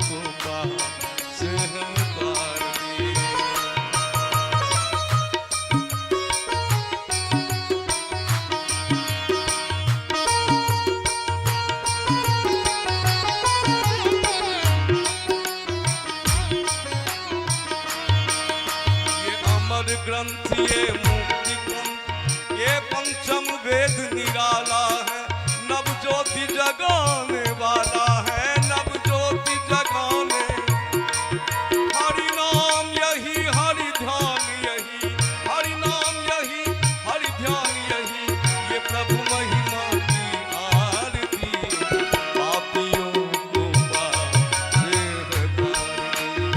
को पास है द्वार दिए। ये अमर ग्रंथ, ये मुक्ति ग्रंथ, ये पंचम वेद निराला है, नव ज्योति जगाने वाला है, नव ज्योति जगाने। हरि नाम यही, हरि ध्यान यही, हरि नाम यही, हरि ध्यान यही, ये प्रभु महिमा की आरती। पापियों को पास है द्वार दिए,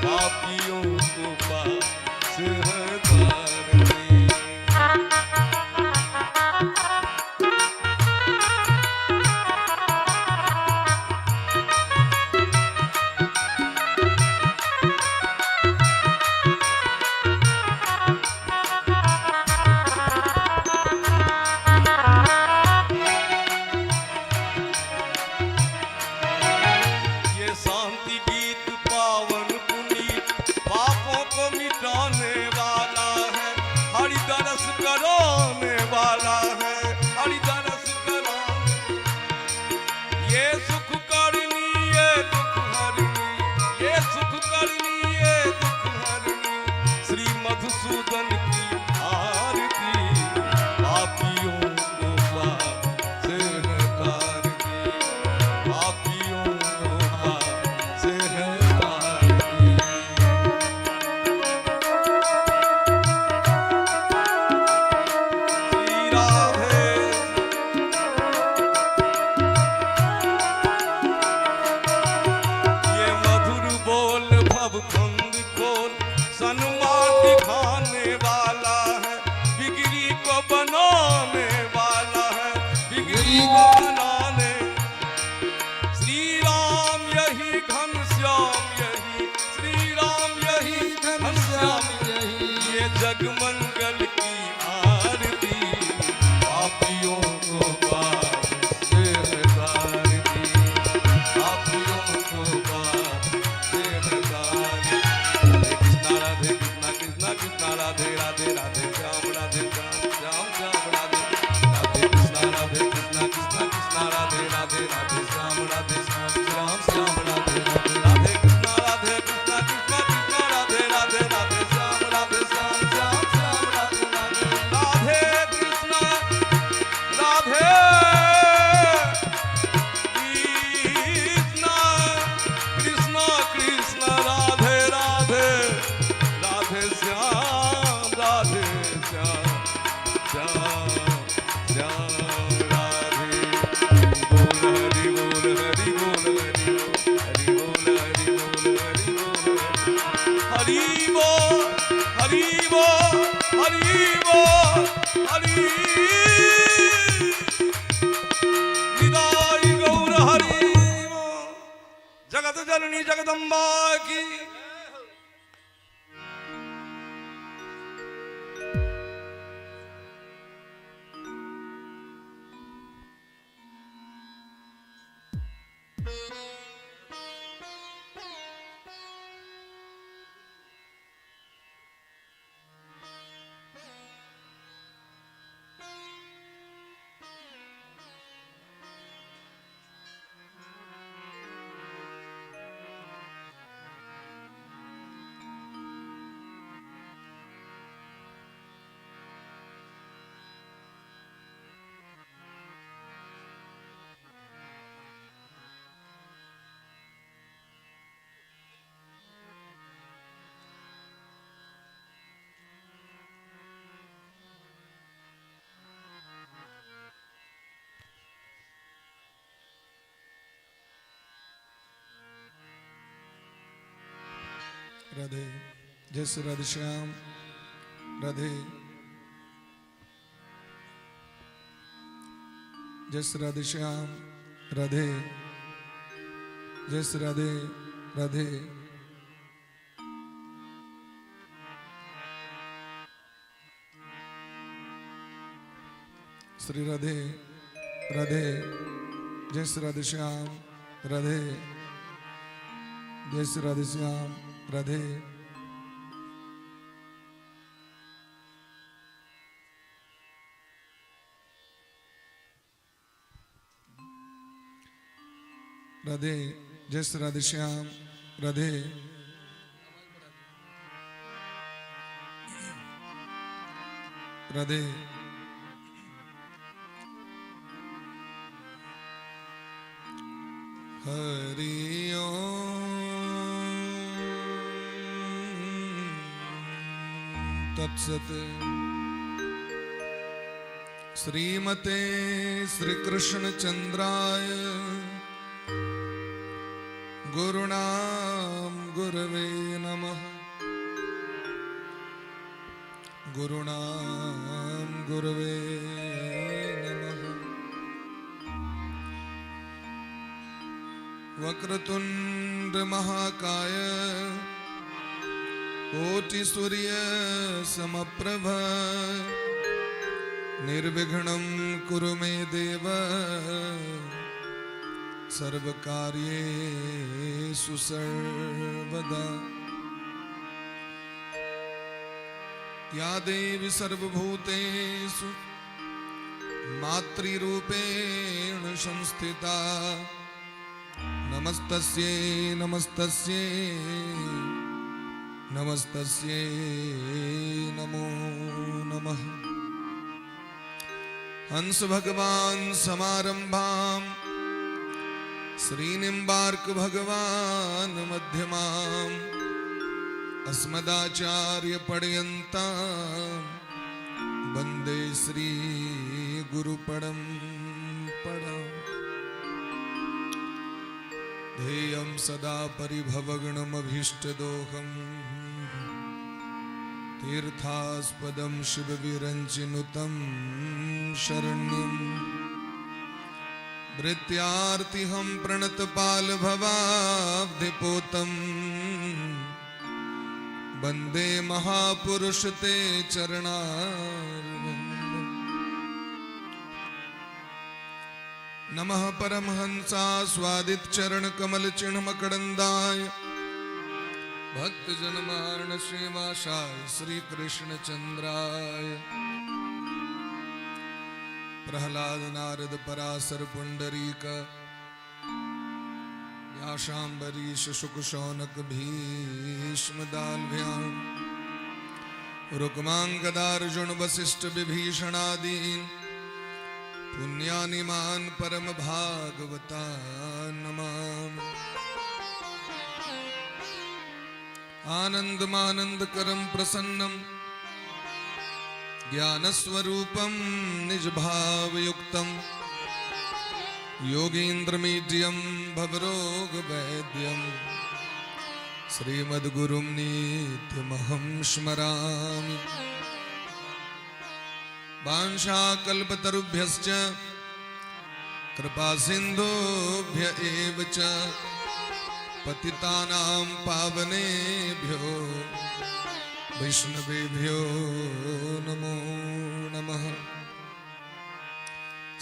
पापियों को पास है द्वार दिए। ये शांति गीत पावन पुनीत, पापों को मिटाने वाला है, हरि दरस कराने वाला है, हरि दरस कराने। ये सुख करनी, ये दुख हरनी, ये सुख करनी, ये दुख हरनी, श्री मधुसूदन की आरती। पापियों को पास है द्वार दिए, पापियों को पास है द्वार दिए। श्री राधे, ये मधुर बोल भवबंध खोल, सन्मान दिखाने वाला है, बिगड़ी को बनाने वाला है, बिगड़ी को बनाने। श्री राम यही, घनश्याम यही, श्री राम यही, घनश्याम यही, ये जगमंगल की आरती। पापियों को पास है द्वार दिए, पापियों को पास है द्वार दिए। राधे कृष्णा, कृष्णा कृष्णा, राधे राधे, राधे श्याम, राधे श्याम, श्याम श्याम, राधे राधे कृष्णा, राधे कृष्णा, कृष्णा कृष्णा, राधे राधे, राधे श्याम, राधे श्याम, श्याम श्याम, राधे राधे, राधे कृष्णा, राधे कृष्णा, कृष्णा कृष्णा, राधे राधे, राधे श्याम, राधे श्याम, श्याम श्याम, राधे राधे, राधे कृष्णा, राधे कृष्णा, कृष्णा कृष्णा, राधे राधे, राधे श्याम, राधे श्याम, श्याम श्याम, राधे। हरि बोल, हरि बोल, हरि बोल, हरि बोल, हरि बोल, हरि बोल, हरि बोल, हरि बोल, हरि बोल, हरि निताई गौर हरि बोल। जगत जननी जगदम्बा की। राधे, जय श्री राधे श्याम, राधे, जय श्री राधे श्याम, राधे, जय श्री राधे, राधे। श्री राधे, राधे, जय श्री राधे श्याम, राधे, जय श्री राधे श्याम राधे। राधे जय श्री राधे श्याम राधे। राधे हरि ओम तत्सत। श्रीमते श्री कृष्ण चंद्राय गुरुणाम गुरवे नमः। गुरुणाम गुरवे नमः। वक्रतुंड महाकाय कोटि सूर्य समप्रभ निर्विघ्नं कुरु मे देव सर्वकार्येषु सर्वदा। या देवी सर्वभूतेषु मातृरूपेण संस्थिता नमस्तस्यै नमस्तस्यै नमस्तस्यै नमो नमः। हंस भगवान समारंभां श्रीनिम्बार्क भगवान मध्यमाम् अस्मदाचार्य पर्यन्तां वन्दे श्री गुरु परम्पराम्। ध्येयं सदा परिभवगुणमभीष्टदोहम् तीर्थास्पदं शिवविरञ्चिनुतं शरण्यम्। भृत्यार्तिहं प्रणतपालभवाब्धिपोतम् वन्दे महापुरुष ते चरणारविन्दम्। नमः परमहंसास्वादित चरण कमल चिन्ह मकरंदाय भक्तजनमार्ण श्रीवासाय श्री कृष्ण चंद्राय। प्रहलाद नारद पराशर पुंडरीक व्यासाम्बरीश शुक शौनक भीष्म दाल्भ्याम रुक्मांगदार्जुन वसिष्ठ विभीषणादीन पुण्यानिमान परम भागवता नमामि। आनंदमानंदकरं प्रसन्नं ज्ञानस्वरूपं निजभावयुक्तं योगीन्द्रमीड्यं भवरोगवैद्यं श्रीमद्गुरुं नित्यमहं स्मरामि। वाञ्छाकल्पतरुभ्यश्च कृपासिन्धुभ्य एव च पतितानां पावनेभ्यो वैष्णवेभ्यो नमो नमः।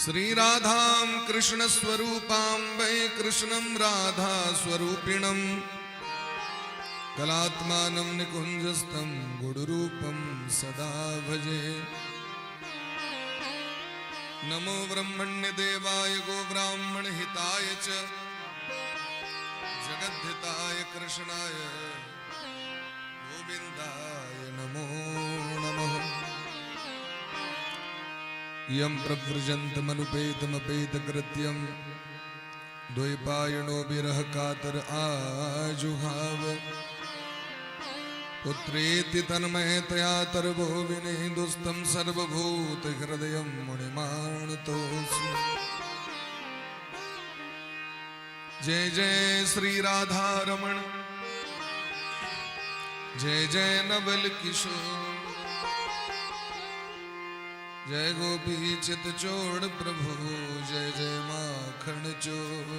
श्रीराधां कृष्णस्वरूपां वै कृष्णं राधा स्वरूपिणं कलात्मानं निकुञ्जस्थं गुरुरूपं सदा भजे। नमो ब्रह्मण्य देवाय गो ब्राह्मण हिताय च जगद्धिताय कृष्णाय गोविंदाय नमो नमः। यं प्रव्रजन्तमनुपेतमपेतकृत्यं द्वैपायनो विरह कातर आजुहाव पुत्रेति तन्मयतया तरवो विनेदुस्तं सर्वभूतहृदयं मुनिमानतोऽस्मि। जय जय श्री राधा रमण जय जय नवल किशोर जय गोपी चित चोड़ प्रभु जय जय माखन चोर।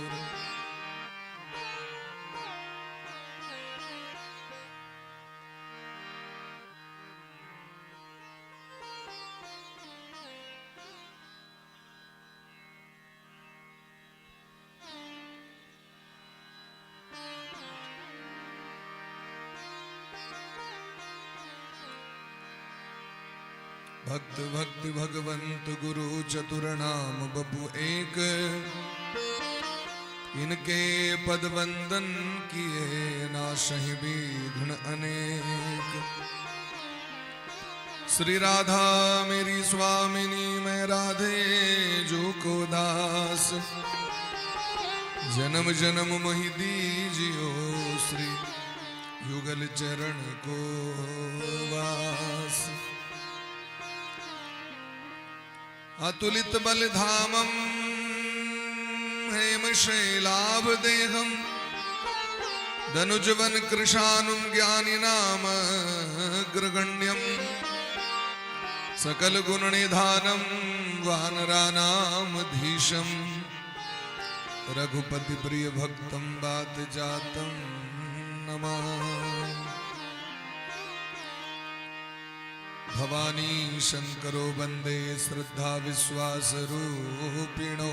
भक्त भक्ति भगवंत गुरु चतुर नाम बपु एक, इनके पद वंदन किए नाशहि विघ्न अनेक। श्री राधा मेरी स्वामिनी मैं राधे जो को दास, जन्म जन्म मोहि दीजियो श्री युगल चरण को वास। अतुलित बल धामम हेम शैलाभ देहम, धनुजवन कृशानुम ज्ञानी नाम अग्रगण्यम, सकल गुण निधानम वानरानाम धीशम, रघुपति प्रिय भक्तम बात जातम नमामि। भवानी शंकरो वंदे श्रद्धा विश्वास रूपिणो,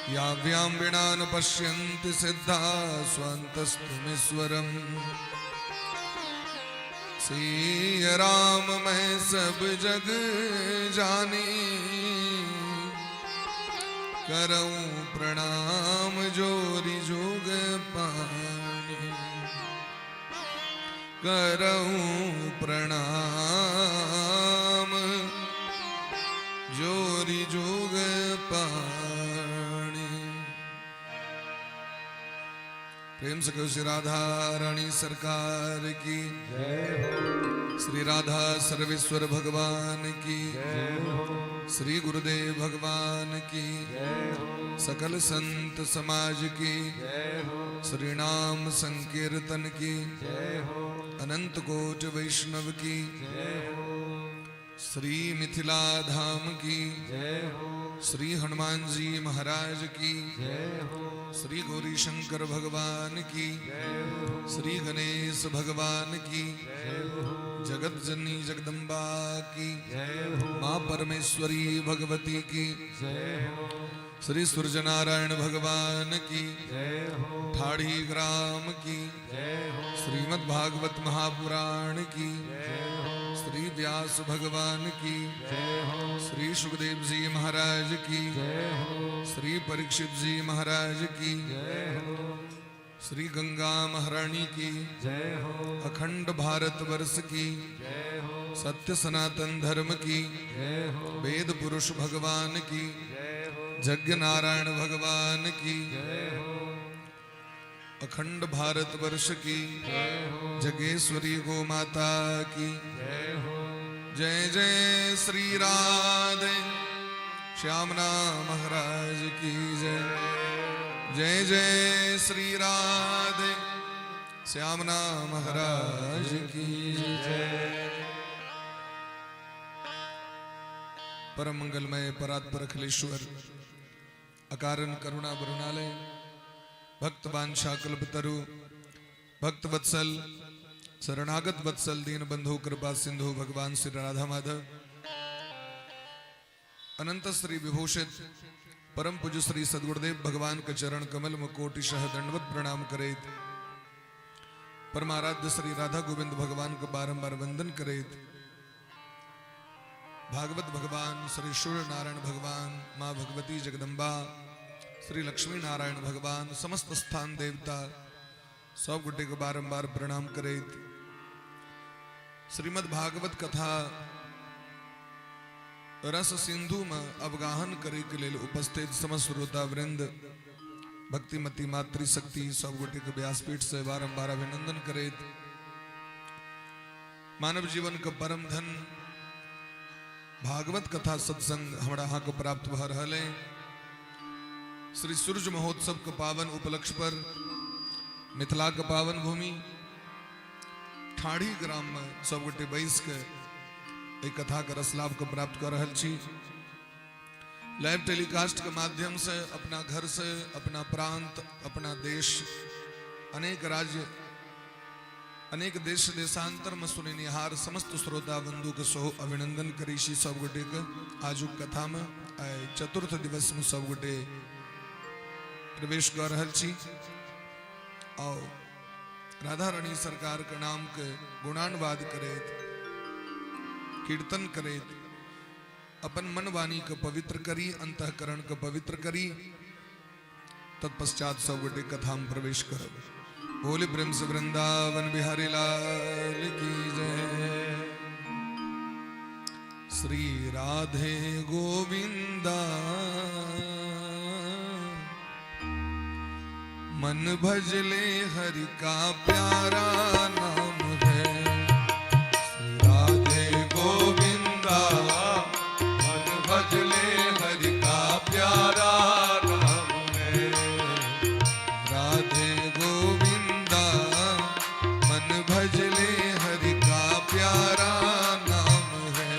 याव्यां विना न पश्यन्ति सिद्धा स्वान्तस्तुमीश्वरम्। सिय राम मैं सब जग जानी, करऊं प्रणाम जोरी जोग पानी, करऊं प्रणाम जोरी जोग पानी। प्रेम से कहो श्री राधा रानी सरकार की जय हो, श्री राधा सर्वेश्वर भगवान की जय हो, श्री गुरुदेव भगवान की जय हो, सकल संत समाज की जय हो, श्री नाम संकीर्तन की जय हो, अनंत कोट वैष्णव की जय हो, श्री मिथिला धाम की जय हो, श्री हनुमान जी महाराज की जय हो, श्री गौरी शंकर भगवान की जय हो, श्री गणेश भगवान की जय हो, जगत जननी जगदम्बा की जय हो, माँ परमेश्वरी भगवती की जय हो, श्री सूर्य नारायण भगवान की जय हो, ठाड़ी ग्राम की जय हो, श्रीमद् भागवत महापुराण की जय हो, श्री व्यास भगवान की जय हो, श्री सुखदेव जी महाराज की जय हो, श्री परीक्षित जी महाराज की जय हो, श्री गंगा महारानी की जय हो, अखंड भारत वर्ष की जय हो, सत्य सनातन धर्म की जय हो, वेद पुरुष भगवान की जय हो, यज्ञ नारायण भगवान की जय हो, अखंड भारत वर्ष की जय हो, जगेश्वरी गो माता की जय हो, जय जय श्री राधे श्यामना महाराज की जय, जय जय श्री राधे श्यामना महाराज की जय। परम मंगलमय परात्पर अखिलेश्वर अकारण करुणा वरुणालय भक्त वांछा कल्पतरु भक्त वत्सल शरणागत वत्सल दीन बंधु कृपा सिंधु भगवान श्री राधा माधव अनंत श्री विभूषित परम पूज्य श्री सद्गुरुदेव भगवान के चरण कमल में कोटिशः दंडवत प्रणाम करेत, परमाराध्य श्री राधा गोविंद भगवान को बारंबार वंदन करेत, भागवत भगवान श्री सूर्य नारायण भगवान माँ भगवती जगदम्बा श्री लक्ष्मी नारायण भगवान समस्त स्थान देवता सब गुटे को बारंबार प्रणाम करेत। श्रीमद् भागवत कथा रस सिंधु में अवगाहन करे के लिए उपस्थित समस्त श्रोता वृंद भक्तिमती मातृशक्ति सब गोटे के व्यासपीठ से बारंबार अभिनंदन करे। मानव जीवन का परम धन भागवत कथा सत्संग हमारा यहाँ को प्राप्त भ रहा है। श्री सूर्य महोत्सव के पावन उपलक्ष्य पर मिथिला के पावन भूमि ठाड़ी ग्राम में सब गोटे बैस के एक कथा का रस लाभ को प्राप्त कर रहा छी। लाइव टेलीकास्ट के माध्यम से अपना घर से अपना प्रांत अपना देश अनेक राज्य अनेक देश देशांतर में सुने निहार समस्त श्रोता बंधु के सो अभिनंदन करी सी सब गोटे के आजुक कथा में चतुर्थ दिवस में सब गोटे प्रवेश कर रहा छी और राधा रानी सरकार के नाम के गुणानुवाद करे कीर्तन करे, अपन मन वाणी को पवित्र करी, अंतःकरण को पवित्र करी, तत्पश्चात सब गोटे कथा में प्रवेश करो। बोले प्रेम से वृंदावन बिहारी लाल की जय। श्री राधे गोविंदा मन भजले हरि का प्यारा नाम है। श्री राधे गोविंदा मन भजले हरि का प्यारा नाम है। राधे गोविंदा मन भजले हरि का प्यारा नाम है।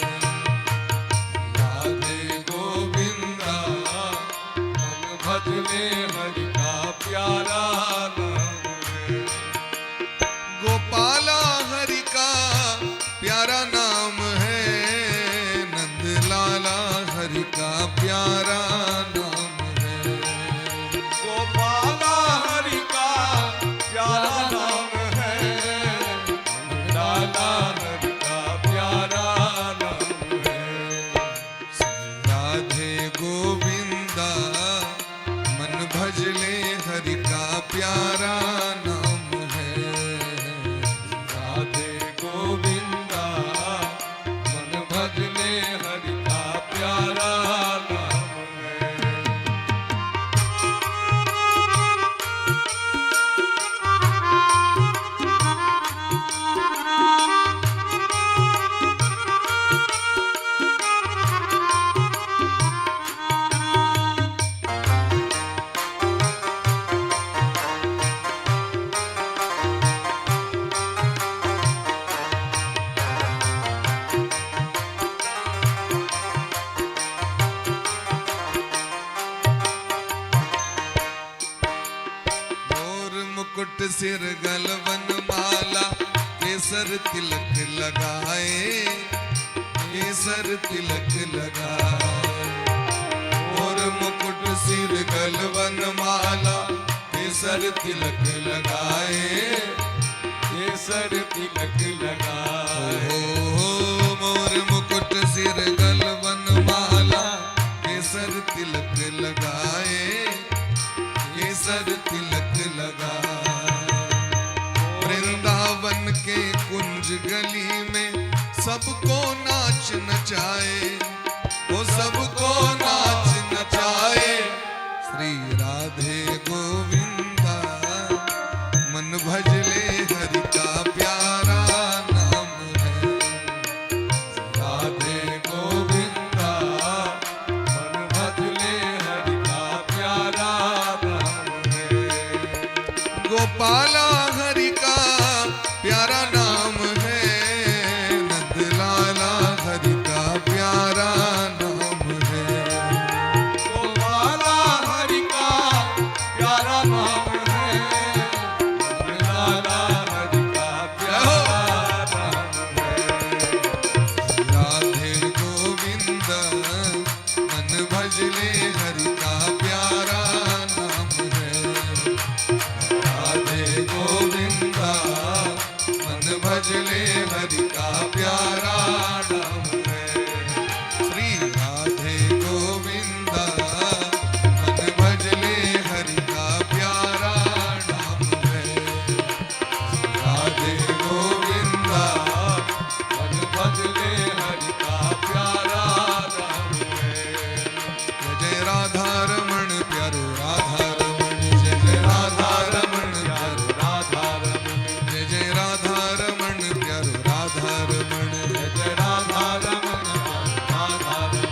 राधे गोविंदा मन भजले हरि का प्यारा नाम है। गोपाला हरि का प्यारा नाम है। नंदलाला हरि का प्यारा नाम है। गोपाला हरि का प्यारा नाम है। लाला हरि का प्यारा नाम है। राधे गोविंदा मन भजले हरि का प्यारा नाम है। राधे गोविंदा मन भजले हरि का प्यारा नाम है। मोर मुकुट सिर गलवन माला केसर तिलक लगाए। केसर तिलक लगाए। मोर मुकुट सिर गलवन माला केसर तिलक लगाए। केसर तिलक लगाए। मोर मुकुट सिर गलवन माला केसर तिलक लगाए। केसर तिलक लगाए। वृंदावन के कुंज गली में सबको नाच नचाए। वो सबको नाच नचाए। श्री राधे गोविंदा मन भजले हरि का प्यारा नाम है। राधे गोविंदा मन भजले हरि का प्यारा नाम है। गोपाला हरि का प्यारा नाम है। नंदलाला हरि का प्यारा नाम है। गोपाला हरि का प्यारा नाम है। लाला हरि का प्यारा नाम है। राधे गोविंदा मन भजले हरि का प्यारा नाम है। राधे गोविंदा मन भजले हरि का प्यारा नाम है। श्री राधे गोविंदा मन भजले हरि का प्यारा नाम है। राधे गोविंदा मन भजले हरि का प्यारा नाम है। जय राधा रमण प्यारो राधा रमण। जय जय राधा रमण प्यारो राधा रमण। जय जय राधा रमण प्यारो राधा रमण। जय जय राधा रमण राधा रमण।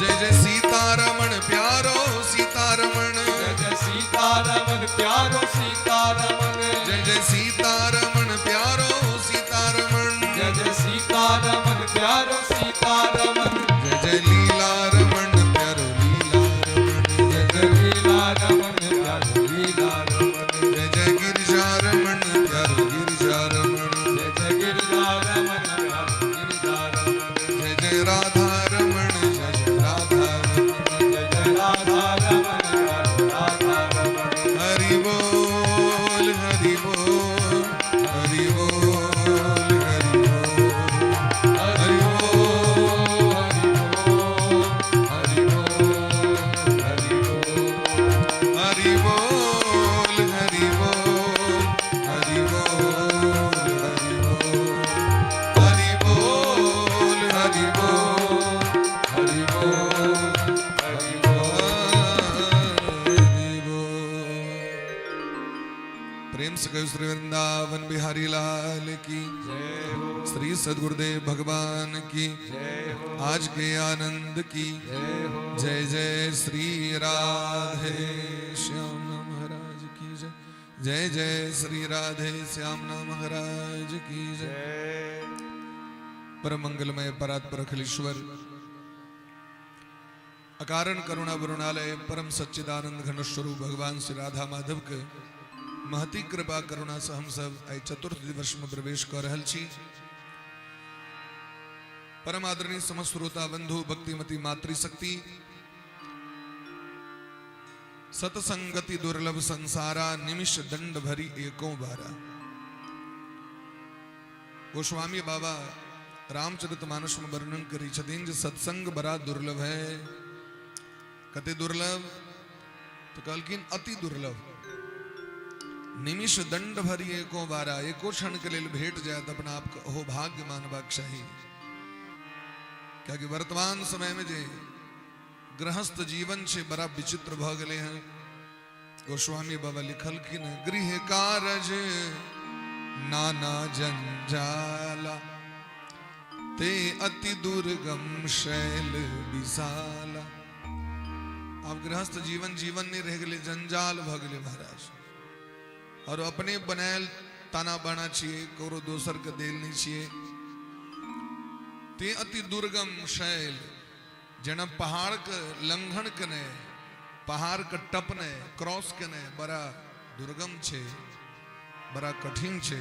जय जय सीतारमण प्यारो सीतारमण। जय जय सीतारमण प्यारो सीतारमण। जय जय सीतारमण प्यारो सीतारमण। जय जय सीतारमण प्यारो सीतारमण। जय जय लीला रमण प्यारो लीला रमण। जय जय लीला रमण प्यारो लीला रमण। जय जय गिरिजा रमण प्यारो गिरिजा रमण। जय जय गिरिजा रमण प्यारो गिरिजा रमण। जय जय राधा रमण जय जय राधा रमण। जय जय राधा रमण प्यारो राधा रमण। हरि बोल हरि बोल हरि बोल हरि बोल हरि बोल कहो श्री वृंदावन बिहारी लाल की जय हो, श्री सद्गुरुदेव भगवान की जय हो, आज के आनंद की जय हो, जय जय श्री राधे श्याम महाराज की जय जय जय श्री राधे श्याम महाराज की जय। जय परम मंगलमय परात्पर अखिलेश्वर अकारण करुणा वरुणालय परम सच्चिदानंद घन स्वरूप भगवान श्री राधा माधव के महती कृपा करुणा से हम सब आई चतुर्थ दिवस में प्रवेश कर रहल छी। परम आदरणीय समस्त श्रोता बंधु भक्तिमती मातृशक्ति सतसंगति दुर्लभ संसारा निमिष दंड भरी एको बारा। गोस्वामी बाबा रामचरितमानस में वर्णन करी छथिन जे सत्संग बड़ा दुर्लभ है। कते दुर्लभ तो कहलकिन अति दुर्लभ। निमिष दंड भरी एको बारा, एको क्षण के लिए भेंट जाए तो अपना आप हो भाग्य मानबाक चाहिए। क्या कि वर्तमान समय में जे गृहस्थ जीवन से बड़ा विचित्र भ गए हैं। गोस्वामी बाबा लिखलखिन गृह कारज नाना जंजाला ते अति दुर्गम शैल विशाला। आप गृहस्थ जीवन नहीं रह गए, जंजाल भ गए महाराज। और अपने बनायल ताना बाना चाहिए, कौरो दोसर के देल नहीं चाहिए। ते अति दुर्गम शैल जना पहाड़ के लंघन कने, पहाड़ के टपने क्रॉस कने बड़ा दुर्गम छे, बड़ा कठिन छे।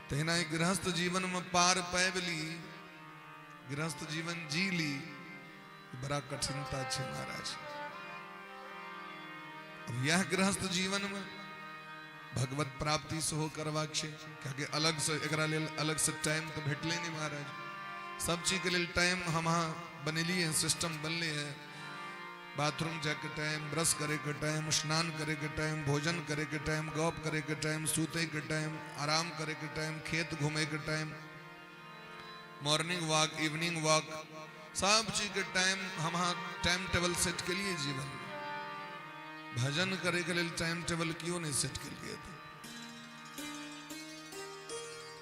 तेना गृहस्थ जीवन में पार पैबली, गृहस्थ जीवन जी ली, बड़ा कठिनता छे महाराज। अब यह गृहस्थ जीवन में भगवत प्राप्ति से हो करवाक छे। क्योंकि अलग से एकरा लेल अलग से टाइम तो भेटले नहीं महाराज। सब चीज के लिए टाइम हम बनेली है, सिस्टम बनले है। बाथरूम जाए के टाइम, ब्रश करे के टाइम, स्नान करे के टाइम, भोजन करे के टाइम, गप करे के टाइम, सूते के टाइम, आराम करे के टाइम, खेत घूमे के time, morning walk, evening walk, सब चीज के टाइम हम टाइम टेबल सेट के लिए जीवन। भजन करे के लिए टाइम टेबल क्यों नहीं सेट के लिए?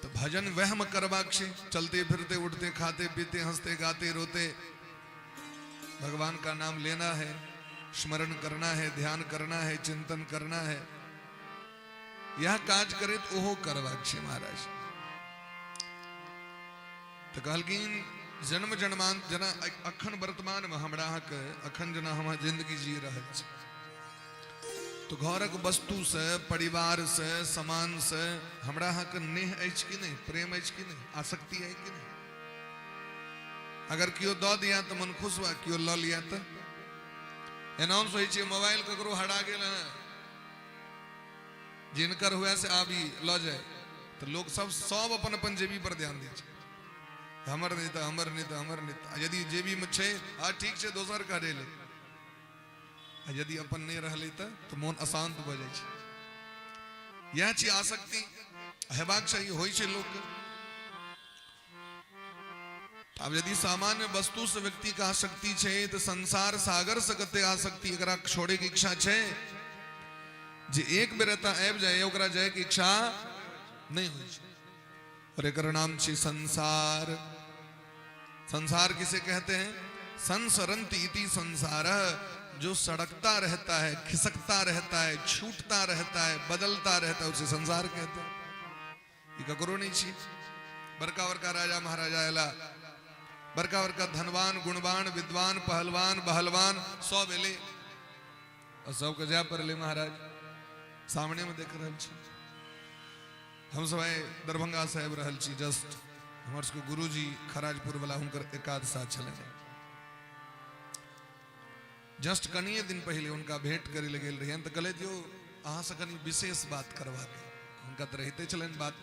तो भजन वह में करवाक छे। चलते फिरते उठते खाते पीते हंसते गाते रोते भगवान का नाम लेना है, स्मरण करना है, ध्यान करना है, चिंतन करना है। यह काज करे तो ओहो करवाक छे महाराज। तो कहलकिन जन्म जन्मांत जना अखन वर्तमान में हमरा के अखन जना हम जिंदगी जी रहल छी, तो घरक वस्तु से, परिवार से, समान से हमरा के नेह अछि कि नहीं, प्रेम अछि कि नहीं, आसक्ति है कि नहीं? अगर कियो दो दिया तो मन खुश हुआ, कियो ल लिया तो अनाउंस हो मोबाइल ककरो हरा गेल है, जिनकर हुआ से आबी ल जाए, तो लोग सब अपन अपन जेबी पर ध्यान दे। हमर नहीं तो हमर नहीं तो हमर नहीं तो। यदि जेबी में छे ठीक से दोसर का ले, यदि अपन नहीं रहले तो मन अशांत भ जाय छै। यह छी आसक्ति हेबाक चाहिए, होय छै लोक। अब यदि सामान्य वस्तु से व्यक्ति का आसक्ति छे तो संसार सागर से कते आसक्ति एकरा छोड़े की इच्छा छे। जे एक बेर एता आबि जाए ओकरा जाए की इच्छा नहीं होय छै। और एकर नाम छे संसार। संसार किसे कहते हैं? संसरन्ति इति संसार। जो सड़कता रहता है, खिसकता रहता है, छूटता रहता है, बदलता रहता है, उसे संसार कहते हैं। ये ककरो नहीं छी। बड़का बड़का राजा महाराजा एला, बड़का बड़का धनवान, गुणवान, विद्वान, पहलवान, बहलवान सब एले और सबके जाय पड़ले महाराज। सामने में देख रहल छी हम सब दरभंगा साहेब रहल छी। जस्ट हमर सबके गुरुजी खराजपुर वाला हुनकर एकादशा छलै। जस्ट कनिए दिन पहले उनका भेंट करे ले गेल रहियन, तो कहले दियो अहाँ से कनी विशेष बात करवा के। उनका तो रहते छलन बात,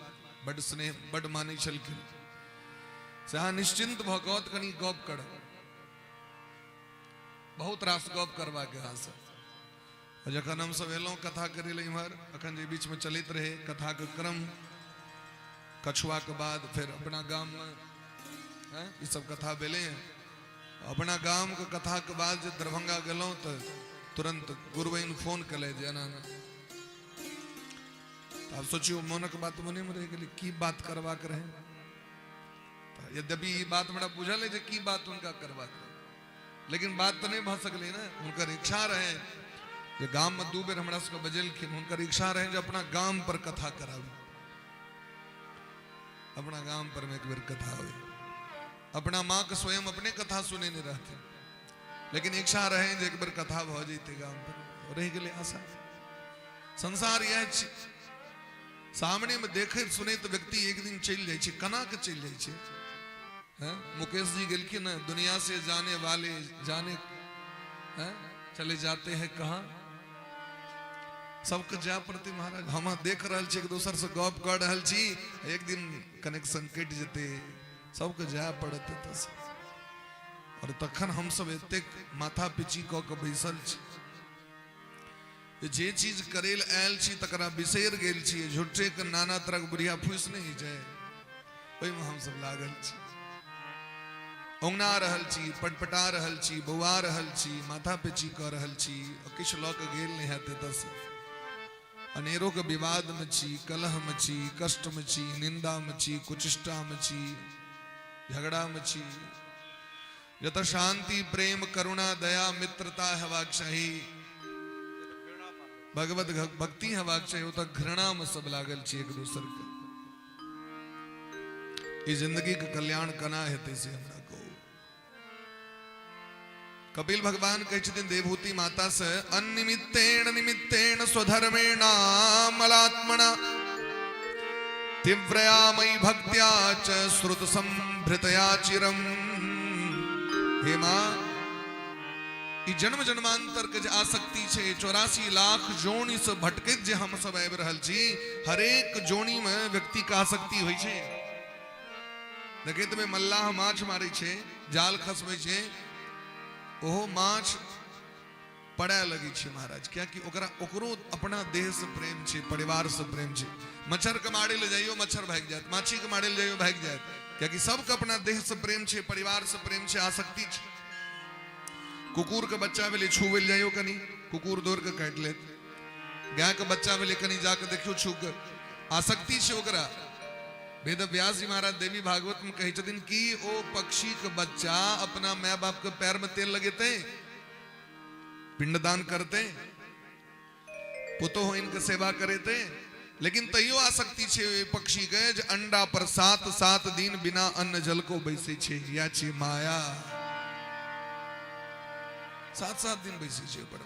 बड़ स्नेह, बड़ मानै छलखिन से अहाँ निश्चिंत भ कत कनी गप कर। बहुत रास गप करवा के अहाँ से। जखन हम सब एलौं कथा करे ले इम्हर, अखन जे बीच में चलित रहे कथा के क्रम, कछुआ के बाद फिर अपना गाम में ये सब कथा भेले। अपना गाम के कथा के बाद जब दरभंगा गेलौं तो तुरंत गुरुबहिन फोन कले जे एना आप सोचियो मोनक बात मने में रह गेली की बात करवा कर है। यद्यपि ये बात बड़ा बुझल है जे की बात उनका करवा कर, लेकिन बात तो नहीं भ सकले ना। उनकर इच्छा रहे जे गांव में 2 बेर हमरा सबके बजेलखिन, उनकर इच्छा रहे जे अपना गांव पर कथा करावी, अपना गांव पर में एक बेर कथा हुई। अपना माँ के स्वयं अपने कथा सुने नहीं रहते, लेकिन इच्छा रहे जे एक बेर कथा भ जैते गांव पर। रह गेले आशा। संसार यह सामने में देखे सुने तो व्यक्ति एक दिन चल जाए, कना के चल जाए। मुकेश जी गेलखिन न, दुनिया से जाने वाले जाने चले जाते हैं कहाँ। सबके जा प्रति महाराज हम देख रहा एक दूसर से गप कर रहा छी, एक दिन कनेक्शन कट जेते, सबके जा पड़ते तस। और तखन हम सब एतेक माथा पिची क के बैसल छी, जे चीज करेल आयल छी तकरा बिसर गेल छी। झूठे के नाना तरह बुढ़िया फूस नहीं जाए, ओहि में हम सब लागल छी। औंगना रहल छी, पटपटा रहल छी, बौआ रहल छी, माथा पिची क रहल छी। किछ लऽ के गेल नहीं हेते तस। अनेरो के विवाद में छी, कलह में छी, कष्ट में छी, निंदा में छी, कुचिष्टा में छी, झगड़ा में छी। जत शांति प्रेम करुणा दया मित्रता हेबाक चाही, भगवत भक्ति हेबाक चाही, ओ तक घृणा में सब लागल छी एक दूसर के। ई जिंदगी के कल्याण कना हेते से हमरा को। कपिल भगवान कहै छथिन देवहूति माता से, अनिमित्तेण निमित्तेण स्वधर्मेण मलात्मना तीव्रया मयि भक्त्या च श्रुत संभृतया चिरम। हे मां, ई जन्म जन्मांतर के आसक्ति छे, 84 लाख जोनी से भटकैत जे हम सब आबि रहल छी, हरेक जोनी में व्यक्ति का आसक्ति होइ छे। देखैत में मल्लाह माछ मारै छे, जाल खसबै छे, ओहो माछ पड़े लगी छे महाराज, क्या कि ओकरो अपना देह से प्रेम छे, परिवार से प्रेम छे। मच्छर के मारे ले जाइयो मच्छर भाग जात, माछी के मारे ले जाइयो भाग जात, क्या कि सबके अपना देह से प्रेम छे, परिवार से प्रेम छे, आसक्ति छे। कुकुर के बच्चा वेले छुवे ले जाइयो कनी, कुकुर दौड़ के काट लेत। गाय के बच्चा वेले कनी जाके देखियो छू के, आसक्ति छे ओकरा। वेद व्यास जी महाराज देवी भागवत में कहे छथिन कि ओ पक्षी के बच्चा अपना माँ बाप के पैर में तेल लगेते, पिंडदान करते, पुतो हो इनके सेवा करेते, लेकिन तैयो आसक्ति छे पक्षी के जे अंडा पर 7 दिन बिना अन्न जल को बैसे छे, या छे माया। 7 दिन बैसे छे पर।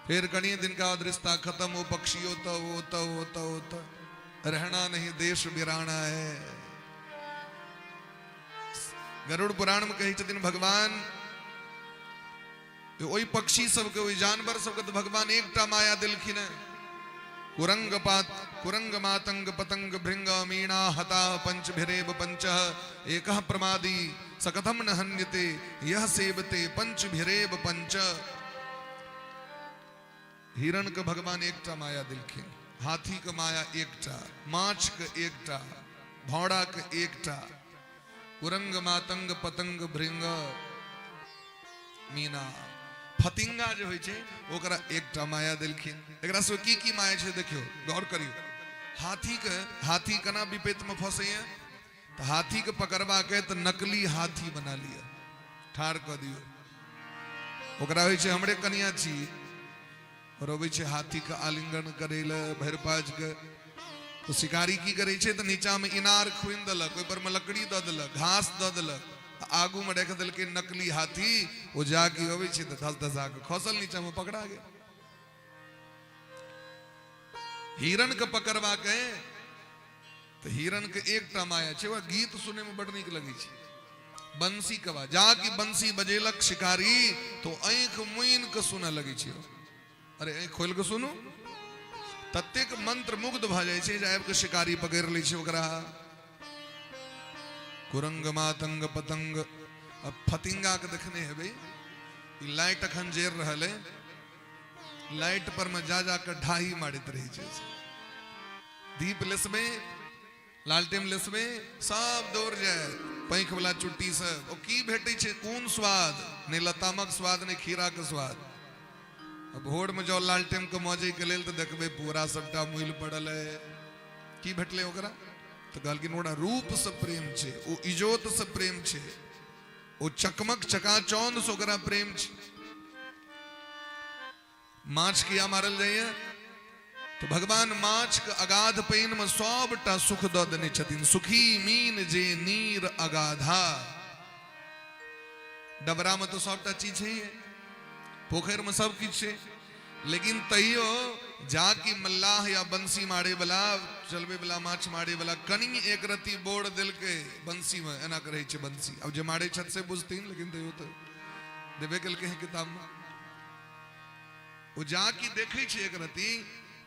फिर कनी दिन का रिश्ता खत्म, वो पक्षी होता रहना नहीं देश बिराना है। गरुड़ पुराण में कही छथिन भगवान, ओई पक्षी सबके, ओई जानवर सबके तो भगवान एकटा माया दिलखिन है। कुरंग मातंग पतंग भृंग मीना हता पंच भिरेव पंच एकः प्रमादी सकथम न हन्यते यह सेवते पंच भिरेव पंच। हिरण के भगवान एकटा माया दिलखिन, हाथी के माया एकटा, माछ के एकटा, भौड़ा के एकटा, कुरंग मातंग पतंग भृंग मीना फतिंगा जो होय छे ओकरा एकटा माया देलखिन। एकरा से की माया छे देखियो, गौर करियो। हाथी केना विपत में फंसे है, तो हाथी के पकड़वा के तो नकली हाथी बना लिया, ठाड़ कर दियो। ओकरा होय छे हमरे कनिया छी, और अबै छे हाथी का आलिंगन करेले भैरपाज के। तो शिकारी की करे छे, तो नीचा में इनार खुइन देलक, ओइ पर में लकड़ी द देलक, घास द देलक, आगू में रख देलकै नकली हाथी। वो जाके अबै छे तो धस आके खसल, नीचा में पकड़ा गया। हिरण के पकड़वा के, तो हिरण के एकटा माया छे, वह गीत सुने में बड़ नीक लगे छे, बंसी कवा। जाके बंसी बजेलक शिकारी तो आंख मुइन के सुने लगे छे। अरे आंख खोल के सुनू, ततेक मंत्र मुग्ध भ जाय छे, जाब के शिकारी पकड़ लै छे ओकरा। कुरंग मातंग पतंग। अब फतिंगा के देखने हेबे, लाइट अखन जेर रहले, लाइट पर में जा के ढाई मारित रही छे। दीप लेसबे, लालटेन लेसबे, सब दौड़ जाए पैंख वाला चुट्टी से। ओ की भेटै छे, कोन स्वाद, ने लतामक स्वाद, ने खीरा के स्वाद। भोर में जो लालटेम के मौजे के लेल तो देखबे पूरा सबटा मुइल पड़ल है की भेटले ओकरा तो कहलखिन ओकरा रूप से प्रेम छे ओ इजोत से प्रेम छे ओ चकमक चकाचौंध से ओकरा प्रेम छे। माछ किया मारल जाइए तो भगवान माछ के अगाध पानि में सबटा सुख द देने छथिन। सुखी मीन जे नीर अगाधा, डबरा में तो सबटा चीज है, पोखर में सब किछ है, लेकिन तैयो जाकी मल्लाह या बंसी मारे वाला चलबे वाला माछ मारे वाला कनी एक रति बोड़ दिल के बंसी में एना करे छे बंसी। अब जे मारे छत से बुझतीन, लेकिन तैयो तो देबे कल के किताब में वो जाकी देखे छे एक रति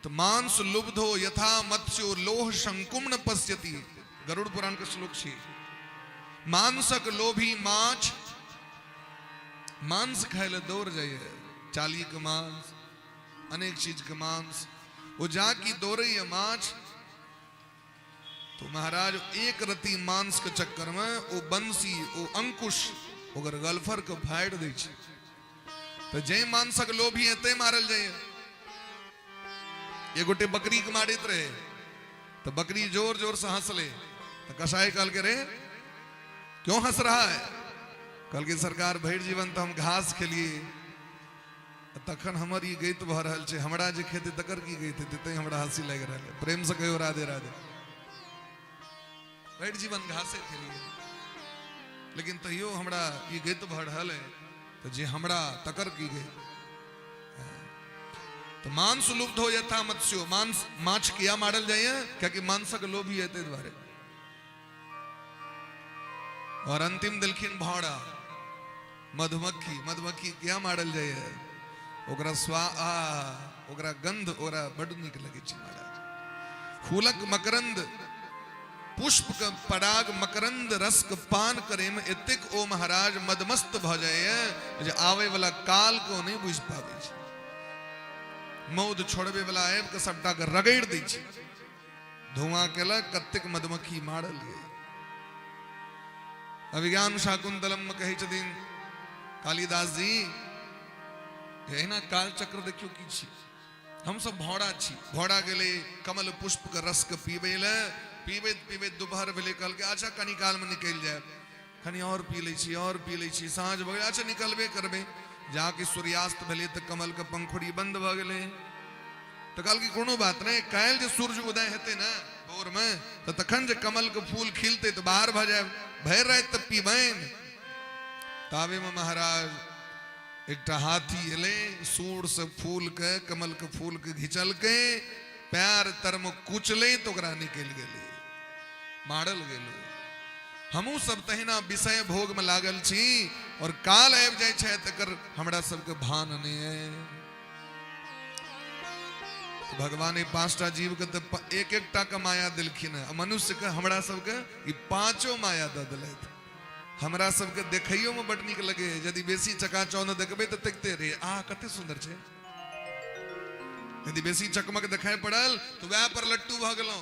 तो मांस लुब्धो यथा मत्स्यो लोह शंकुम न पश्यति, गरुड़ पुराण के श्लोक छे। मांसक लोभी माछ मांस खाए ले दौड़ जाइए, चाली के मांस अनेक चीज के मांस वो जाकी दौड़े माछ। तो महाराज एक रति मांस के चक्कर में वो बंसी वो अंकुश ओकर गलफर के फाड़ दे छे। तो जय मांसक लोभी है ते मारल जाइए। ये गोटे बकरी के मारित रहे तो बकरी जोर जोर से हंस ले तो कसाई कल के रे क्यों हंस रहा है? कल के सरकार भेड़ जीवन तो हम घास खेलिए तखन हमर ये गीत भर रहल छे, हमरा जे खेती तकर की गीत ते हमरा हंसी लग रहल है। प्रेम से कहियो राधे राधे। भेड़ जीवन घासे खेलिए लेकिन तैयो हमरा ये गीत भर रहल है तो जे हमरा तकर की गई। तो मांस लुप्त हो यथा मत्स्यो, मांस माछ किया मारल जाइए क्या कि मांसक लोभी है ते द्वारे। और अंतिम दिलखिन भौड़ा मधुमक्खी, मधुमक्खी क्या मारल जाइए ओकरा ओकरा गंध ओकरा बड़ निक लगे छे महाराज। फूलक मकरंद पुष्प के पराग मकरंद रस के पान करे में एतेक ओ महाराज मदमस्त भ जाए जे आवे वाला काल को नहीं बुझ पावे छे। मौद छोड़बे वाला आब के सबटा के रगड़ दै छे। धुआं केलक कतेक मधुमक्खी मारल गए। अभिज्ञान शाकुंतलम में कहे छथिन कालिदास जी एना काल चक्र देखियो की छी। हम सब भौड़ा छी, भौड़ा गेले कमल पुष्प के रस के पीबे ले, पीबैत पीबैत दोपहर भेले कहल के अच्छा कनी काल में निकल जाए, कनी और पी लै छी और पी लै छी, साँझ भ गेल अच्छा निकलबे करबे। जाके सूर्यास्त भेले तो कमल के पंखुड़ी बंद भ गेले तो कहल की कोनो बात नहीं, काल जे सूर्य उदय हेते ना भोर में तो तखन जे कमल के फूल खिलते तो बाहर भ जाए, भैर रात तब पीबैन। तावे में महाराज एक हाथी एले सूर से फूल के कमल के फूल के घिचल के पैर तर में कुचले तो निकल गेले, मारल गेलो। हमू सब तहिना विषय भोग में लागल छी और काल आबि जाय छै तकर हमरा सबके भान नहीं है। तो भगवान पांचटा जीव के तो एक एकटा के माया दिलखिन है, मनुष्य के हमरा सबके ई पांचों माया द दिलथि। हमरा सबके देखइयो में बड़ निक लगे, यदि बेसी चकाचौंध देखबे तो देखते रहे आ कते सुंदर छे। यदि बेसी चकमक देखाय पड़ल तो वह पर लट्टू भ गेलौ,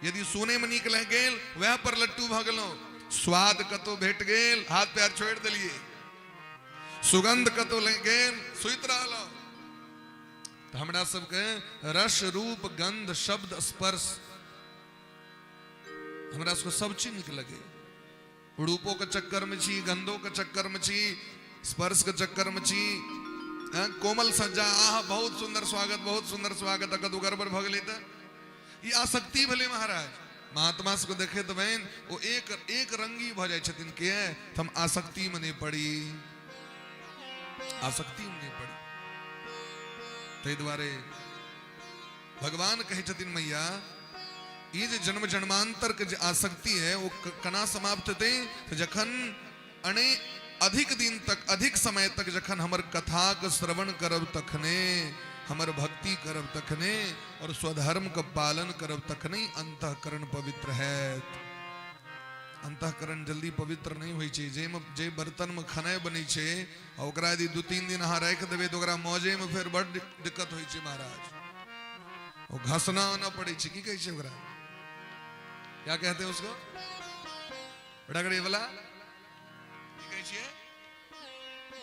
यदि सोने में निक लग गेल वह पर लट्टू भ गेलौ। स्वाद कतो भेट गेल हाथ पैर छोड़ देलिए, सुगंध कतो लग गेल सुइत रहलौ। तो हमरा सबके रस रूप गंध शब्द स्पर्श हमरा सबको सब चीज निक लगे। रूपों के चक्कर में छी, गंधों के चक्कर में छी, स्पर्श के चक्कर में छी। कोमल सज्जा आह बहुत सुंदर स्वागत, बहुत सुंदर स्वागत, अकद गड़बड़ भ गेलै त ई आसक्ति भेलै महाराज। महात्मा को देखे तो बहन वो एक रंगी भ जाय छथिन के हम आसक्ति में नहीं पड़ी, आसक्ति में नहीं पड़ी। तै द्वारे भगवान कहे छथिन मैया ये जो जन्म जन्मांतर के आसक्ति है वो कना समाप्त थे तो जखन अने अधिक दिन तक अधिक समय तक जखन हमर कथा के श्रवण करब तखने, हमर भक्ति करब तखने और स्वधर्म का पालन करब तखने अंतःकरण पवित्र है। अंतःकरण जल्दी पवित्र नहीं होई छै। जे बर्तन में खाना बनै छै ओकरा यदि 2-3 दिन अहाँ राख देबै तो ओकरा मौजे में फिर बड़ दिक्कत होई छै महाराज। वो घसना न पड़े छै, की कहै छै ओकरा, क्या कहते हैं उसको, रगड़े वाला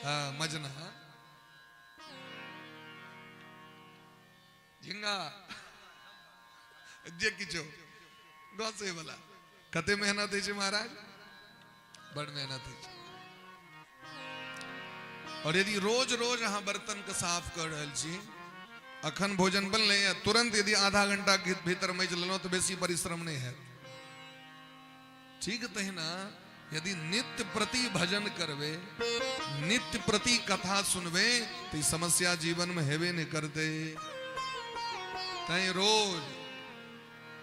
हाँ मजना। झिंगा जे किछो गसे वाला कते मेहनत है महाराज, बड़ मेहनत है। और यदि रोज रोज अहाँ बर्तन के साफ कर रहल छी, अखन भोजन बनले तुरंत यदि आधा घंटा के भीतर मैज लेलहुँ तो बेसी परिश्रम नहीं है। ठीक तहिना यदि नित्य प्रति भजन करवे, नित्य प्रति कथा सुनवे तो समस्या जीवन में हेबे नहीं करते। तय रोज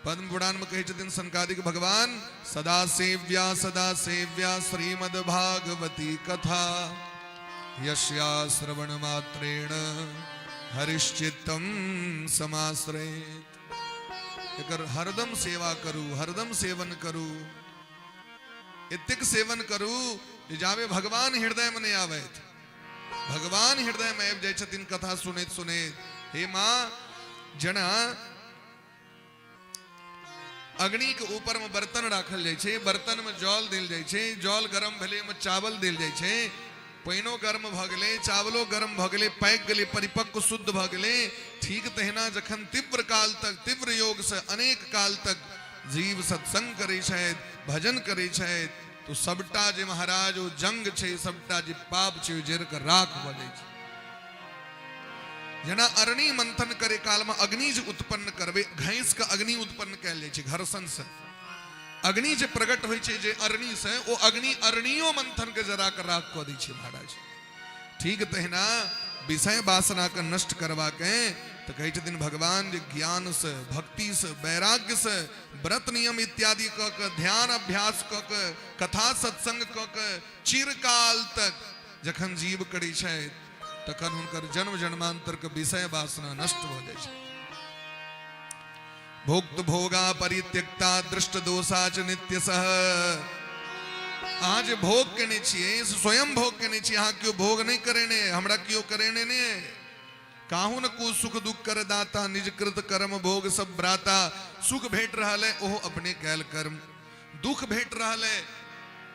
पद्म पुराण में कहे छथिन सनकादिक भगवान, सदा सेव्या श्रीमद् भागवती कथा, यस्या श्रवण मात्रेण हरिश्चित्तम समाश्रयेत्। एकर हरदम सेवा करू, हरदम सेवन करू, इतिक सेवन करू जावे भगवान हृदय में नहीं आवे। भगवान हृदय में आबि जाय छथिन कथा सुनैत सुनैत। हे माँ, जना अग्नि के ऊपर में बर्तन राखल जाय छे, बर्तन में जल देल जाय छे, जल गरम भेले में चावल देल जाय छे, पानिओ गर्म भ गेले, चावलो गर्म भ गेले, पाक गेले, परिपक्व शुद्ध भ गेले। ठीक तहिना जखन तीव्र काल तक, तीव्र योग से अनेक काल तक जीव सत्संग करे छथि, भजन करे छथि, तो सबटा जे महाराज ओ जंग छे, सबटा जे पाप छे जर के राख भ जाय छे। जना अरणि मंथन करे काल में अग्नि जे उत्पन्न करबे, घैंस के अग्नि उत्पन्न कैल जाय छे घर्षण से। अग्नि जे प्रकट होय छे जे अरणि से, ओ अग्नि अरणियो मंथन के जरा के राख क दै छे महाराज। ठीक तहिना विषय वासना के नष्ट करवा के तो कहे छथिन भगवान जे ज्ञान से, भक्ति से, वैराग्य से, व्रत नियम इत्यादि क के, ध्यान अभ्यास क के, कथा सत्संग क के चिरकाल तक जखन जीव करै छै तखन हुनकर जन्म जन्मांतर के विषय वासना नष्ट भ जाय छै। भोक्त भोगा परित्यक्ता दृष्ट दोषा च नित्यसः। आज भोग केने छियै, स्वयं भोग केने छियै, अहाँ क्यों भोग नहीं करेने, हमरा क्यों करेने ने। काहू न को सुख दुख कर दाता, निज कृत कर्म भोग सब ब्राता। सुख भेट रहल है ओहो अपने कैल कर्म, दुख भेट रहल है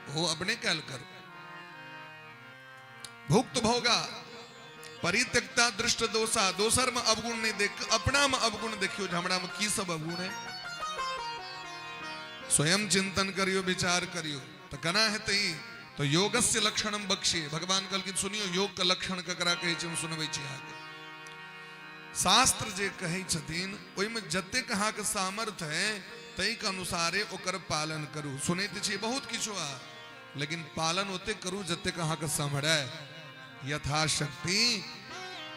ओहो अपने कैल कर्म। भुक्त भोगा परित्यक्ता दृष्ट दोषा। दोसर में अवगुण नहीं देख, अपना में अवगुण देखियो, हमरा में की सब अवगुण है। स्वयं चिंतन करियो, विचार करियो तो कना है तई तो योगस्य लक्षणम बख्शिए। भगवान कल की सुनियो योग का लक्षण ककरा कहे छी, हम सुनबै छी आगे। शास्त्र जे कहे छथिन ओइ में जते कहा के सामर्थ है तई के अनुसारे ओकर पालन करू। सुनैत छी बहुत किछो आ, लेकिन पालन ओते करू जते कहा के समझै। यथाशक्ति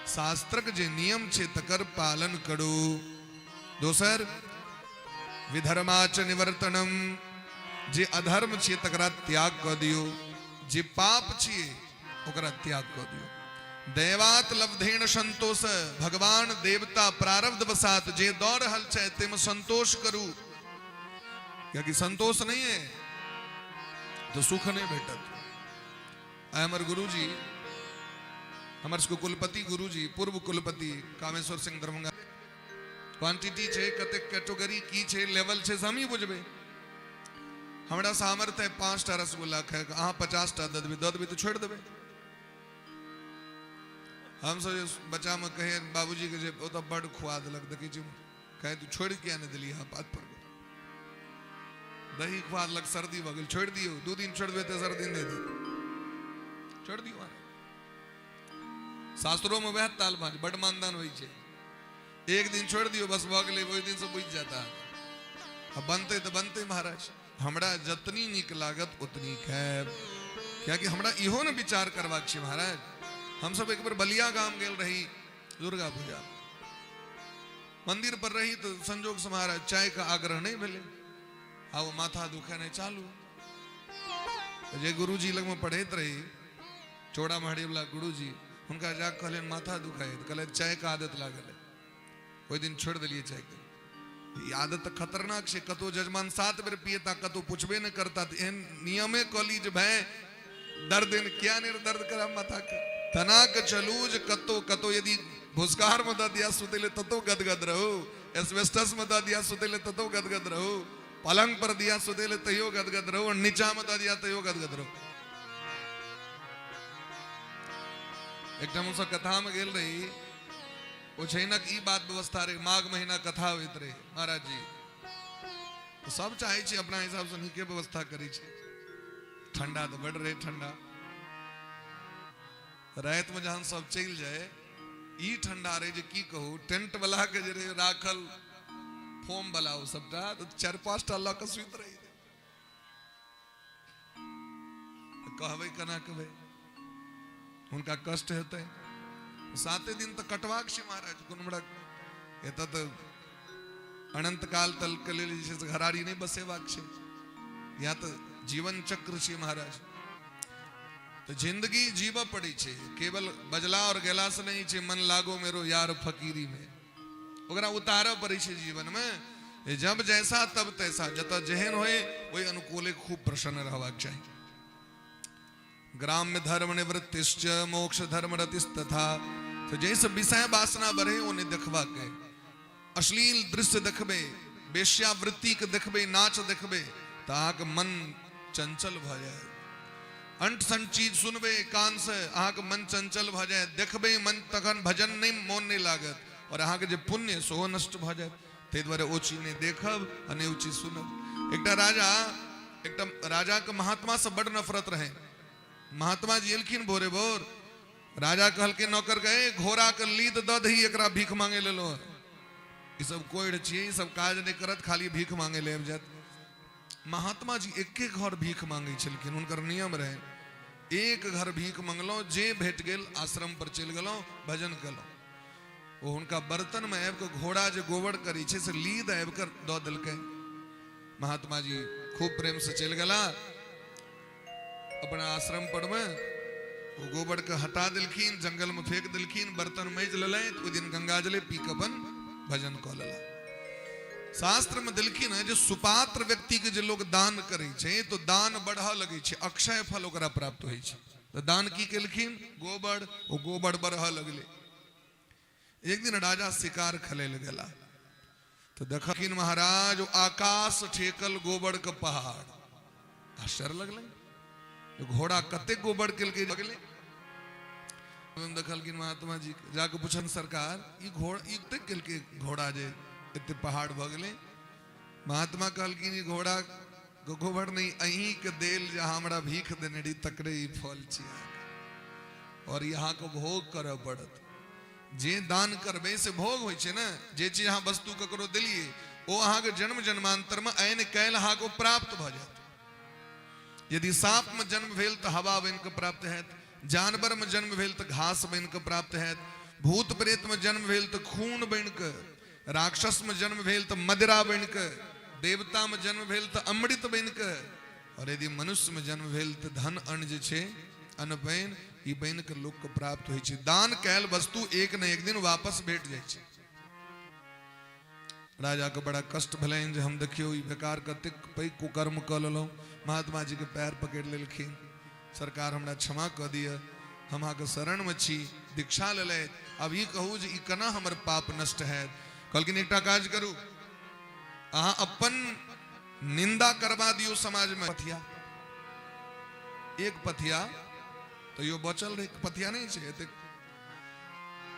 शास्त्रक जे नियम छे तकर पालन करू। दोसर विधर्माच निवर्तनम। जे अधर्म छे तकरा त्याग क दियो, जे पाप छे ओकरा त्याग क दियो। दैवात लब्धेन संतोष। भगवान देवता प्रारब्ध बसात जे दौड़ रहल छै तेम संतोष करू, क्योंकि संतोष नहीं है तो सुख नहीं भेटत। हमर गुरुजी, हमर सबके कुलपति गुरुजी, पूर्व कुलपति कामेश्वर सिंह दरभंगा, क्वांटिटी छे, कते कैटेगरी की छे, लेवल छे, हम ही बुझबे। हमरा सामर्थ्य है 5टा रसगुल्ला खाए, अहाँ 50टा दऽ देबै तो छोड़ देबै। हम सब बच्चा में कहे बाबूजी के जे ओतऽ बड़ खुआ देलक, देखै छी कहे तू छोड़ किया नहीं दिली, हाँ बात पर दही खुआ देलक, सर्दी भऽ गेल, छोड़ दियो। 2 दिन छोड़ देबै तो सर्दी नहीं दी, छोड़ दियो। शास्त्रों में वह ताल भाज बड़ मानदान होइ छै। 1 दिन छोड़ दियो बस भऽ गेलै, ओहि दिन से बुझ जाता। अब बनते तो बनते महाराज, हमरा जतनी नीक लागत उतनी खाएब, कियाकि हमरा इहो न विचार करबाक छै महाराज। हम सब एक बार बलिया गांव गेल रही, दुर्गा पूजा मंदिर पर रही तो संजोग से महाराज चाय का आग्रह नहीं भेले, आ वो माथा दुखाने चालू। जे गुरुजी लग में पढ़ैत रही, चौड़ा महड़ी वाला गुरुजी, हुनका जाके कहले माथा दुखाए, कहले चाय का आदत लागल है। ओहि दिन छोड़ दिलिए चाय के। ये आदत खतरनाक छै। कतो जजमान 7 बेर पियता, कतो पूछबे न करता। एहन नियमे कॉली जे भाई दर्द क्या नहीं दर्द करा माथा के, तना के चलूज कतो कतो। यदि भुस्कार में द दिया सुतेले ततो गदगद रहो, एस्बेस्टस में द दिया सुतेले ततो गदगद रहो, पलंग पर दिया सुतेले तयो गदगद रहो, नीचा में द दिया तयो गदगद रहो। एक टाइम उनसे कथा में गेल रही, उछैनक ई बात व्यवस्था रे माघ महीना कथा होइत रे महाराज जी तो सब चाहे छे अपना हिसाब से नीके व्यवस्था करी छे ठंडा तो बढ़ रहे ठंडा रात में जहां सब चल जाए ई ठंडा रे जे की कहू टेंट वाला के जे राखल फोम वाला वो सबटा तो 4-5 टा लक सुइत रही कहबै कना कहबै उनका कष्ट हेतै साते दिन तो कटवाक छे महाराज कुनबड़ा एत तो अनंत काल तल के लेल जे छै घरारी नहीं बसेबाक छे या तो जीवन चक्र छे महाराज तो जिंदगी जीव पड़ी छे केवल बजला और गेला से नहीं छे मन लागो मेरो यार फकीरी में ओकरा उतार पड़ी छे जीवन में जब जैसा तब तैसा जत जेहन होए वही अनुकूले खूब प्रसन्न रहबाक चाहिए ग्राम्य धर्म निवृत्तिश्च मोक्ष धर्म रतिस्तथा तो जैसे विषय वासना बढ़े उन्हें देखबा के अश्लील दृश्य देखबे वेश्यावृत्ति के देखबे नाच देखबे तो आके मन चंचल भ जाए अंट संट चीज सुनबे कान से आके मन चंचल भ जाए देखबे मन तखन भजन नहीं मोन नहीं लागत और आके जे पुण्य सो नष्ट भ जाए ते द्वारे ओची ने देखब अने ओची सुनब एकटा राजा के महात्मा से बड़ नफरत रहे महात्मा जी एलखिन भोरे भोर राजा कहल के नौकर गए घोड़ा के लीद द दही एकरा भीख मांगे ले लो ई सब कोइड़ छिए ई सब काज नहीं करत खाली भीख मांगे ले जात महात्मा जी एक एक घर भीख मांगे छलखिन उनकर नियम रहे एक घर भीख मंगलो जे भेट गेल आश्रम पर चल गेलो भजन कलो वो उनका बर्तन में आब के घोड़ा जे गोबर करी छे से लीद आब कर द देलकै महात्मा जी खूब प्रेम से चल गेला अपना आश्रम पर में वो गोबर के हटा दिलखिन जंगल में फेंक दिलखिन बर्तन मेज लले तो दिन गंगाजले पी के अपन भजन क लेला शास्त्र में दिलखिन है जो सुपात्र व्यक्ति के जो लोग दान करे छे तो दान बढ़ा लगे छे अक्षय फल ओकरा प्राप्त होई छे तो दान की केलखिन गोबर वो गोबर बढ़ा लगले एक दिन राजा शिकार खेले गेला तो देखखिन महाराज आकाश ठेकल गोबर के पहाड़ आश्चर्य लगले घोड़ा कते गोबर के लगले देखलखिन महात्मा जी जाके पूछन सरकार ई घोड़ा ई के घोड़ा जे इतने पहाड़ भ गेले महात्मा कहलखिन ई घोड़ा गोबर नहीं अहीं के देल जहां हमरा भीख देनेडी तकरे ई फल छिया और यहाँ को भोग करे पड़त जे दान करबे से भोग होय छे ना जे चीज अहाँ वस्तु ककरो दिलिए ओ अहाँ के जन्म जन्मांतर में ऐन कैल अहाँ को प्राप्त भ जात यदि सांप में जन्म भेल तो हवा बन के प्राप्त है जानवर में जन्म भेल तो घास बन के प्राप्त है भूत प्रेत में जन्म भेल तो खून बन के राक्षस में जन्म भेल तो मदिरा बन के देवता में जन्म भेल तो अमृत बन के और यदि मनुष्य में जन्म भेल तो धन अन्न जे छे अन्न बन ई बन के लोक के प्राप्त होय छे दान कैल वस्तु एक न एक दिन वापस भेट जाय छे राजा के बड़ा कष्ट भलेन जे हम देखियो ई बेकार कतेक पैघ कुकर्म क लेलौं महात्मा जी के पैर पकड़ लेलखिन सरकार हमरा क्षमा क दिया हम अहाँके शरण में छी दीक्षा ले ले अब ई कहू जे ई कना हमर पाप नष्ट है कहलखिन एकटा काज करू अहाँ अपन निंदा करवा दियो समाज में पथिया एक पथिया तो यो बचल रहे पथिया नहीं छे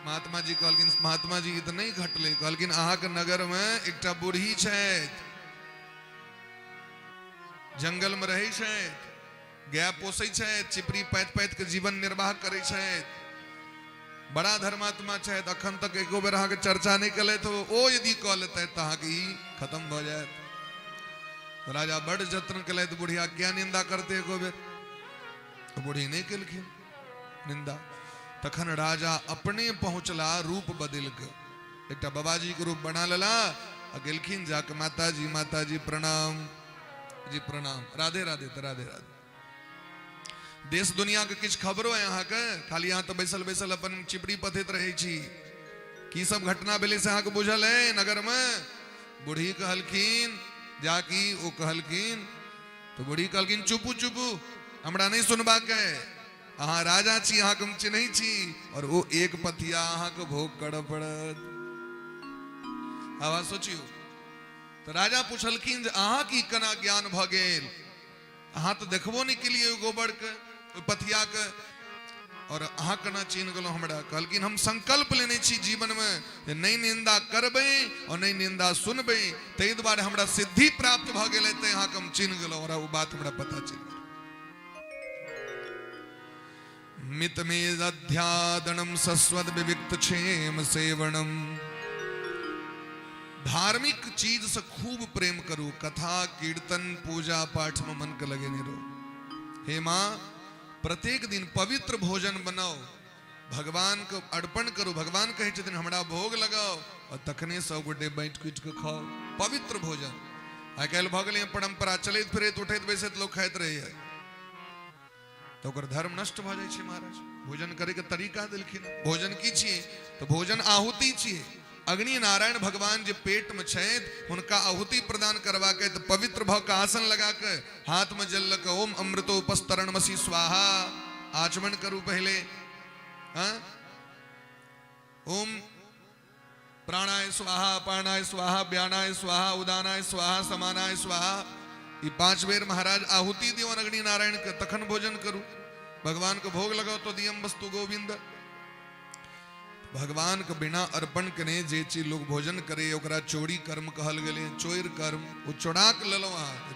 महात्मा जी कहलखिन महात्मा जी इत नहीं घटले कहलखिन अहाँ के नगर में एकटा बूढ़ी छथि जंगल में रहे छथि गाय पोसै छथि चिपरी पैत पैत के जीवन निर्वाह करे छथि बड़ा धर्मात्मा छथि अखन तक एको बेर अहाँ के चर्चा नहीं कले तो ओ यदि कह लेते तो अहाँ के ई खत्म भ जायत राजा बड़ जत्न कले तो बुढ़िया क्या निंदा करते एको बेर तो बूढ़ी नहीं केलखिन निंदा तखन राजा अपने पहुंचला रूप बदल के एकटा बाबाजी के रूप बना लेला आ गेलखिन जाके माताजी प्रणाम जी प्रणाम राधे राधे तो राधे राधे देश दुनिया के किछ खबरो है यहाँ के खाली यहाँ तो बैसल बैसल अपन चिपड़ी पथित रहे छी की सब घटना भेले से अहाँ के बुझल है नगर में बूढ़ी कहलखिन जाकी ओ कहलखिन तो बूढ़ी कहलखिन चुपू चुपू हमरा नहीं सुनबा के अहाँ राजा छी अहाँ के चिन्है छी और वो एक पथिया अहाँ के भोग कर पड़त आवाज सोचियो तो राजा पूछलखिन जे अहाँ की कना ज्ञान भ गेल अहाँ तो देखबो नहीं के लिए गोबर के पथिया के और अहाँ केना चीन गेलो हमरा कहलकिन हम संकल्प लेने छी जीवन में जे नहीं निंदा करबे और नहीं निंदा सुनबे तै दुआरे हमरा सिद्धि प्राप्त भ गेलै तै अहाँ हम चीन गेलो हमरा वो बात हमरा पता चल मित में अध्यादनम सस्वद विविक्त क्षेम सेवनम धार्मिक चीज से खूब प्रेम करू कथा कीर्तन पूजा पाठ में मन के लगे नहीं रहो हे माँ प्रत्येक दिन पवित्र भोजन बनाओ भगवान को अर्पण करो भगवान कहे दिन हमरा भोग लगाओ और तखने सब गोटे बैठ कुट के खाओ पवित्र भोजन आई कल भ गए परंपरा चलते फिरत उठत बैसत लोग खाइत रहे तो धर्म नष्ट भ जाए छे महाराज भोजन करे के तरीका देलखिन भोजन की छिए तो भोजन आहुति छिए अग्नि नारायण भगवान जे पेट में छथि हुनका आहुति प्रदान करवा के तो पवित्र भाव का आसन लगा के हाथ में जल लग ओम अमृतोपस्तरणमसि स्वाहा आचमन करू पहले ओम प्राणाय स्वाहा अपानाय स्वाहा व्यानाय स्वाहा उदानाय स्वाहा समानाय स्वाहा ये 5 बेर महाराज आहुति दियो अग्नि नारायण के तखन भोजन करू भगवान को भोग लगाओ तो दियम वस्तु गोविंद भगवान के बिना अर्पण करे जे चीज लोग भोजन करे ओकरा चोरी कर्म कहल गेले चोर कर्म वो चोरा के ललो अहाँ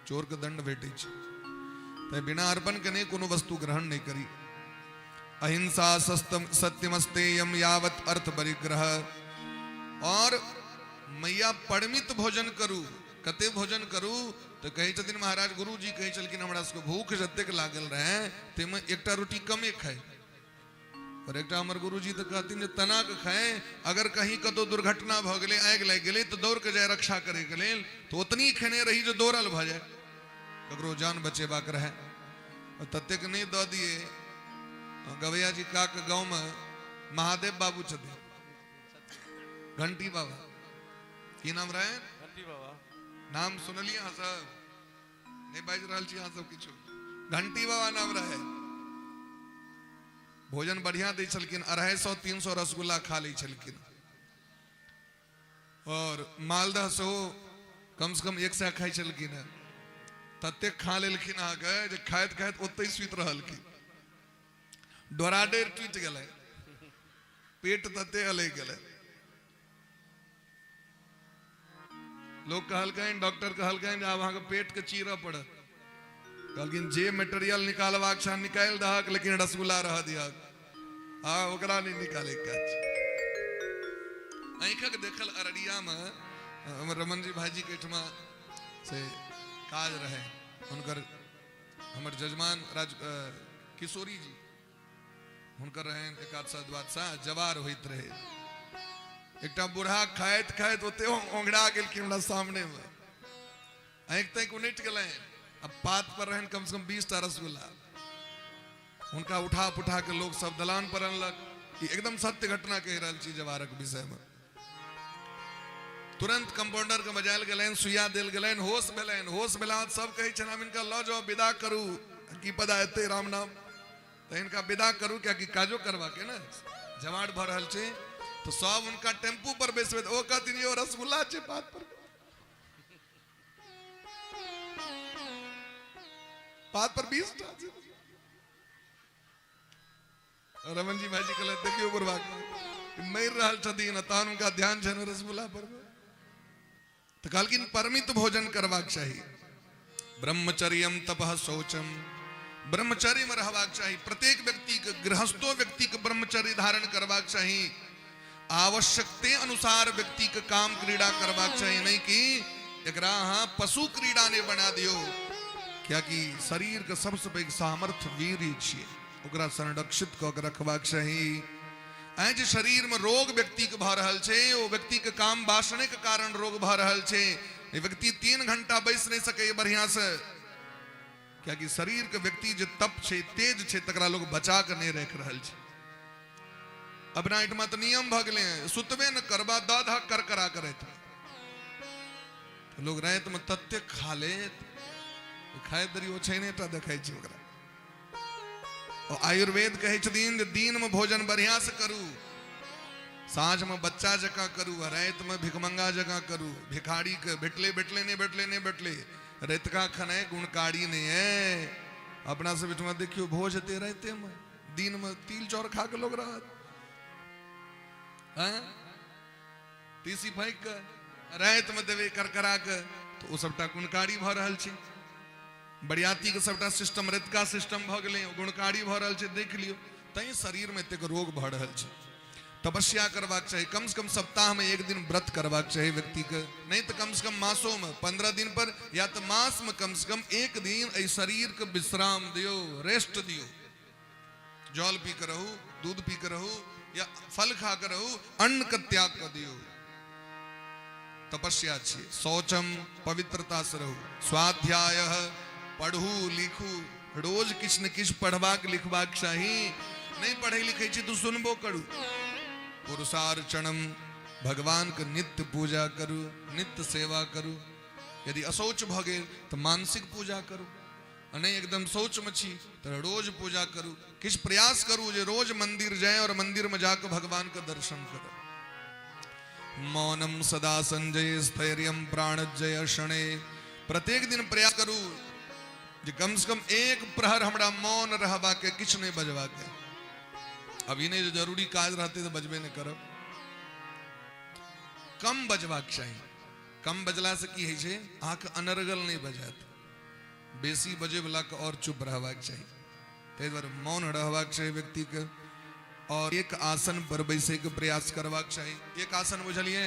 चोर के दंड भेटे छै बिना अर्पण करे कोनो वस्तु ग्रहण नहीं करी अहिंसा सत्यमस्तेयम यावत अर्थ परिग्रह और मैया परिमित भोजन करू कते भोजन करू तो कहे छथिन महाराज गुरु जी कहे चलकिन हमरा सबके भूख जतेक लागल रहे तेमे एकटा रोटी कमे खाए और एक हमर गुरु जी तो कहती तना के खाए अगर कहीं कतो दुर्घटना भ गए आग लग गए तो दौड़ के जाए रक्षा करे के लेल तो उतनी खेने रही जो दौड़ल भ जाए ककरो जान बचेबा के रहे और ततेक नहीं द दिए गवैया जी का के गांव में महादेव बाबू छथिन घंटी बाबा की नाम रहे घंटी बाबा नाम सुनलिए अहाँ सब नहीं बाजि रहल छी अहाँ सब किछु घंटी बाबा नाम रहे भोजन बढ़िया दै छलखिन 250-300 रसगुल्ला खा लै छलखिन और मालदह सेहो कम से कम 100 खाई छलखिन तते खा लेलखिन अहाँके जे खाइत खाइत ओतै सुति रहलखिन डोराडेर टूटि गेलै पेट तते अलग गेलै लोग कहलकैन डॉक्टर कहलकैन आब अहाँके पेट के चीरऽ पड़त कहलखिन जे मटेरियल निकालबाक छै निकालि दहक लेकिन रसगुल्ला रह दिहक ओकरा नहीं निकाले आँखक देखल अररिया में रमन जी भाईजी के ठमा से काज रहे हुनकर हमर जजमान किशोरी जी हुनकर रहे एक आध जवार होइत रहे एकटा बूढ़ा खाइत खाइत ओते ओंगड़ा गेलखिन हमरा सामने में आँख तक उनटि गेलै अब पात पर रहन कम से कम 20टा रसगुल्ला उनका उठा पुठा के लोग सब दलान पर अनलक एकदम सत्य घटना कह रहा छी जवारक विषय में तुरंत कंपाउंडर के बजायल गलन सुइया देल गलन होश भेला सब कहे छन हम इनका ल जाओ विदा करू की पदा एते राम नाम तो इनका विदा करू क्या कि काजो करवा के ना जवाड़ भ रहल छै तो सब उनका टेम्पू पर बैसबे ओ कहथिन यो रसगुल्ला छै पात पर 20 टा रमन जी भाई जी कहले देखियो बुरबाक मर रहल छथिन तहन उनका ध्यान छै रसगुल्ला पर तो कहलकिन परमित भोजन करबाक चाहिए ब्रह्मचर्यम तपः शौचम ब्रह्मचर्य में रहबाक चाहिए प्रत्येक व्यक्ति के गृहस्थो व्यक्ति के ब्रह्मचर्य धारण करबाक चाहिए आवश्यकते अनुसार व्यक्ति के काम क्रीड़ा करबाक चाहिए नहीं कि एकरा अहाँ पशु क्रीड़ा ने बना दियो क्या कि शरीर के सबसे पैघ सामर्थ्य वीर्य छिए ओकरा संरक्षित क के रखबाक चाहिए आई जे शरीर में रोग व्यक्ति के भ रहल छै ओ व्यक्ति के काम वासने के कारण रोग भ रहल छै व्यक्ति 3 घंटा बैस नहीं सके बढ़िया से क्या कि शरीर के व्यक्ति जे तप छै तेज छै तकरा लोग बचा के नहीं रख रहल छै अब नाइट में तो नियम भ गेले सुतबे न करबा दादा कर करा करत लोग रात में तत्ते खा लेत खाए दरी ओ छै नहीं टा देखाई छै ओकरा और आयुर्वेद कहे छथिन दिन में भोजन बढ़िया से करू साँझ में बच्चा जका करू रात में भिखमंगा जका करू भिखारी के भेटले नहीं भेटले रात का खने गुणकारी नहीं है अपना से बिठवा देखियो भोज ते रहते में दिन में तिल चौर खा के लोग रहत हैं तीसी फेंक के रात में देवे करकरा के तो ओ सबटा गुणकारी भ रहल छै बरियाती के सबटा सिस्टम रेतका सिस्टम भ गेलै गुणकारी भ रहल छै देख लियो तई शरीर में एतेक रोग भ रहल छै तपस्या करबाक चाहिए कम से कम सप्ताह में एक दिन व्रत करबाक चाहिए व्यक्ति के नहीं तो कम से कम मासों में 15 दिन पर या तो मास में कम से कम एक दिन ऐ शरीर के विश्राम दियो रेस्ट दियो जल पी कर रहू दूध पी कर रहू या फल खा कर रहू अन्न का त्याग कर दियो तपस्या छी शौचम पवित्रता से रहू स्वाध्याय पढ़ू लिखू रोज किछ न किछ पढ़बाक लिखबाक चाही नहीं पढ़े लिखे छी तू सुनबो करू पुरुषार्चनम भगवान के नित्य पूजा करू नित्य सेवा करू यदि अशौच भ गेल तो मानसिक पूजा करू नहीं एकदम शौच में छी तो रोज पूजा करू किछ प्रयास करू जे रोज मंदिर जाए और मंदिर में जाकर भगवान का दर्शन करो मौनम सदा संजय स्थैर्यम प्राणजय शणे प्रत्येक दिन प्रयास करू जे कम से कम एक प्रहर हमरा मौन रहबा के किछ नहीं बजवा के अभी नहीं जो जरूरी काज रहते तो बजबे नहीं करब कम बजबाक चाहिए कम बजला से की है छे आंख अनर्गल नहीं बजात बेसी बजे वाला के और चुप रहबाक चाहिए ताहि दुआरे मौन रहबाक चाहिए व्यक्ति के और एक आसन पर बैसे के प्रयास करबाक चाहिए एक आसन बुझलिए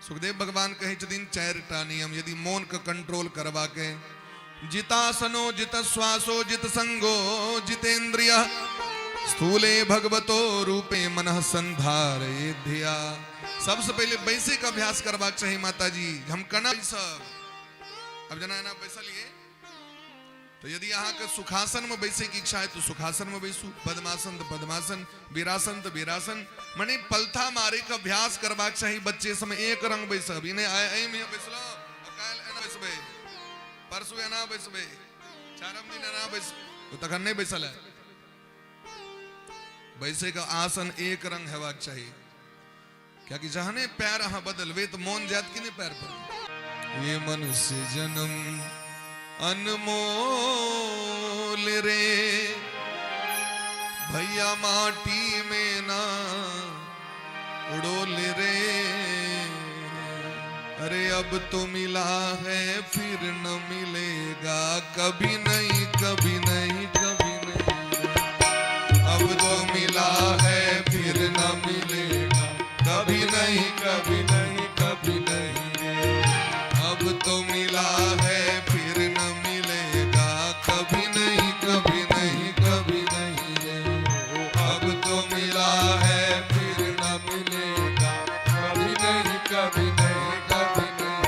सुखदेव भगवान कहे छथिन 4टा नियम यदि मौन के कंट्रोल करबा के जितासनो जित श्वासो जित संगो जितेंद्रिय स्थूले भगवतो रूपे मनः संधारे धिया सबसे पहले बैसे का अभ्यास करबाक चाहिए माता जी हम कना सब अब जना ना बैसा लिए तो यदि यहाँ के सुखासन में बैसे की इच्छा है तो सुखासन में बैसू पद्मासन तो पद्मासन वीरासन तो वीरासन मने पलथा मारे का अभ्यास करबाक चाहिए बच्चे समय एक रंग बैसब इने आई में बैसलो काल एना बैसबे परसू एना बैसबे चारम दिन एना बैस तो तखन नहीं बैसल है वैसे का आसन एक रंग हेबाक चाहिए क्या कि जहने पैर अहाँ बदलबे तो मौन जात कि नहीं पैर पर ये मनुष्य जन्म अनमोल रे भैया माटी में ना उड़ोल रे अरे अब तो मिला है फिर न मिलेगा कभी नहीं कभी नहीं कभी अब तो मिला है फिर न मिलेगा कभी नहीं कभी नहीं कभी नहीं अब तो मिला है फिर न मिलेगा कभी नहीं कभी नहीं कभी नहीं अब तो मिला है फिर न मिलेगा कभी नहीं कभी नहीं कभी नहीं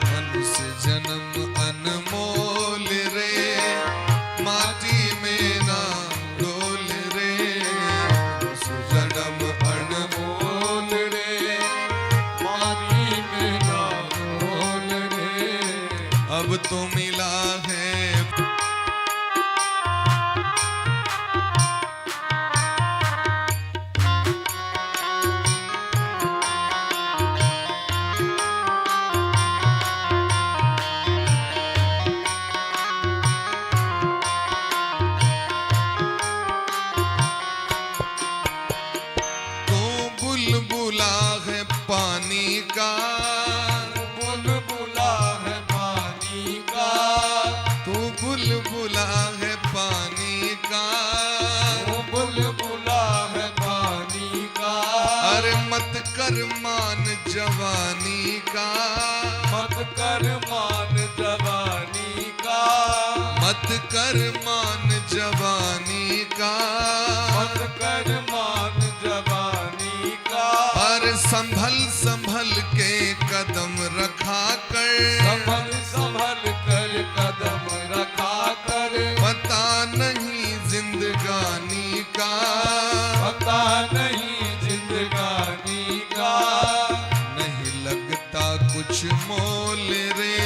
मनुष्य जन्म अनमोल रे माटी में ना अब तो मिला है तो बुलबुला है पानी का बुलबुला है पानी का वो बुलबुला है पानी का अरे मत कर मान जवानी का मत कर मान जवानी का मत कर मान जवानी का मत कर मान जवानी का अरे संभल संभल के कदम रखा कर संभल संभल कर कदम रखा कर पता नहीं जिंदगानी का पता नहीं जिंदगानी का नहीं लगता कुछ मोल रे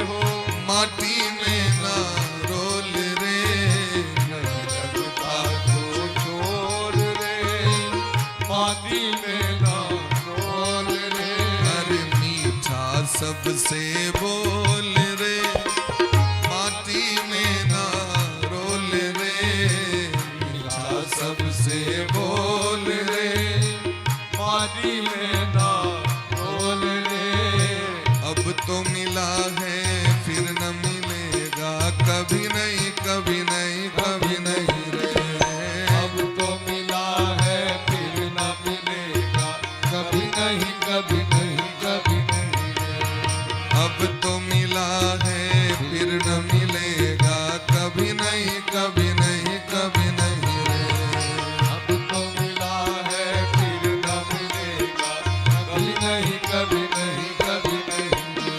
हो माटी में ना रोल रे नहीं लगता कुछ छोड़ रे माटी में ना रोल रे अरे मीठा सबसे बोल रे माटी में तो मिला है फिर न मिलेगा, कभी नहीं कभी नहीं कभी नहीं रे। अब तो मिला है फिर न मिलेगा, कभी नहीं कभी नहीं कभी नहीं रे। अब तो मिला है फिर न मिलेगा, कभी नहीं कभी नहीं कभी नहीं रे। अब तो मिला है फिर न मिलेगा, कभी नहीं कभी नहीं कभी नहीं रे।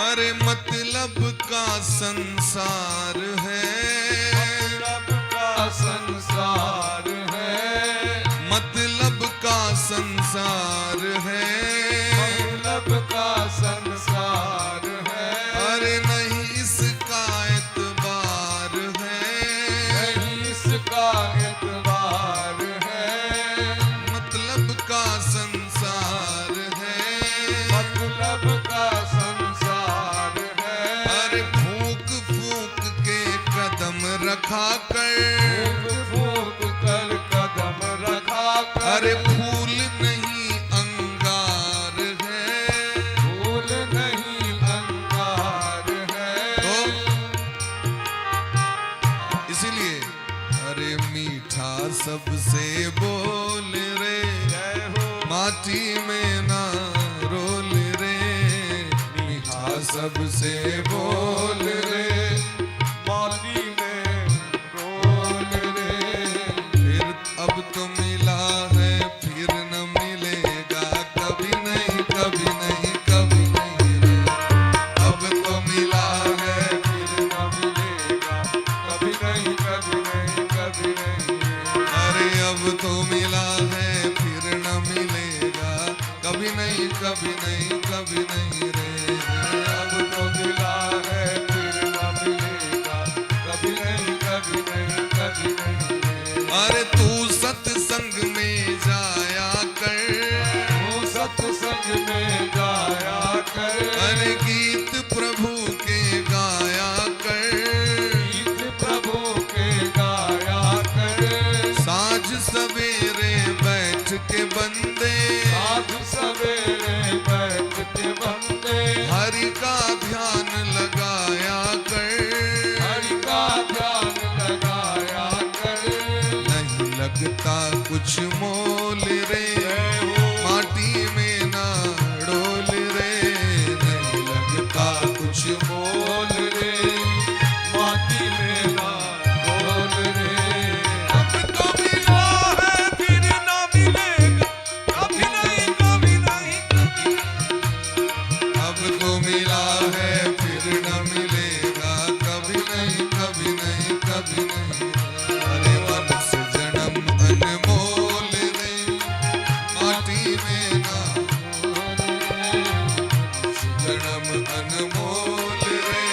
अरे मतलब का संसार है, मतलब का संसार है, मतलब का संसार है। मतलब का संसार है। अरे नहीं इसका एतबार है, नहीं इसका एतबार है। मतलब का संसार है। मतलब का संसार है। अरे फूक फूक के कदम रखा कर, फूक फूक कर कदम रखा कर। अरे फूल नहीं अंगार है, फूल नहीं अंगार है। तो इसीलिए अरे मीठा सबसे बोल रे, जय हो माटी में ना रोल रे। मीठा सबसे बोल रे, माटी में रोल रे। फिर अब तो मिला है फिर न मिलेगा, कभी नहीं कभी नहीं कभी नहीं रे। अब तो मिला है फिर न मिलेगा, कभी नहीं कभी नहीं कभी नहीं रे। अरे अब तो मिला है फिर न मिलेगा, कभी नहीं कभी नहीं कभी नहीं रे। अब तो मिला है फिर न मिलेगा, कभी नहीं कभी नहीं कभी नहीं रे। अरे तू सत्संग में जाया कर, तू सत्संग में गाया कर। अरे गीत प्रभु के गाया कर। गीत प्रभु के गाया कर। साँझ सवेरे बैठ के बंदे, साध सवेरे बैठ के बंदे। हरि का ध्यान लगाया कर। हरि का ध्यान लगाया कर। नहीं लगता कुछ मोल रे, जय हो माटी में ना डोल रे। नहीं लगता कुछ मोल बोल रे, माटी में ना बोल रे। अब तो मिला है फिर न मिलेगा, कभी नहीं कभी नहीं कभी नहीं। अब तो मिला है फिर न मिलेगा, कभी नहीं कभी नहीं कभी नहीं। अरे मनुष्य जन्म अनमोल रे, माटी में ना जन्म अनमोल रे,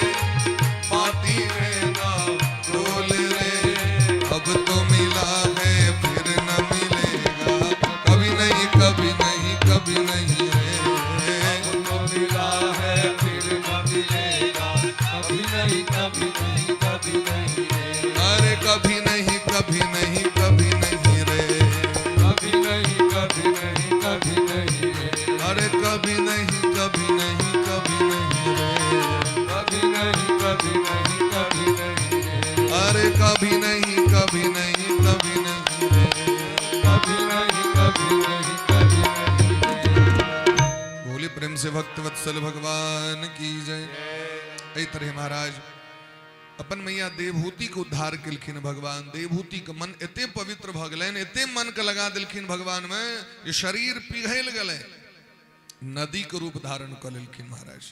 माटी में ना डोल रे। अब तो मिला है फिर न मिलेगा, कभी नहीं कभी नहीं कभी नहीं रे। अब तो मिला है फिर न मिलेगा, कभी नहीं कभी नहीं कभी नहीं रे। अरे कभी नहीं कभी नहीं कभी नहीं रे। कभी नहीं कभी नहीं कभी नहीं रे। अरे कभी नहीं कभी नहीं कभी नहीं रे। कभी नहीं कभी नहीं कभी नहीं रे। अरे कभी नहीं कभी नहीं कभी नहीं रे। कभी नहीं कभी नहीं कभी नहीं रे। बोले प्रेम से भक्त वत्सल भगवान की जय। ऐ तरह महाराज अपन मैया देवहूति को उद्धार केलखिन भगवान। देवहूति के मन एते पवित्र भ गलन, एते मन के लगा दिलखिन भगवान में, ये शरीर पिघल गले, नदी के रूप धारण कर लेलखिन महाराज।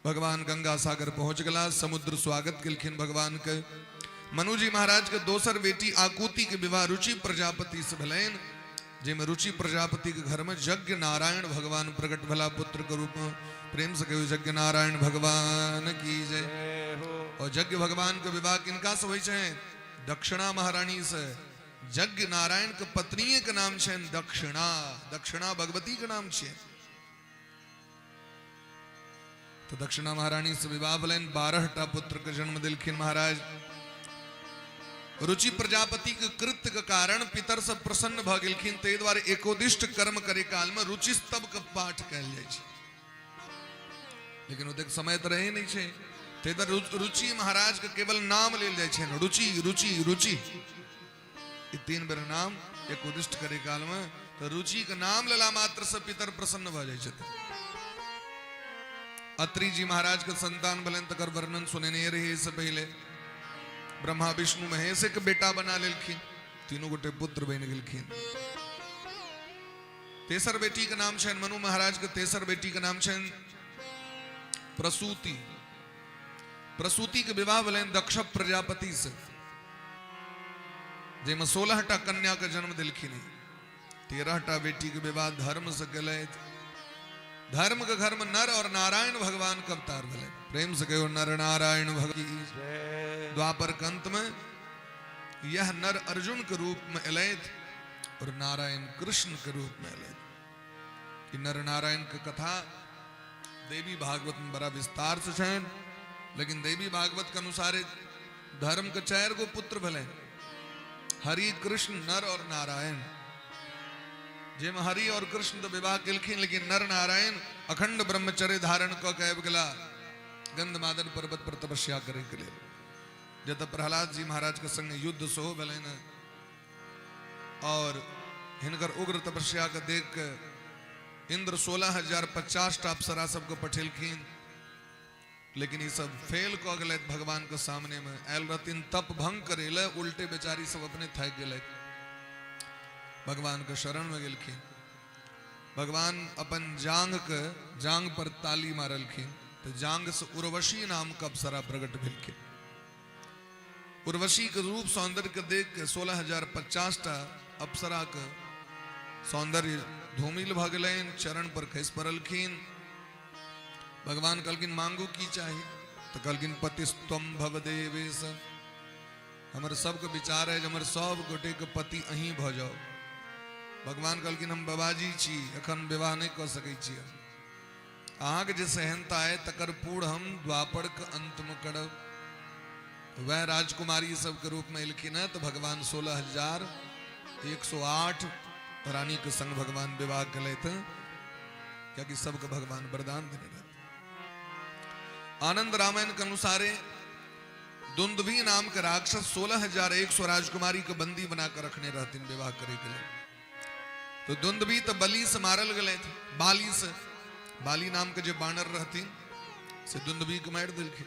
भगवान गंगा सागर पहुंच गला। समुद्र स्वागत किलखिन भगवान के। मनु जी महाराज के दोसर बेटी आकुति के विवाह रुचि प्रजापति से भलेन, जिसमें रुचि प्रजापति के घर में यज्ञ नारायण भगवान प्रकट भला पुत्र के रूप में। प्रेम से कहो यज्ञ नारायण भगवान की जय। और यज्ञ भगवान के विवाह किनका से होइ छै? दक्षिणा महारानी से। यज्ञ नारायण के पत्नी के नाम छै दक्षिणा। दक्षिणा भगवती के नाम छै। तो दक्षिणा महारानी से विवाह भलन 12टा पुत्र के जन्म दिलखिन महाराज। रुचि प्रजापति के कृत्य के कारण पितर सब प्रसन्न भ गेलखिन। ते द्वारे एकोदिष्ट कर्म करे काल में रुचि स्तव के पाठ कयल जाइ छै। लेकिन ओतेक समय तो रहे नहीं छै। ते रुचि महाराज के केवल नाम लेल जाइ छै। रुचि रुचि रुचि ई 3 बेर नाम एकोदिष्ट करे काल में। तो रुचि के नाम लेला मात्र से पितर प्रसन्न भ जाइ छथिन। अत्रि जी महाराज के संतान भलन तकर वर्णन सुनेने रहे। इससे पहले ब्रह्मा विष्णु महेश के बेटा बना लेलखिन। तीनों गोटे पुत्र बन गेलखिन। तेसर बेटी के नाम छन मनु महाराज के। तेसर बेटी के नाम छन प्रसूति। प्रसूति के विवाह भलन दक्ष प्रजापति से, जेमे 16टा कन्या के जन्म दिलखिन। 13टा बेटी के विवाह धर्म से गलत। धर्म के घर में नर और नारायण भगवान का अवतार भले। प्रेम से कहो नर नारायण भगवान। द्वापर कंत में यह नर अर्जुन के रूप में अलैत और नारायण कृष्ण के रूप में अलैत। कि नर नारायण की कथा देवी भागवत में बड़ा विस्तार से है। लेकिन देवी भागवत के अनुसार धर्म के 4 गो पुत्र भले। हरि कृष्ण नर और नारायण। जेम हरि और कृष्ण तो विवाह किलखिन, लेकिन नर नारायण अखंड ब्रह्मचर्य धारण क कैब गला गंधमादन पर्वत पर तपस्या करे के लिए। जब प्रहलाद जी महाराज के संग युद्ध सो भले न और हिनकर उग्र तपस्या के देख के इंद्र 16,050 अप्सरा सबको पठेलखिन। लेकिन ये सब फेल क गए भगवान के सामने में। आयल रहथिन तप भंग करे ले, उल्टे बेचारी सब अपने थक गए। भगवान के शरण में गेलखिन। भगवान अपन जांग पर ताली मारलखिन। तो जांग से उर्वशी नाम का अप्सरा प्रकट भेलखिन। उर्वशी के रूप सौंदर्य के देख के 16,050 अप्सरा के सौंदर्य धूमिल भ गेलैन। चरण पर खसि पड़लखिन। भगवान कहलखिन मांगू की चाहिए? तो कहलखिन पतिस्त्वम भव देवेश। हमर सबके विचार है जे हमर सब गोटे के पति अहीं भ जाओ। भगवान कहलखिन हम बाबाजी छी, अखन विवाह नहीं कर सकै छी। अहाँ के जे सहनता है तकर पूर्ण हम द्वापर के अंत में करब। वह राजकुमारी सब के रूप में एलखिन है। तो भगवान 16,108 रानी के संग भगवान विवाह कले थे। क्योंकि सबके भगवान वरदान देने रहते। आनंद रामायण के अनुसार दुंदुभी नाम के राक्षस 16,100 राजकुमारी के बंदी बनाकर रखने रहते विवाह करे के लिए। तो दुंदुभी तो बलि से मारल गए थे। बाली से, बाली नाम के जो बानर रहती से दुंदुभी को मार दिलखिन।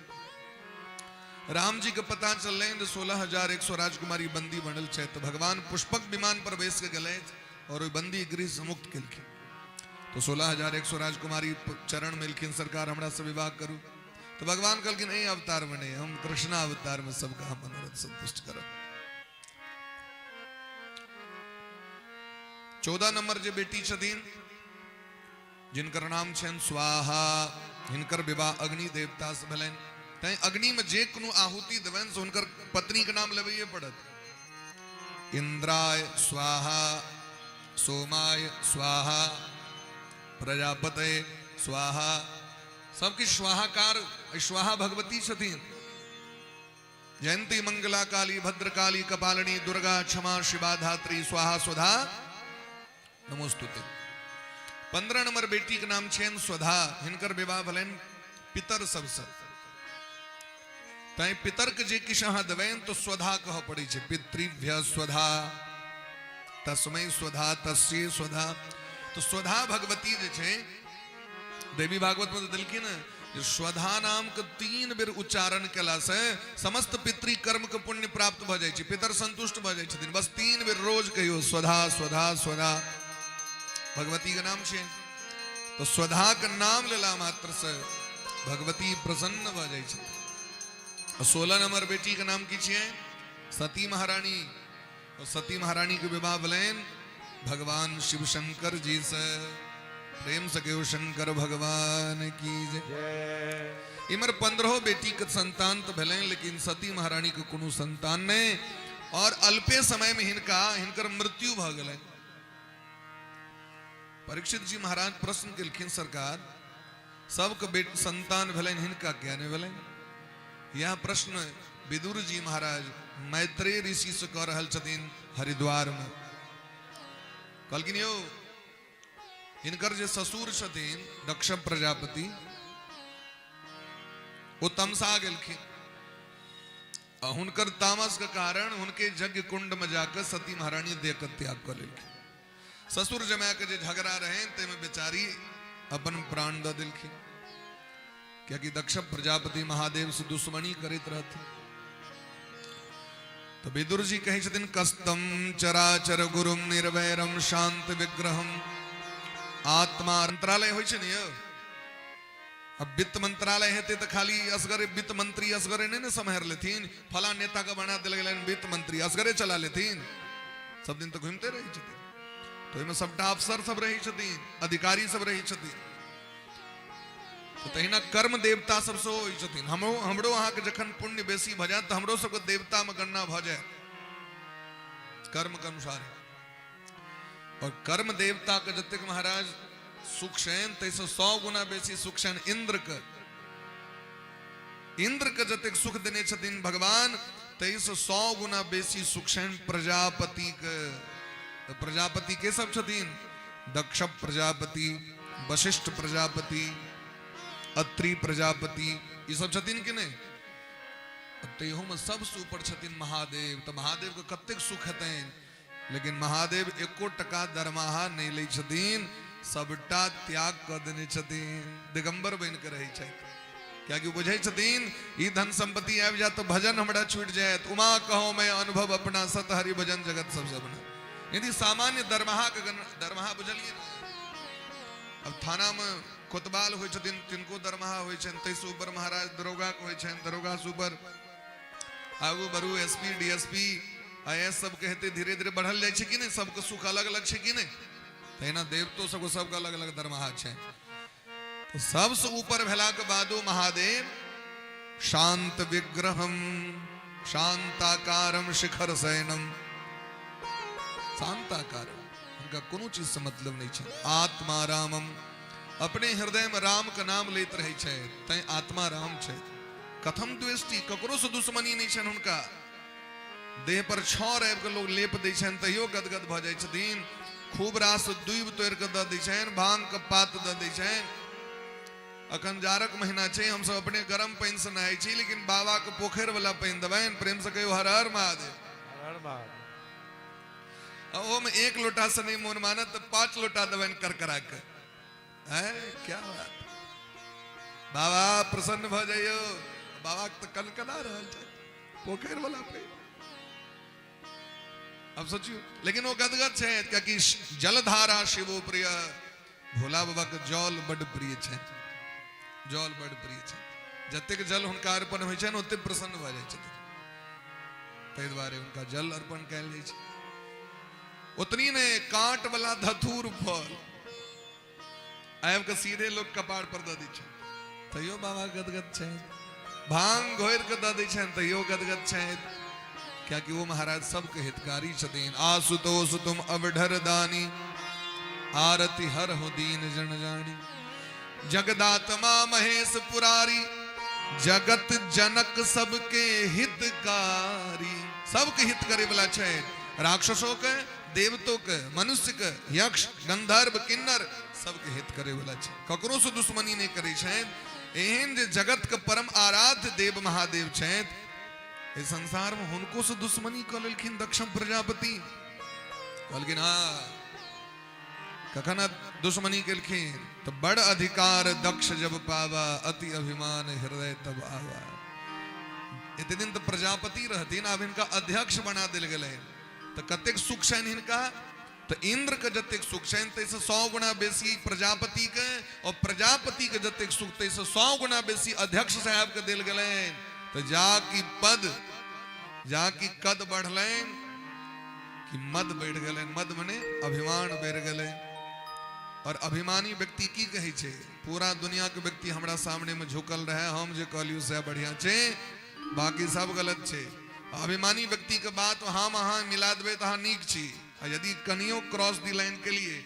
राम जी के पता चल रहे 16,100 राजकुमारी बंदी बनल छे। तो भगवान पुष्पक विमान पर बैस के गए और बंदी गृह से मुक्त केलखिन। तो 16,100 राजकुमारी चरण मिलखिन, सरकार हमरा से विवाह करू। तो भगवान कहलखिन ए अवतार बने हम कृष्णा अवतार में सबका हम मनोरथ संतुष्ट करो। 14 नंबर जो बेटी छथिन जिनकर नाम छन स्वाहा। हिनकर विवाह अग्नि देवता से भलन। तै अग्नि में जे कोनो आहुति देवन से हुनकर पत्नी के नाम लेबैये पड़त। इंद्राय स्वाहा, सोमाय स्वाहा, प्रजापते स्वाहा। सबकी स्वाहाकार स्वाहा भगवती छथिन। जयंती मंगला काली भद्रकाली कपालिनी दुर्गा क्षमा शिवा धात्री स्वाहा स्वधा नमोस्तुते। 15 नंबर बेटी के नाम छेन स्वधा। हिनकर विवाह भलन पितर सबसे। तै पितर के जे किछ अहाँ देबैन तो स्वधा कह पड़ै छै। पितृभ्य स्वधा, तस्मै स्वधा, तस्यै स्वधा। तो स्वधा भगवती जे छै देवी भागवत में दिलखिन जे स्वधा नाम के 3 बेर उच्चारण केला से समस्त पितृ कर्म के पुण्य प्राप्त भ जाइ छै। पितर संतुष्ट भ जाइ छथिन। बस 3 बेर रोज कहियो स्वधा स्वधा स्वधा भगवती के नाम छे। तो स्वधा के नाम लेला मात्र से भगवती प्रसन्न भ जाइ छै। 16 नंबर बेटी के नाम की छियै सती महारानी। और सती महारानी के विवाह भेलनि भगवान शिव शंकर जी से। प्रेम से कहो शंकर भगवान की जय। इमर 15 बेटी के संतान तो भेलनि, लेकिन सती महारानी के कोनो संतान नहीं। और अल्पे समय में हिनकर मृत्यु भ गेलनि। परीक्षित जी महाराज प्रश्न केलखिन, सरकार सबके संतान भेलनि, हिनका क्या नहीं भेलनि? यह प्रश्न विदुर जी महाराज मैत्रेय ऋषि से कह रहल छथिन हरिद्वार में। कहलखिन यौ हिनकर जे ससुर छथिन दक्ष प्रजापति, वो तमसा गेलखिन। हुनकर तामस के कारण उनके यज्ञ कुंड में जाकर सती महारानी देह के त्याग कर लेलखिन। ससुर जमा के जे झगड़ा रहे ते में बेचारी अपन प्राण द दिलखिन, क्योंकि दक्ष प्रजापति महादेव से दुश्मनी करते रहते। तो विदुर जी कहे छथिन कस्तम चराचर गुरुम निर्वैरम शांत विग्रहम आत्मा। मंत्रालय होय छै ने यौ, अब वित्त मंत्रालय हेते तो खाली असगरे वित्त मंत्री असगरे नहीं ने सम्हार लेथिन। फला नेता का बना दिल गेलन वित्त मंत्री असगरे चला लेथिन, सब दिन तो घूमते रही छथिन। तो इमे सबटा अफसर सब रही छथिन, अधिकारी सब रही छथिन। तो तहिना कर्म देवता सब सो होय छथिन। हमरो अहाँ के जखन पुण्य बेसी भ जाय तो हमरो सबके देवता में गणना भ जाय कर्म के अनुसार। और कर्म देवता के जतेक महाराज सुख शयन तैसे 100 गुना बेसी सुख शयन इंद्र के जतेक सुख देने छथिन भगवान, तैसे 100 गुना बेसी सुख शयन प्रजापति के। तो प्रजापति के सब छथिन दक्ष प्रजापति, वशिष्ठ प्रजापति, अत्रि प्रजापति, ये सब छथिन कि नहीं? तैयो में सबसे ऊपर छथिन महादेव। तो महादेव के कतेक सुख हेतैन, लेकिन महादेव 1 टका दरमाहा नहीं लै छथिन, सबटा त्याग कर देने छथिन, दिगंबर बन के रहे छथि। क्या कि बुझे छथिन ई धन संपत्ति आबि जाए तो भजन हमरा छूट जाए। उमा कहो मैं अनुभव अपना सत हरि भजन जगत सब जबना। यदि सामान्य दरमाहा बुझलिए। अब थाना में कोतवाल होय छथिन तिनको दरमाहा होय छन, तैसे ऊपर महाराज दरोगा के होय छन, दरोगा से ऊपर आगू बरू एसपी डीएसपी आईएएस सब कहते धीरे धीरे बढ़ल जाए कि नहीं, सबके सुख अलग अलग है कि नहीं? तहिना देवतो सबको सबका अलग अलग दरमाहा है। तो सबसे ऊपर भेला के बादो महादेव शांत विग्रहम शांताकारम शिखर शयनम। शांताकारम उनका कोनो चीज से मतलब नहीं है। आत्मा रामम अपने हृदय में राम का नाम लेते रहे छे, तै आत्मा राम छे। कथम द्वेष्टि ककरो से दुश्मनी नहीं छन उनका। देह पर छौर आबि के लोग लेप दै छन तैयो गदगद भ जाइ छथिन। खूब रास दूब तोड़ के द दै छन, भांग के पात द दै छन। अखन जाड़क महीना छै, हम सब अपने गरम पानी से नहाय छी, लेकिन बाबा के पोखर वाला पानी देबैन। प्रेम से कहियो हर हर महादेव। हर हर महादेव। ओ में 1 लोटा से नहीं मोन मानत तो 5 लोटा देबैन कर करा के। है क्या बात, बाबा प्रसन्न भ जाइयो। बाबा तो कनकना रहल छै पोखर वाला पे। अब सोचियो, लेकिन वो गदगद छै क्योंकि जलधारा शिवो प्रिय। भोला बाबा के जल बड़ प्रिय छै, जल बड़ प्रिय छै। जतेक जल हुनका अर्पण होइ छै ओते प्रसन्न भ जाइ छथिन, ताहि दुआरे उनका जल अर्पण कयल जाइ छै। उतनी ने कांट वाला धतूर फल आबि के सीधे लोग कपाड़ पर द दै छै, तैयो बाबा गदगद छै। भांग घोर के द दै छै तैयो गदगद छै, क्या कि वो महाराज सबके हितकारी छथिन। आसुतोष तुम अवढर दानी आरती हर हो दीन जन जानी। जगदात्मा महेश पुरारी जगत जनक सबके हितकारी। सबके हित करे वाला छै, राक्षसों के, देवतों के, मनुष्य के, यक्ष गंधर्व किन्नर सबके हित करे वाला छै। ककरो से दुश्मनी नहीं करे छै। एहन जे जगत के परम आराध्य देव महादेव छै, इस संसार में हुनको से दुश्मनी कर लेलखिन दक्ष प्रजापति। कहलखिन हाँ कखन दुश्मनी केलखिन तो बड़ अधिकार दक्ष जब पावा अति अभिमान हृदय तब आवा। इतने दिन तो प्रजापति रहथिन, अब इनका अध्यक्ष बना दिल गए तो कतेक सुख छन हिनका। तो इंद्र के जतेक सुख छनि तैसे 100 गुना बेसी प्रजापति के, और प्रजापति के जतेक सुख तैसे 100 गुना बेसी अध्यक्ष साहब के दिल गलैन। तो जाकी कद बढ़लैन कि मद बढ़ गलैन। मद मने अभिमान बढ़ गलैन। और अभिमानी व्यक्ति की कहे छे, पूरा दुनिया के व्यक्ति हमरा सामने में झुकल रहे, हम जे कहलियो से बढ़िया छे, बाकी सब गलत छे। अभिमानी व्यक्ति के बात हम अहाँ मिला देबै त अहाँ नीक छी, यदि कनियो क्रॉस दी लाइन के लिए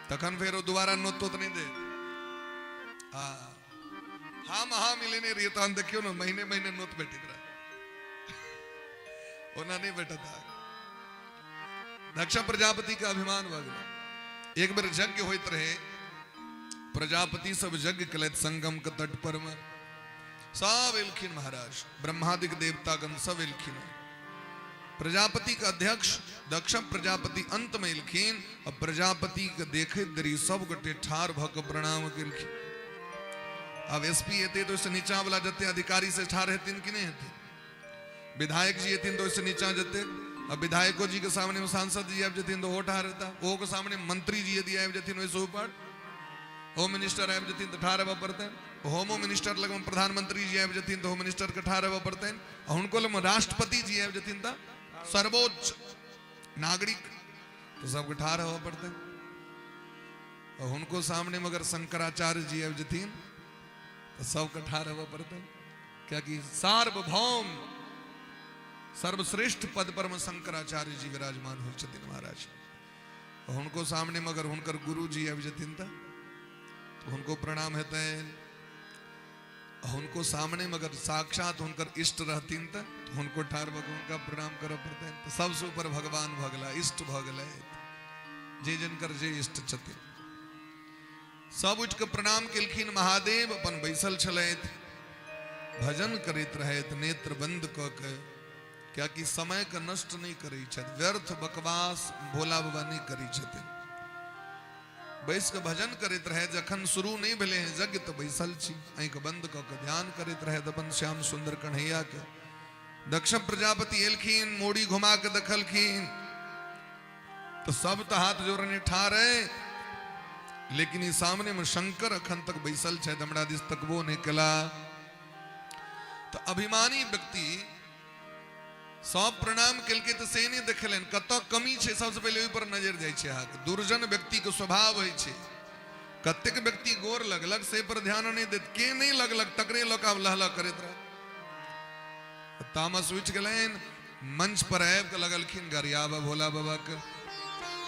तखन फिर वो दोबारा नोत तो नहीं दे। हम अहाँ मिलेने रहिए तो हम देखियो ना महीने महीने नोत बैठे रहा ओना नहीं बैठा था। दक्ष प्रजापति का अभिमान भऽ गेलै। एक बेर यज्ञ होइत रहे, प्रजापति सब यज्ञ कलैत संगम के तट पर में, सब एलखिन महाराज, ब्रह्मादिक देवतागण सब एलखिन। प्रजापति का अध्यक्ष दक्ष प्रजापति अंत में एलखिन, और प्रजापति के देखे दरी सब गोटे ठार भ के प्रणाम केलखिन। अब एसपी हेते तो इससे नीचा वाला जते अधिकारी से ठार हेतिन कि नहीं हेतिन, विधायक जी हेतिन तो इससे नीचा जते, अब विधायकों जी के सामने में सांसद जी आब जतिन तो हो ठार रहता, वो के सामने मंत्री जी यदि आब जतिन वैसे ऊपर, होम मिनिस्टर आब जतिन तो ठार रहबा पड़तैन, होमो मिनिस्टर लग में प्रधानमंत्री जी आब जतिन तो होम मिनिस्टर के ठार रहबा पड़तैन, हुनको लग में राष्ट्रपति जी आब जतिन तो सर्वोच्च नागरिक तो सबके ठार रहबा पड़तैन। और उनको सामने में अगर शंकराचार्य जी आब जतिन तो सबके ठार रहबा पड़तैन, क्या कि सार्वभौम सर्वश्रेष्ठ पद पर में शंकराचार्य जी विराजमान हो छथिन महाराज। उनको सामने में अगर हुनकर गुरु जी आबि जतिन तो उनको प्रणाम हेतैन। उनको सामने में अगर साक्षात हुनकर इष्ट रहतिन तो उनको ठार भऽ उनका प्रणाम करऽ पड़तैन। तो सबसे ऊपर भगवान भऽ गेला, इष्ट भऽ गेलथि, जे जिनकर जे इष्ट छथिन। सब उठ के प्रणाम केलखिन। महादेव अपन बैसल छलथि, भजन करैत रहथि नेत्र बंद कऽ के, क्या कि समय का नष्ट नहीं करै छथि, व्यर्थ बकवास भोला बाबा नहीं करै छथिन। बैस के भजन करैत रहे, जखन शुरू नहीं भेले हैं यज्ञ तो बैसल छी, आंख बंद कऽ के ध्यान करैत रहे अपन श्याम सुंदर कन्हैया के। दक्ष प्रजापति एलखिन, मोड़ी घुमा के देखलखिन तो सब तो हाथ जोड़ने ठार है, लेकिन ई सामने में शंकर अखन तक बैसल छथि, हमरा दिस तकबो नहीं कला। तो अभिमानी व्यक्ति सब प्रणाम केलके तो से नहीं देखलन कत कमी छे, सबसे पहले ओहि पर नजर जाय छे। अहाँके दुर्जन व्यक्ति के स्वभाव होइ छे, कतेक व्यक्ति गोर लगलक से पर ध्यान नहीं देत, के नहीं लगलक तकरे लोक आब लहला करैत रह। तामस उठि गेलैन, मंच पर आबि के लगलखिन गरियाबा भोला बाबा के।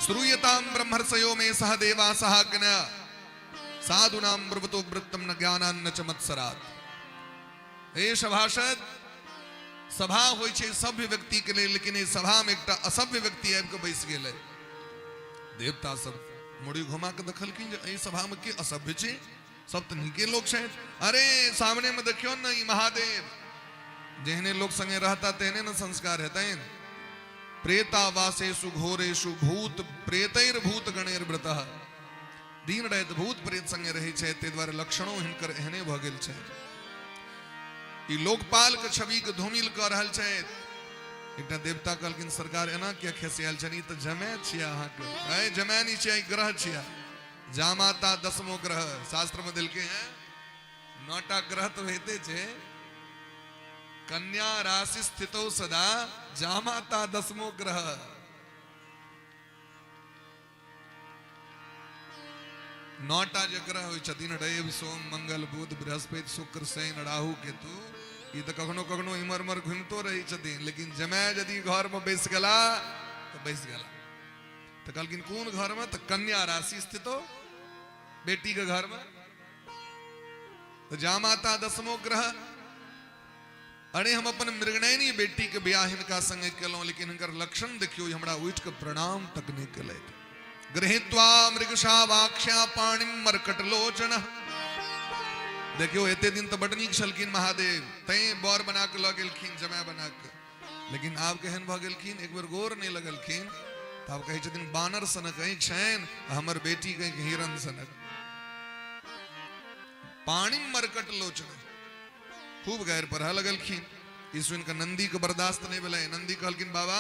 श्रूयताम ब्रह्मर्षयो में सह देवा सह कन्या साधुनाम ब्रवतो वृत्तम न ज्ञानान्न च मत्सरात्। हे सभासद, सभा होइ छे सभ्य व्यक्ति के लिए, लेकिन इस सभा में एकटा असभ्य व्यक्ति आबि के बैस गेलै। देवता सब मुड़ी घुमा के देखलखिन जे एहि सभा में के असभ्य छे, सब तो नीके लोग छथि। अरे सामने में देखियो न ई महादेव, जेहने लोग संगे रहता तेहने न संस्कार हेतैन। प्रेतावासेषु घोरेषु भूत प्रेतैर भूत गणैर व्रतः। दिन राति भूत प्रेत संगे रहै छै, ताहि दुआरे लक्षणों हिनकर एहने भऽ गेल छै। ई लोकपाल के छवि के धूमिल कऽ रहल छथि। एकटा देवता कहलखिन सरकार एना किया खेसियाल छनि, तऽ जमै छियै अहाँके, अय जमै नहि छियै, ग्रह छियै जामाता 10मो ग्रह शास्त्र में देलके हैं। 9टा ग्रह तो हेते छै, कन्या राशि स्थितो सदा जामाता 10मो ग्रह। नौटा जे ग्रह होइ छथिन, रवि सोम मंगल बुध बृहस्पति शुक्र शनि राहु केतु, ई तो कखनो कखनो इमर उमर घूमतो रही छथिन, लेकिन जमै यदि घर में बैस गेला तो बैस गेला। तो कहलखिन कोन घर में, तो कन्या राशि स्थित हो बेटी के घर में, तो जामाता 10मो ग्रह। अरे हम अपन मृगनयनी बेटी के ब्याह हिनका संगे केलौं, लेकिन हिनकर लक्षण देखियो, हमरा उठ के प्रणाम तक नहीं केलथि। गृहीत्वा मृगशावाक्ष्या पाणिम मरकटलोचन। देखियो एते दिन तो बड़ नीक छलखिन महादेव, तैं बर बना के लऽ गेलखिन जमै बना के, लेकिन आब केहन भऽ गेलखिन, एक बेर गोर नहीं लगलखिन तऽ आब कहै छथिन बानर सनक आँखि छनि, हमर बेटी के हिरण सनक। पाणिम मरकटलोचन, खूब गैर पढ़ा लगलखिन। ईश्वन का नंदी के बर्दाश्त नहीं भेलै। नंदी कहलखिन बाबा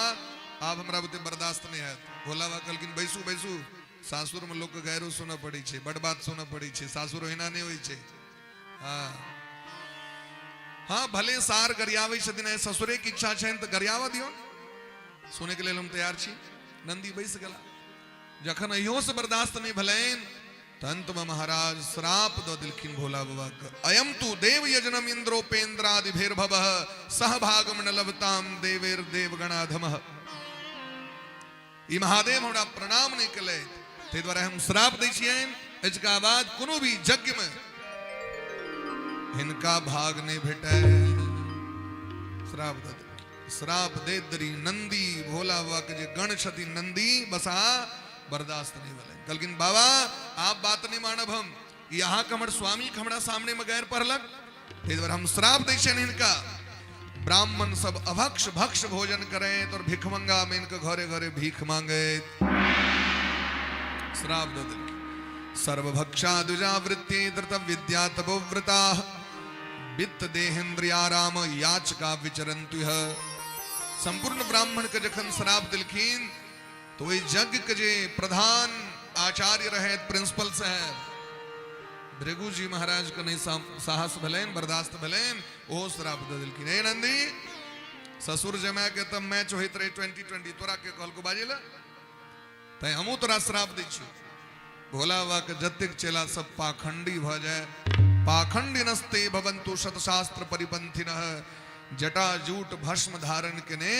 आप हमरा बुते बर्दाश्त नहीं है। भोला बाबा कहलखिन बैसू बैसू, सासुर में लोग के गैरो सुन पड़ी छे, बड़ बात सुन पड़ी छे, सासुर ओहिना नहीं होई छे। हाँ हाँ भले सार गरियावे छथिन, ससुरे की इच्छा छेन तो गरियावा दियो, सुने के लिए हम तैयार छी। नंदी बैस गला, जखन अहियो से बर्दाश्त नहीं भलेन तो अंत में महाराज श्राप दो दिलखिन भोला बाबा का, अयम तू देव यजनम इंद्रोपेन्द्रादि भैर्भव सहभागम न लभताम देवेर देवगणाधम। ई महादेव हमरा प्रणाम नहीं कले, ते द्वारा हम श्राप दै छियन, इसका बाद कोनो भी यज्ञ में इनका भाग नहीं भेटे। श्राप दे, श्राप दे दरी नंदी भोला बाबा के जे गण छथि नंदी बसा बर्दाश्त नहीं भले। कहलखिन बाबा आप बात नहीं मानब, हम यहाँ के हमर स्वामी के हमरा सामने में गैर पड़लक, ते द्वारा हम श्राप दै छियन इनका, ब्राह्मण सब अभक्ष भक्ष भोजन करें और भिखमंगा में इनके घरे घरे भीख मांगे। श्राप दे दिल, सर्वभक्षा द्विजावृत्ति धृत विद्या तपोव्रता वित्त देहेन्द्रियाराम याचका विचरन्तु। संपूर्ण ब्राह्मण के जखन श्राप दिलखिन तो वही यज्ञ के जे प्रधान आचार्य रहे प्रिंसिपल साहब भृगु जी महाराज के नहीं साहस भलेन बर्दाश्त भलेन, ओ श्राप दे दिलखिन। ए नंदी ससुर जमा के तब मैच होइत रहे 2020, तोरा के कहल को बाजिला तै हमू तोरा श्राप दै छी। भोला बाबा के जतेक चेला सब पाखंडी भ जाए, पाखंडिनस्ते भवन्तु शतशास्त्र परिपंथिनः, जटा जूट भस्म धारण केने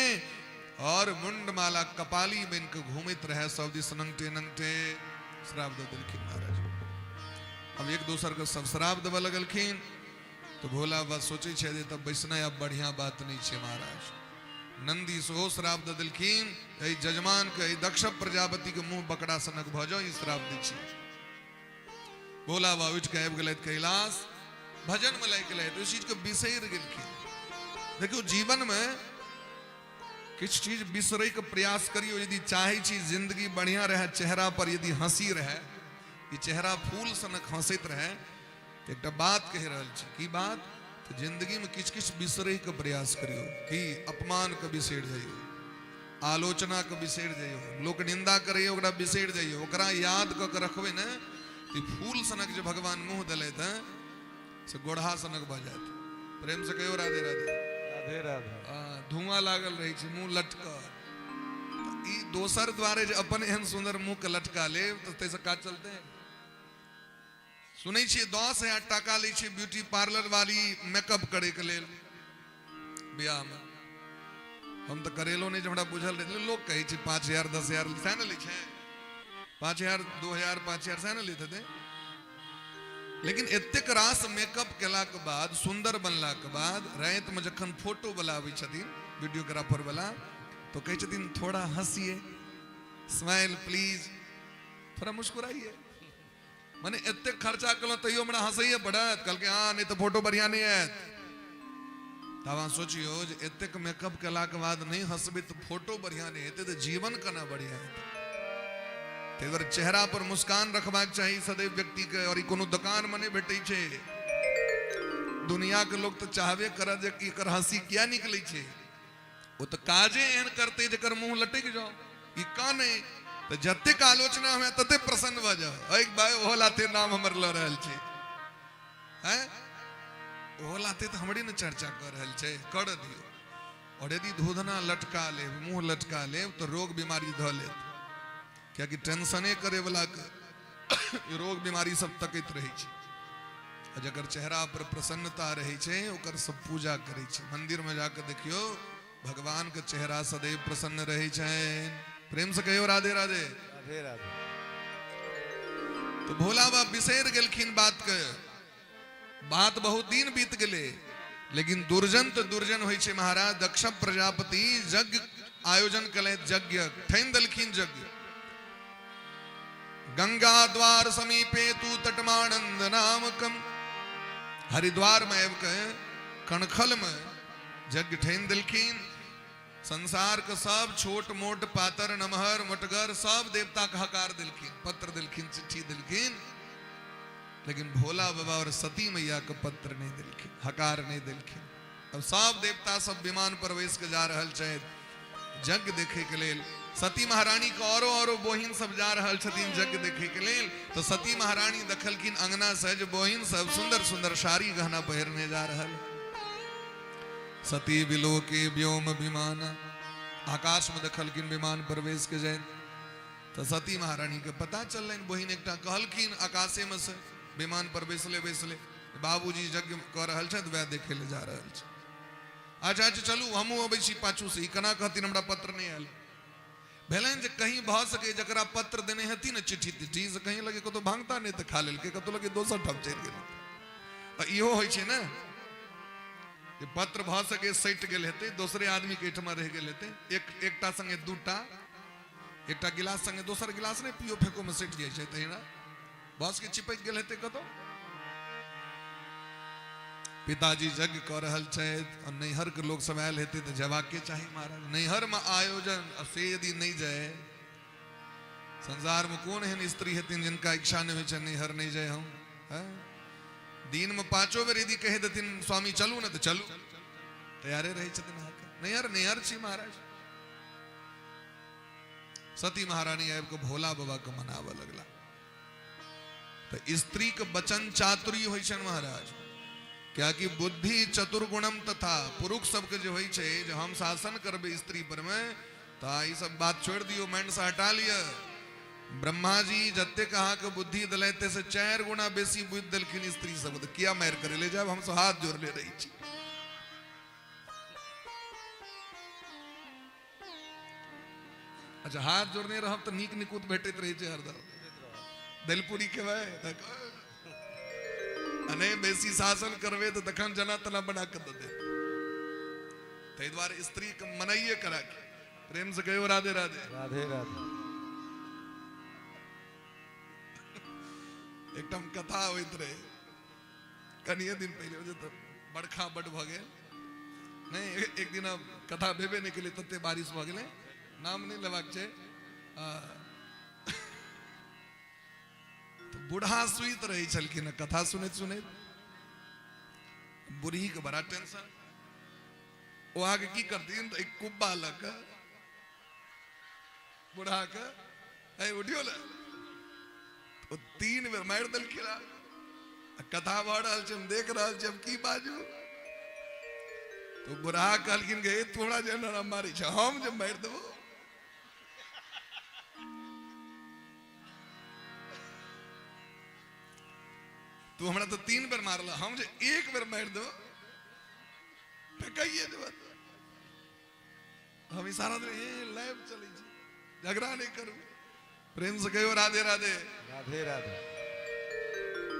और मुंडमाला कपाली में इनके घूमित रहे, सब दिस नंगटे नंगटे। श्राप दे दिलखिन महाराज। अब एक दूसर के सब श्राप देवे लगलखिन तो भोला बाबा सोचे छे जे तब बैसना अब बढ़िया बात नहीं छे महाराज। नंदी सोहो श्राप दे दिलखिन, एहि जजमान के दक्ष प्रजापति के मुंह बकड़ा सनक भ जाओ, ई श्राप दै छी। भोला बाबा उठ के आबि गेलथि कैलाश, भजन में लागि गेलथि, उस चीज के बिसरि गेलखिन। देखियो जीवन में किछ चीज बिसरै के प्रयास करियो, यदि चाहे छी जिंदगी बढ़िया रहे, चेहरा पर यदि हंसी रहे, ई चेहरा फूल सनक हंसैत रहे, तो एक बात कह रहल छी। की बात? तो जिंदगी में किछ किछ बिसरै के प्रयास करियो, कि अपमान के बिसरि जाइयो, आलोचना के बिसरि जाइयो, लोक निंदा करैयो ओकरा बिसरि जाइयो, ओकरा याद क के रखबै ने तो फूल सनक जो भगवान मुंह देलथि हैं से गोढ़ा सनक भ जायत। प्रेम से कहियो राधे राधे। राधे राधे। धुआं लागल रहे छै, मुंह लटकल, ई दोसर द्वारे जे अपन एहन सुंदर मुंह के लटका ले तो तैसे काज चलते। सुनै छियै 10,000 टाका लै छै ब्यूटी पार्लर वाली मेकअप करे के लेल बियाह में। हम तो करेलो नहीं, हमरा बुझल रहे, लोग कहे छै 5,000 10,000 सैह न लै छै, 5,000 2,000 5,000 सैह न लैत हेतै। लेकिन एतेक रास मेकअप केला के बाद, सुंदर बनला के बाद रात में जखन फोटो वाला आबै छथिन वीडियोग्राफर वाला तो कहे छथिन थोड़ा हंसिए, स्माइल प्लीज, थोड़ा मुस्कुराइए। माने एतेक खर्चा कलो तैयो हमरा हंसैए पड़त। कहलकै हाँ नहीं तो फोटो बढ़िया नहीं आयत। तब अहाँ सोचियो जे एतेक मेकअप केला के बाद नहीं हंसबै तो फोटो बढ़िया नहीं हेतै तो जीवन केना बढ़िया हेतै। तेवर चेहरा पर मुस्कान रखबाक चाहिए सदैव व्यक्ति के, और कोनो दुकान में नहीं भेटै छै। दुनिया के लोग तो चाहबे करत जे एकर हंसी किया निकलै छै, वो तो काजे एहन करते जेकर मुंह लटक जाओ, ई काने तो जतेक आलोचना हमें तते प्रसन्न भ जाओ। एक भाई ओहो लाते नाम हमर ल रहल छै, हैं ओहो लाते तो हमरे न चर्चा कर रहल छै, कर दियो। और यदि धूधना लटका ले, मुंह लटका ले तो रोग बीमारी ध ले, क्या कि टेंशने करे वाला के रोग बीमारी सब तकैत रहे छै। जकर चेहरा पर प्रसन्नता रहे छै ओकर सब पूजा करे छै। मंदिर में जाकर देखियो भगवान के चेहरा सदैव प्रसन्न रहे छै। प्रेम से कहियो राधे राधे। राधे राधे। तो भोला बाबा बिसैर गेलखिन बात के, बात बहुत दिन बीत गेले, लेकिन दुर्जन तो दुर्जन होइ छै महाराज। दक्ष प्रजापति यज्ञ आयोजन कले, यज्ञ ठैन देलखिन यज्ञ। गंगा द्वार समीपे तू तटमानंद नामकम, हरिद्वार में आबि के कणखल में यज्ञ ठैन देलखिन। संसार के सब छोट मोट पातर नमहर मोटगर सब देवता के हकार दिलखिन, पत्र दिलखिन, चिट्ठी दिलखिन, लेकिन भोला बाबा और सती मैया के पत्र नहीं दिलखिन, हकार नहीं दिलखिन। अब सब देवता सब विमान पर बैस के जा रहल छै। यज्ञ देखे के लेल सती महारानी के औरो बोहिन सब जा रहल छथिन यज्ञ देखे के लेल। तो सती महारानी देखलखिन अंगना से जे बोहिन सब सुंदर सुंदर साड़ी गहना पहिरने जा रहल। सती बिलोके व्योम विमान, आकाश में देखलखिन विमान प्रवेश के जाए। तो सती महारानी के पता चलन बहिन एकटा कहलखिन आकाशे में से विमान पर बैसले बाबूजी यज्ञ कर रहल छथि वह देखे ले जा रहल छै। अच्छा अच्छा चलू हमहूँ अबै छी पाछू से। केना कहथिन हमरा पत्र नहीं आयल भेलन जे कहीं भ सके जकरा पत्र देने हथिन न चिट्ठी तिट्ठी से कहीं लगे कतो भांगता नहीं तो खा लेलकै, कतो लगे दोसर ठाम चलि गेल। इहो होइ छै ने जे पत्र भ सके सटि गेल हेतै दोसरे आदमी के एहिठमा रहि गेल हेतै। एकटा संगे दूटा, एकटा गिलास संगे दोसर गिलास नहीं पियो फेको में सटि जाइ छै तहिना बस के चिपक गेल हेतै कतो। पिताजी यज्ञ कर रहल छथि और नैहर के लोग सब आयल हेतै तो जयबाक के चाही महाराज। नैहर में आयोजन से यदि नहीं जाए, संसार में कौन एहन स्त्री हेथिन जिनका इच्छा नहीं हो नैहर नहीं जाए हम है? दिन में 5 बेर यदि कहे देथिन स्वामी चलू ना तो चलू तैयारे रही छथिन। नैहर नैहर छी महाराज। सती महारानी आबि के भोला बाबा के मनाबे लगला। तो स्त्री के वचन चातुरी होइ छनि महाराज। क्या कि बुद्धि चतुर्गुणम तथा पुरुष सबके जो होइ छै जे हम शासन करबे स्त्री पर में तो ई सब बात छोड़ दियो, माइंड से हटा लिया। ब्रह्मा जी जते कहा के बुद्धि दिलते से 4 गुना बेसी बुद्धि दिलखिन स्त्री सब। तो किया मार करे ले जाब, हम सब हाथ जोड़ ले रही छी। अच्छा हाथ जोड़ने रहब तो नीक निकुत भेटैत रही छै हरदम। दलपुरी खेबै अने बेसी शासन करवे तो तखन जना तना बना कर दे। तै द्वारे स्त्री के मनाइए करा के प्रेम से कहो राधे राधे राधे राधे। एकदम कथा होइत रहे कनिए दिन पहले तो बरखा बड भ गेल नहीं। एक दिन कथा भेबे नहीं केले तते बारिश भ गेले, नाम नहीं लेबाक छै। तो बूढ़ा सुइत रही छलखिन कथा सुनैत सुनैत। बूढ़ी के बड़ा टेंशन, वो आगे की करतीन तो एक कुब्बा लग बूढ़ा के उठियो ले तो 3 बेर मार देलखिन। कथा बढ़ रहल छै हम देख रहल छी, हम की बाजू। तो बूढ़ा कहलखिन गे थोड़ा जेना मारी छै हम जब मार देबो तू हमरा तो 3 बेर मारला, हम जे 1 बेर मार दो फेकाइए देब। हम इशारा दे लाइव चली छी, झगड़ा नहीं करू। प्रेम से कहो राधे राधे राधे राधे।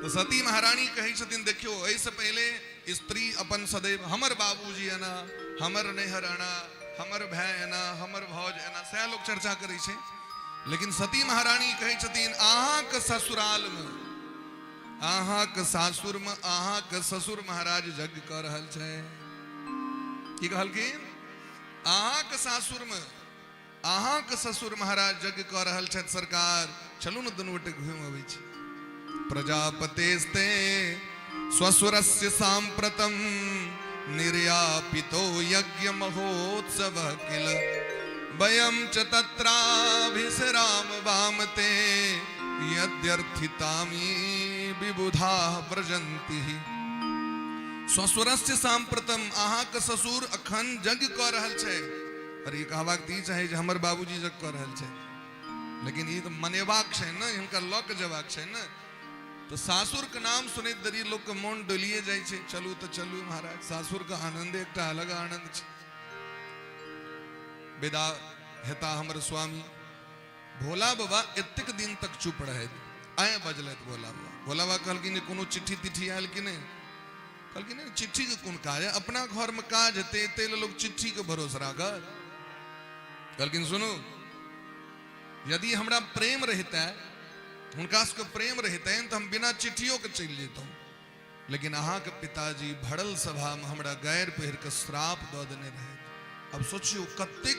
तो सती महारानी कही छथिन देखियो ऐसे पहले स्त्री अपन सदैव हमर बाबूजी एना, हमर नैहर एना, हमर भाई एना, हमर भौज एना सह लोग चर्चा करै छै। लेकिन सती महारानी कही छथिन अहाँ के ससुराल में, अहाँ के सासुर में अहाँ के ससुर महाराज यज्ञ कर रहल छै। की कहलखिन अहाँ के सासुर में अहाँ के ससुर महाराज यज्ञ कर रहल छथि सरकार, चलू ने दुनू गोटे घुमि अबै छी। प्रजापतेस्ते स्वसुरस्य सांप्रतम निर्यापितो यज्ञ महोत्सव किल वयं च तत्राभिसराम वामते यद्यर्थितामि विबुधा व्रजन्ति। ससुरस्य सांप्रतम अहाँ के ससुर अखन यज्ञ कर रहल छै। अरे कहबाक दी चाहे जे हमर बाबूजी यज्ञ कर रहल छै, लेकिन ई तो मनेबाक छै ने, हिनका लऽ के जेबाक छै ने। तो सासुर के नाम सुनैत देरी लोग के मन डोलिए जाइ छै। चलू तो चलू महाराज, सासुर का आनंद एकटा अलग आनंद छै। विदा हेता हमर स्वामी भोला बाबा एतेक दिन तक चुप रहे आए बजलत भोला बाबा। भोला बाबा कहलखिन कोनो चिट्ठी तिट्ठी आयल कि नहीं? कहलखिन नहीं चिट्ठी के कोन काज है, अपना घर में काज हेतै एते लोग चिट्ठी के भरोसा राखत। कहलखिन सुनू यदि हमरा प्रेम रहता हुनका सबके प्रेम रहते तो हम बिना चिट्ठियों के चल जेतों। लेकिन अहाँ के पिताजी भरल सभा में हमरा गैर पहिर के श्राप दऽ देने रहे। अब सोचियो कतेक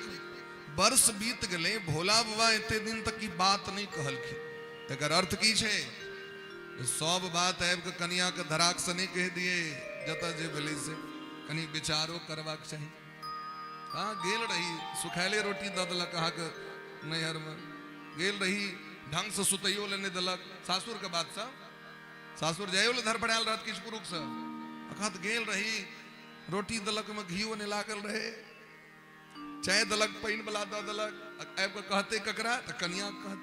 वर्ष बीत गए भोला बाबा एते दिन तक की बात नहीं कहलखिन। एकर अर्थ की छै? सब बात आबि के कनिया के धराक से नहीं कह दिए, जता जे भेलै से कनी विचारो करबाक चाही। हाँ गेल रही सुखाले रोटी द दलक अहाँ के नैहर में गेल रही ढंग से सुतैयो ले नहीं दलक सासुर के बात सब सासुर जाइयो ले धर पड़ाल रहत किछ पुरुष से अखत गेल रही रोटी दलक में घीओ ने लागल रहे चाय दलक पैन बला द दलक आब के कहते ककरा त कन्या कहत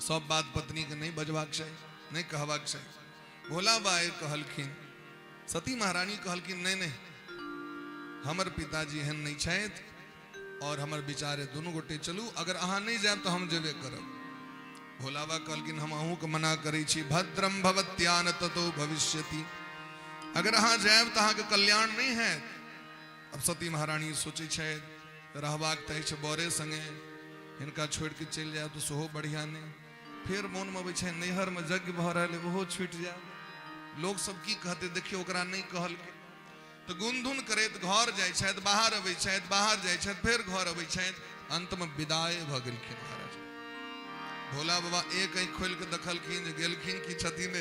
सब बात पत्नी के नहीं बजबाक चाही नहीं कहबाक चाही भोला बाई कहलखिन सती महारानी कहलखिन नहीं नहीं हमर पिताजी एहन नहीं छथि और हमर विचारे दोनों गोटे चलू अगर अहाँ नहीं जायब तो हम जेबे करब भोला बाबा कहलखिन हम अहूँ के मना करै छी भद्रम भवत्यान ततो भविष्यति अगर अहाँ जायब तो अहाँ के कल्याण नहीं है अब सती महारानी सोचे छै रहबाक तय छै बरे संगे हिनका छोड़ के चल जाए तो सेहो बढ़िया नहीं फिर मोन में अबै छै नैहर में यज्ञ भ रहल ओहो छूट जाए लोग सब की कहते देखियो ओकरा नहीं कहलकै तो गुनधुन करैत घर जाइ छथि बाहर अबै छथि बाहर जाइ छथि फिर घर अबै छथि अंत में विदाई भ गेलखिन महाराज भोला बाबा एक आँखि खोल के देखलखिन जे गेलखिन की छथिन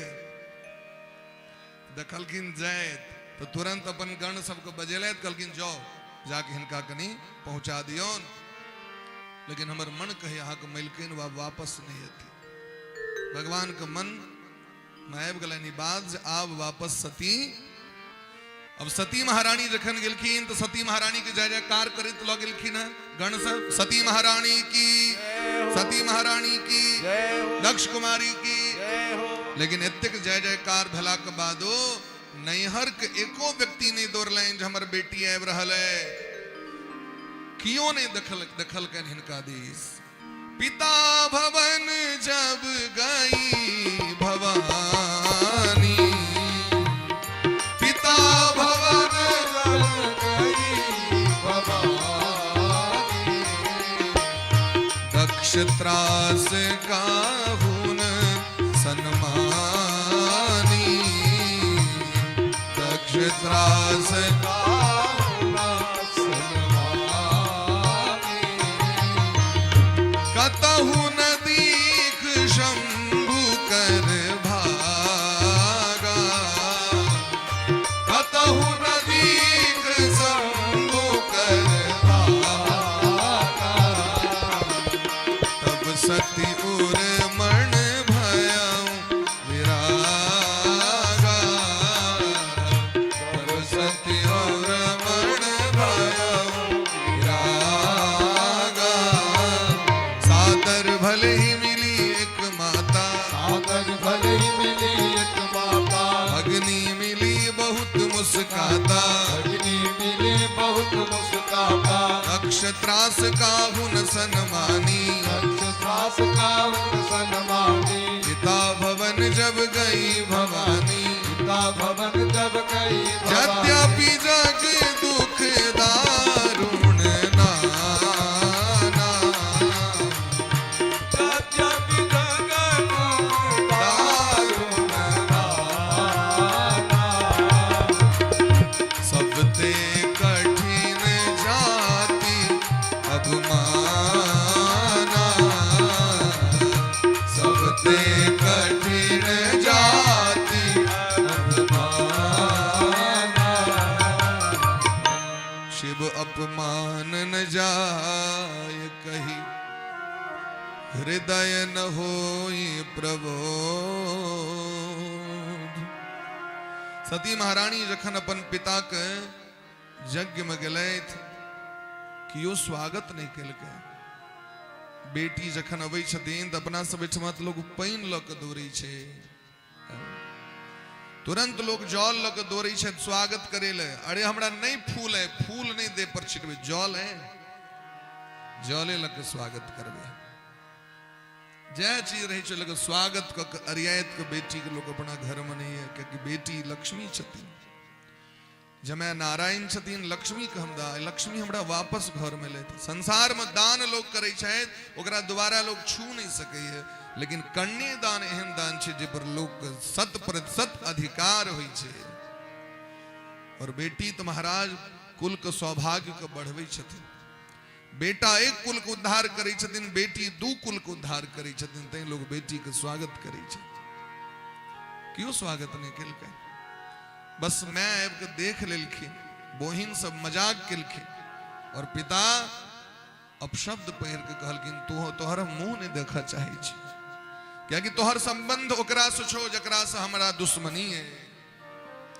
देखलखिन जाइत तो तुरंत अपन गण सबको बजेलैत कहलखिन जाओ जाके हिनका कनी पहुंचा दियौन लेकिन हमर मन कहे अहाँ के मलकिन वापस नहीं अथी भगवान के मन में आबि गेलनि बात जे आब वापस सती अब सती महारानी जखन गेलखिन तो सती महारानी के जय जयकार करैत लऽ गेलखिन है गण सब सती महारानी की दक्ष कुमारी की लेकिन एतेक जय जयकार भेला के बादो नैहर के एको व्यक्ति नहीं दौड़लनि जे हमर बेटी आबि रहल है कियो नहीं देखलकनि हिनका दिस पिता भवन जब गई भवानी पिता भवन जब गई भवानी दक्ष त्रास काहुन सन्मानी दक्ष त्रास काहुन कतहु न दीख शंभु कर भागा कतहु न दीख शंभु कर भागा तब सती उर मण भयउ विरागा तब सती उर मण भयउ विरागा सादर भले ही मिली एक माता सादर भले ही मिली एक माता अग्नि मिली बहुत मुस्काता अग्नि मिली बहुत मुस्काता अक्षत्रास काहुन सन्मानी अक्षत्रास काहुन सन्मानी पिता भवन जब गई भवानी पिता भवन जब गई यद्यपि जग दुख दारुण नाना यद्यपि जगत दारुण नाना सबते कठिन जाति अभिमाना सबते कठिन जाति अभिमाना शिव अपमान न जाय कही हृदय न होई प्रबोध सती महारानी जखन अपन पिता के यज्ञ में गेलैथ कियो स्वागत नहीं केलकै बेटी जखन अबै छथिन तऽ अपना सब एहिठमा तऽ लोग पानि लऽ कऽ दौड़ै छै तुरंत लोग जल लऽ कऽ दौड़ै छै स्वागत करे ले अरे हमरा नहीं फूल है फूल नहीं दे पर छिटबै जल है जले लऽ कऽ स्वागत करबै जय चीज रही छै लोग स्वागत क के अरियात के बेटी के लोग अपना घर में नहीं है क्योंकि बेटी लक्ष्मी छथिन जमै नारायण छथिन लक्ष्मी के हमरा लक्ष्मी हमरा वापस घर में लेते संसार में दान लोग करे छथि ओकरा दोबारा लोग छू नहीं सके है लेकिन कन्यादान एहन दान छै जे पर लोग 100% अधिकार होई छै और बेटी तो महाराज कुल के सौभाग्य के बढ़बै छथिन बेटा एक कुल के उद्धार करै छथिन बेटी दू कुल के उद्धार करै छथिन तै लोग बेटी के स्वागत करै छै क्यों स्वागत नहीं केलकै बस मैं आबि के देख लेलखिन बोहिन सब मजाक केलखिन और पिता अपशब्द पहिर के कहलखिन तोहर मुंह नहीं देखा चाहे छी, क्या कि तोहर संबंध ओकरा से छो जकरा से हमारा दुश्मनी है,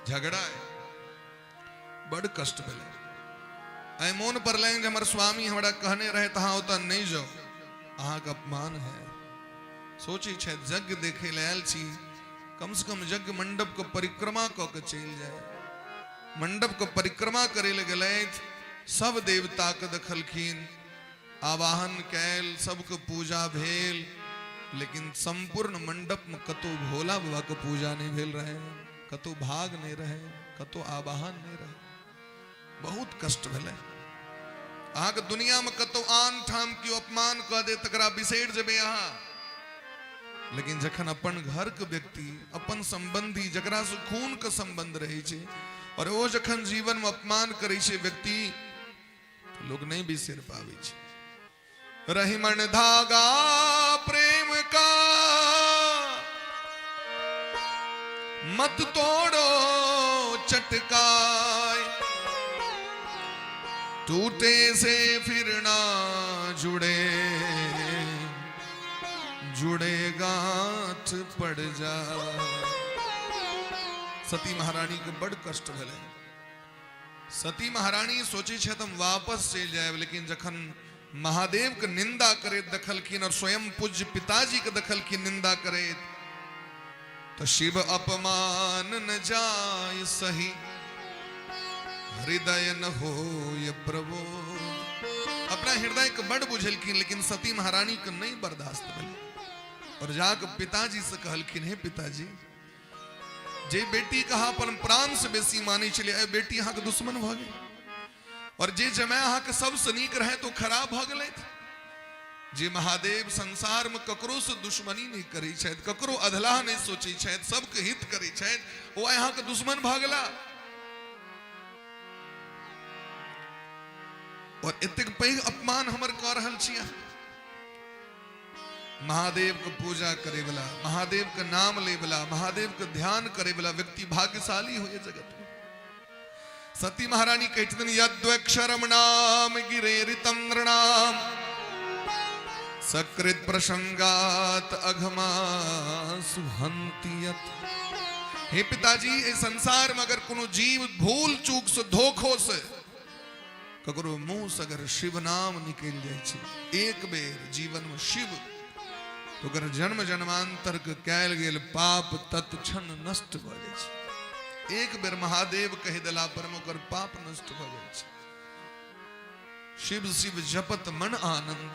झगड़ा है। बड़ कष्ट भेले। ऐ मोन पर लें जे हमर स्वामी हमरा कहने रहे तहाँ ओतऽ नहीं जाओ, अहाँ के अपमान है। सोची छे यज्ञ देखे ले आयल छी, कम से कम यज्ञ मंडप को परिक्रमा क के चल जाए। मंडप को परिक्रमा करे ले गेलै, सब देवता के देखलखिन, आवाहन कैल, सबके पूजा भेल, लेकिन संपूर्ण मंडप में कतो भोला बाबा के पूजा नहीं भेल रहे, कतो भाग नहीं रहे, कतो आवाहन नहीं रहे। बहुत कष्ट भेले। अहाँ के दुनिया में कतो आन ठाम की अपमान कह दे तकरा बिसैर जेबे अहाँ, लेकिन जखन अपन घर के व्यक्ति, अपन संबंधी जकरा से खून के संबंध रहे छे, और वो जखन जीवन में अपमान करे छे व्यक्ति, तो लोग नहीं बिसर पावे छे। रही मन धागा प्रेम का मत तोड़ो चटकाए, टूटे से फिर ना जुड़े, जुड़े गांठ पड़ जाए। सती महारानी के बड़ कष्ट भेले। सती महारानी सोची छे तुम वापस चल जाए, लेकिन जखन महादेव के निंदा करे दखलखिन और स्वयं पूज्य पिताजी के दखलखिन निंदा करे, तो शिव अपमान न जाय सही, हृदय न हो ये प्रभु। अपना हृदय के बड़ बुझलखिन, लेकिन सती महारानी के नहीं बर्दाश्त भेल, और जाके पिताजी से कहलखिन, हे पिताजी, जे बेटी कहा अपन प्राण से बेसी मानी चले, ए बेटी अहाँ के दुश्मन भ गेल, और जे जमाय अहाँ के सबसे नीक रहे तो खराब भ गेलै। जे महादेव संसार में ककरो से दुश्मनी नहीं करै छथि, ककरो अधलाह नहीं सोचै छथि, सबके हित करै छथि, ओ अहाँ के दुश्मन भ गेला। और एतेक पैघ अपमान हमर कऽ रहल छी अहाँ। महादेव के पूजा करे वाला, महादेव के नाम ले वाला, महादेव के ध्यान करे वाला व्यक्ति भाग्यशाली हो जगत में। सती महारानी कहती यद्वक्षरम नाम गिरेरितम नृणाम सकृत प्रसंगात अघमा सुहंतियत। हे पिताजी, इस संसार में अगर कोनो जीव भूल चूक से, धोखो से ककरो मुंह से अगर शिव नाम निकल जाए छे, एक बेर जीवन में शिव, तो अगर जन्म जन्मांतर के कैल गेल पाप तत्क्षण नष्ट भ जाए छे। एक बेर महादेव कह देला पर ओकर पाप नष्ट भ जाए छे। शिव शिव जपत मन आनंद,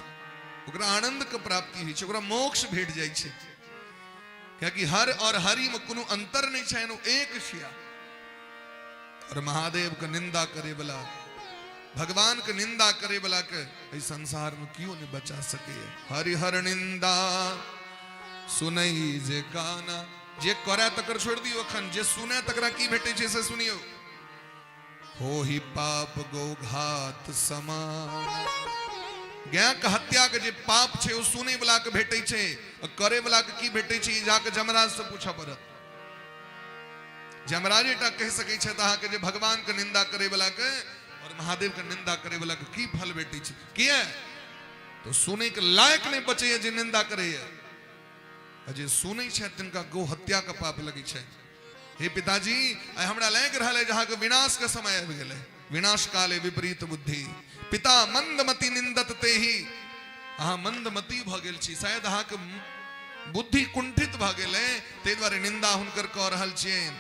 ओकरा आनंद के प्राप्ति होइ छे, ओकरा मोक्ष भेट जाए छे। क्योंकि हर और हरि में कोनो अंतर नहीं छे, एक छिया। और महादेव के निंदा करे वाला, भगवान के निंदा करे वाला के इस संसार में क्यों नहीं बचा सके। हरिहर निंदा सुनई जे काना, जे करे तकर छोड़ दियो, अखन जे सुने तकरा की भेटे छे से सुनियो। हो ही पाप गो घात समान, गया के हत्या के जे पाप छे ओ सुने वाला के भेटे छे, और करे वाला के की भेटे छे जाके जमराज से पूछा पड़त। जमराज टा कह सके छे अहाँ के जे भगवान के निंदा करे वाला के और महादेव के निंदा करे वाला के की फल भेटे छे। किया तो सुने के लायक नहीं बचे जे निंदा करे, जे सुने छे तिनका गो हत्या का पाप लगी छे। हे पिताजी, आई हमरा लायक रहले जहां के विनाश के समय आबि गेले, विनाश काले विपरीत बुद्धि, पिता मंदमति निंदत ते ही। अहाँ मंदमति भ गेल छी, शायद अहाँ के बुद्धि कुंठित भ गेले, ते द्वारे निंदा हुनकर क रहल छियन।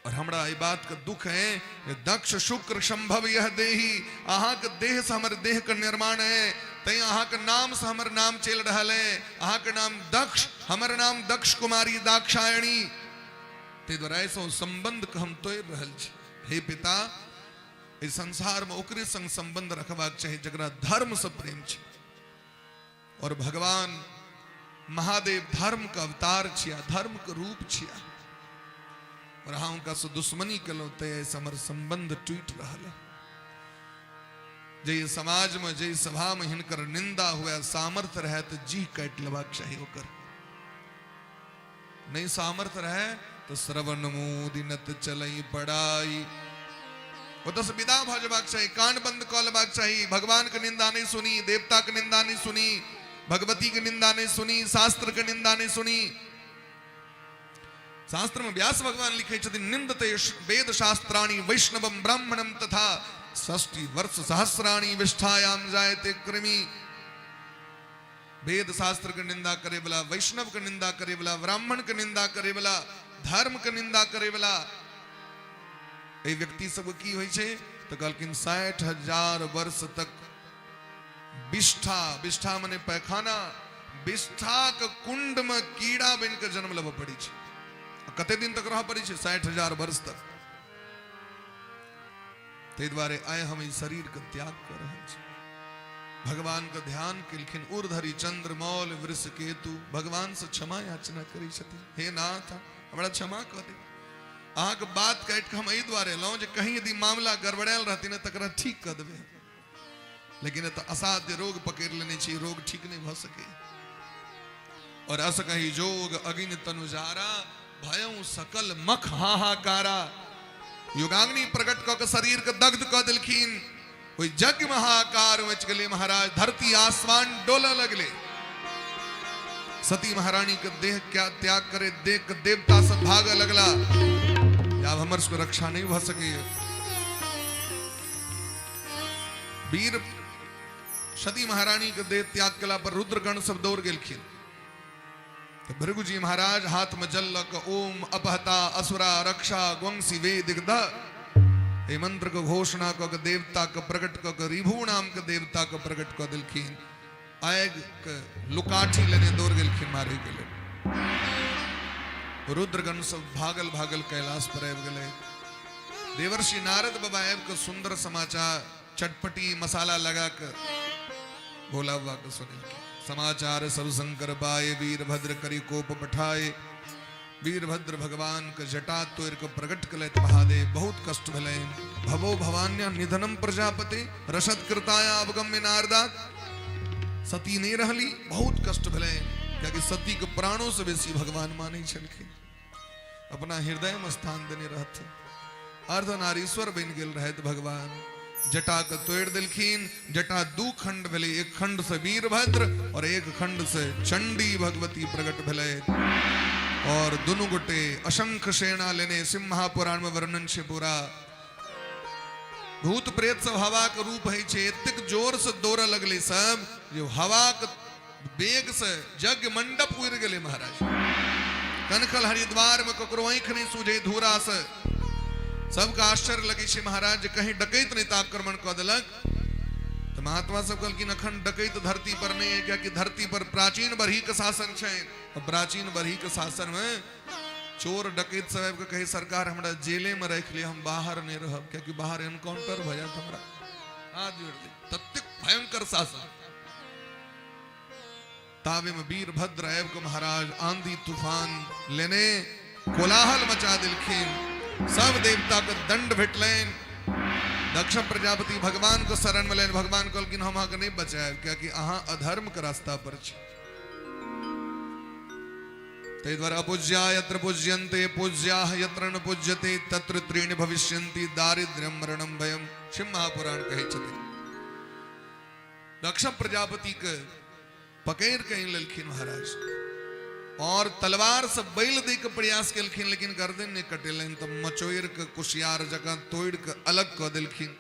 और हमरा ई बात का दुख है, दक्ष शुक्र संभव यह देही, अहाँ के देह से हमर देह का निर्माण है, तै अहाँ के नाम से हमर नाम चल रहा है। अहाँ के नाम दक्ष, हमर नाम दक्ष कुमारी दाक्षायणी, ते द्वारा ऐसा संबंध के हम तोड़ रहल छी। हे पिता, इस संसार में ओकरे संग संबंध रखबाक चाहिए जकरा धर्म से प्रेम छे। और भगवान महादेव धर्म का अवतार छिया, धर्म के रूप छिया, और हाँ उनका से दुश्मनी कलो ते समर संबंध टूट रहा है। जे समाज में, जे सभा में हिनकर निंदा हुआ, सामर्थ्य रहे तो जी काट लेबाक चाहिए ओकर। नहीं सामर्थ्य रहे तो श्रवण मुदिनत चलई पड़ाई, ओतस विदा भ जबाक चाही, कान बंद क लेबाक चाही। भगवान के निंदा नहीं सुनी, देवता के निंदा नहीं सुनी, भगवती के निंदा नहीं सुनी, शास्त्र के निंदा नहीं सुनी। शास्त्र में व्यास भगवान लिखे छथिन, निंदते वेद शास्त्राणि वैष्णवम ब्राह्मणम तथा षष्टि वर्ष सहस्राणि विष्ठायाम जायते कृमि। वेद शास्त्र के निंदा करे वाला, वैष्णव के निंदा करे वाला, ब्राह्मण के निंदा करे वाला, धर्म के निंदा करे वाला ए व्यक्ति सब की होय छे तो कहलकिन 60,000 वर्ष तक विष्ठा, विष्ठा माने पैखाना, विष्ठा के कुंड में कीड़ा बन के जन्म लेब पड़ी छे। कते दिन तक रह पड़ी छे? 60,000 वर्ष तक। ते द्वारे आय हम इस शरीर के त्याग कर रहे हैं। भगवान का ध्यान केलखिन, उर्धरि चंद्र मौल वृष केतु। भगवान से क्षमा याचना करी छथिन, हे नाथ हमरा क्षमा कर दे। अहाँ के बात काट के हम एहि द्वारे लौ जे कहीं यदि मामला गड़बड़ायल रहती न तकरा ठीक कर देबे, लेकिन तो असाध्य रोग पकड़ लेने छी, रोग ठीक नहीं भ सके। और अस कही जोग अगिन तनुजारा, भयं सकल मख हाहाकारा। युगाग्नि प्रकट क के शरीर के दग्ध क देलखिन। कोई जग महाकार मच गले महाराज, धरती आसमान डोला लगले। सती महारानी के देह क्या त्याग करे, देख के देवता सब भाग लगला। अब हमर को रक्षा नहीं भ सके। वीर सती महारानी के देह त्याग कला पर रुद्रगण सब दौड़ गेलखिन। तो भृगु जी महाराज हाथ में जल लक ओम अपहता असुरा रक्षा ग्वंसी वेदिग्ध ए मंत्र को घोषणा क के देवता के प्रकट क के रिभु नाम के देवता के प्रकट क दिलखिन। आग के लुकाठी लेने दौड़ गेलखिन मारे के लिए। रुद्रगण सब भागल भागल कैलाश पर आबि गेले। देवर्षि नारद बाबा आबि के सुंदर समाचार चटपटी मसाला लगा के भोला बाबा के सुनेलखिन। समाचार सब शंकर पाए, वीरभद्र करी कोप पठाए। वीरभद्र भगवान के जटा तोड़ के प्रकट कलैत महादेव। बहुत कष्ट भले, भवो भवान्या निधनम प्रजापति रसद कृताया अवगम्य नारदात। सती नहीं रहली, बहुत कष्ट भले, क्योंकि सती के प्राणों से बेसी भगवान माने छलखिन। अपना हृदय में स्थान देने रहते, अर्धनारीश्वर बन गेल रहत भगवान। जटा के तोड़ दिलखिन। जटा दू खंड भेले, एक खंड से वीरभद्र और एक खंड से चंडी भगवती प्रकट भेले। और दोनों गोटे असंख्य सेना लेने सिंह महापुराण में वर्णन छे पूरा। भूत प्रेत सब हवा के रूप है छे, एतेक जोर से दौड़ लगले सब जो हवा के बेग से यज्ञ मंडप उड़ गेले महाराज। कनखल हरिद्वार में ककरो आंख नहीं सूझे धूरा से। सबका आश्चर्य लगे छे महाराज, कहीं डकैत नहीं तो आक्रमण कर दिलक। तो महात्मा सब कहलखिन अखन डकैत धरती पर नहीं है, क्योंकि धरती पर प्राचीन बरही के शासन छे। और प्राचीन बरही के शासन में चोर डकैत सब के कहे सरकार हमरा जेले में रख ले, हम बाहर नहीं रहब, क्योंकि बाहर एनकाउंटर भ जात हमरा। हाथ जोड़ दे, तत्क भयंकर शासन। तावे में वीरभद्र आब के महाराज आंधी तूफान लेने कोलाहल मचा दिलखिन। सब देवता के दंड भेटलैन। दक्ष प्रजापति भगवान को शरण में लेन। भगवान कहलखिन हम अहाँके नहीं बचाएब, क्योंकि अहाँ अधर्म के रास्ता पर छी। ते द्वारा अपूज्या यत्र पूज्यन्ते पूज्याः यत्र न पूज्यते तत्र त्रीणि भविष्यन्ति दारिद्र्यं मरणं भयं। शिव महापुराण कहै छथिन। दक्ष प्रजापति के पकड़ के लेलखिन महाराज और तलवार से बैल दे के प्रयास केलखिन, लेकिन गर्दन नहीं कटेलन। तो मचोर के कुशियार जगह तोड़ के अलग कर दिलखिन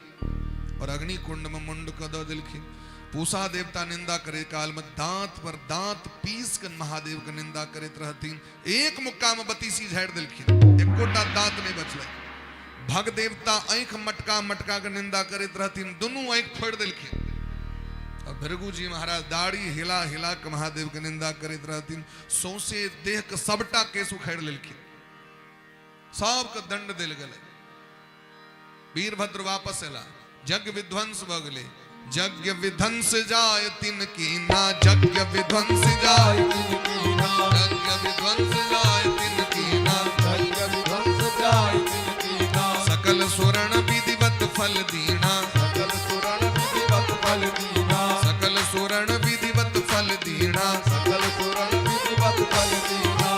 और अग्नि कुंड में मुंड कर दो दिलखिन। पूषा देवता निंदा करे काल में दांत पर दांत पीस के महादेव के निंदा करत रहथिन। एक मुक्का में बतीसी झाड़ दिलखिन, एकोटा दांत नहीं बचले। भग देवता आंख मटका मटका के निंदा करत रहथिन, दोनों आंख फोड़ दिलखिन। और भृगु जी महाराज दाढ़ी हिला हिला के महादेव के निंदा करत रहथिन। सौसे देह के सबटा केस उखाड़ लेलखिन, सब के दंड दिल गले। वीरभद्र वापस एला, यज्ञ विध्वंस भ गेले। यज्ञ विध्वंस जाय तिनकी ना, यज्ञ विध्वंस जाय तिनकी ना, यज्ञ विध्वंस जाय तिनकी ना, यज्ञ विध्वंस जाय तिनकी ना। सकल सुरण विधिवत फल दीना, सकल सुरण विधिवत फल दीना, सकल सुरण विधिवत फल दीना, सकल सुरण विधिवत फल दीना।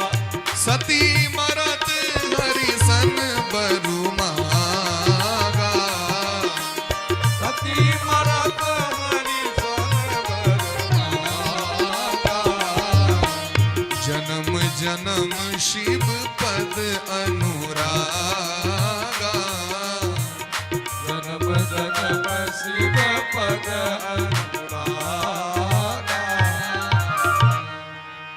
सती मरत हरि सन बरु मागा, नम शिव पद अनुरागा। जन्म जन्म शिव पद अनुरागा।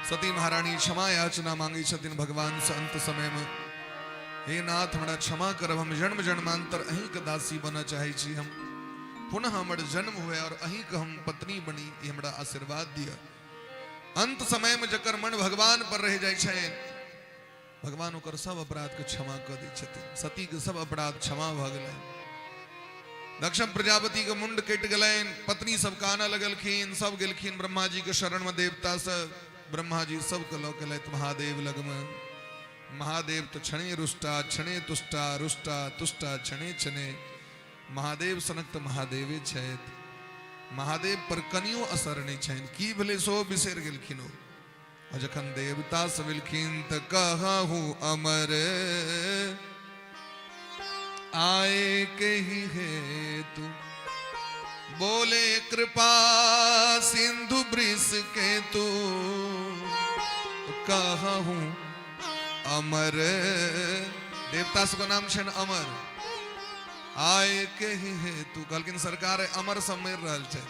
सती महारानी क्षमा याचना मांगी छथिन भगवान से अंत समय में, हे नाथ हमरा क्षमा करब, हम जन्म जन्मांतर अहीं के दासी बना चाहे छी, हम पुनः हमर जन्म हुए और अहीं के हम पत्नी बनी, ये हमरा आशीर्वाद दिया। अंत समय में जकर मन भगवान पर रह जाय छै, भगवान ओकर सब अपराध के क्षमा कर दै छथिन। सती के सब अपराध क्षमा भ गेलै। दक्ष प्रजापति के मुंड कटि गेलैन, पत्नी सब काना लगलखिन, सब गेलखिन ब्रह्मा जी के शरण में देवता सब। ब्रह्मा जी सब के लऽ गेलैथ महादेव लगमे। महादेव तो क्षणे रुष्टा क्षणे तुष्टा, रुष्टा तुष्टा क्षणे क्षणे। महादेव सनक तो महादेवे छथि, महादेव पर कनियो असर नहीं छनि। की भले सो बिसर गेलखिन ओ। और जखन देवता सब एलखिन त कहूँ अमर आए के ही हेतु, बोले कृपा सिंधु वृष के तू, कहूँ अमर। देवता सबका नाम छन अमर। आए के ही हेतु कहलखिन सरकार अमर सब मर रहल छै,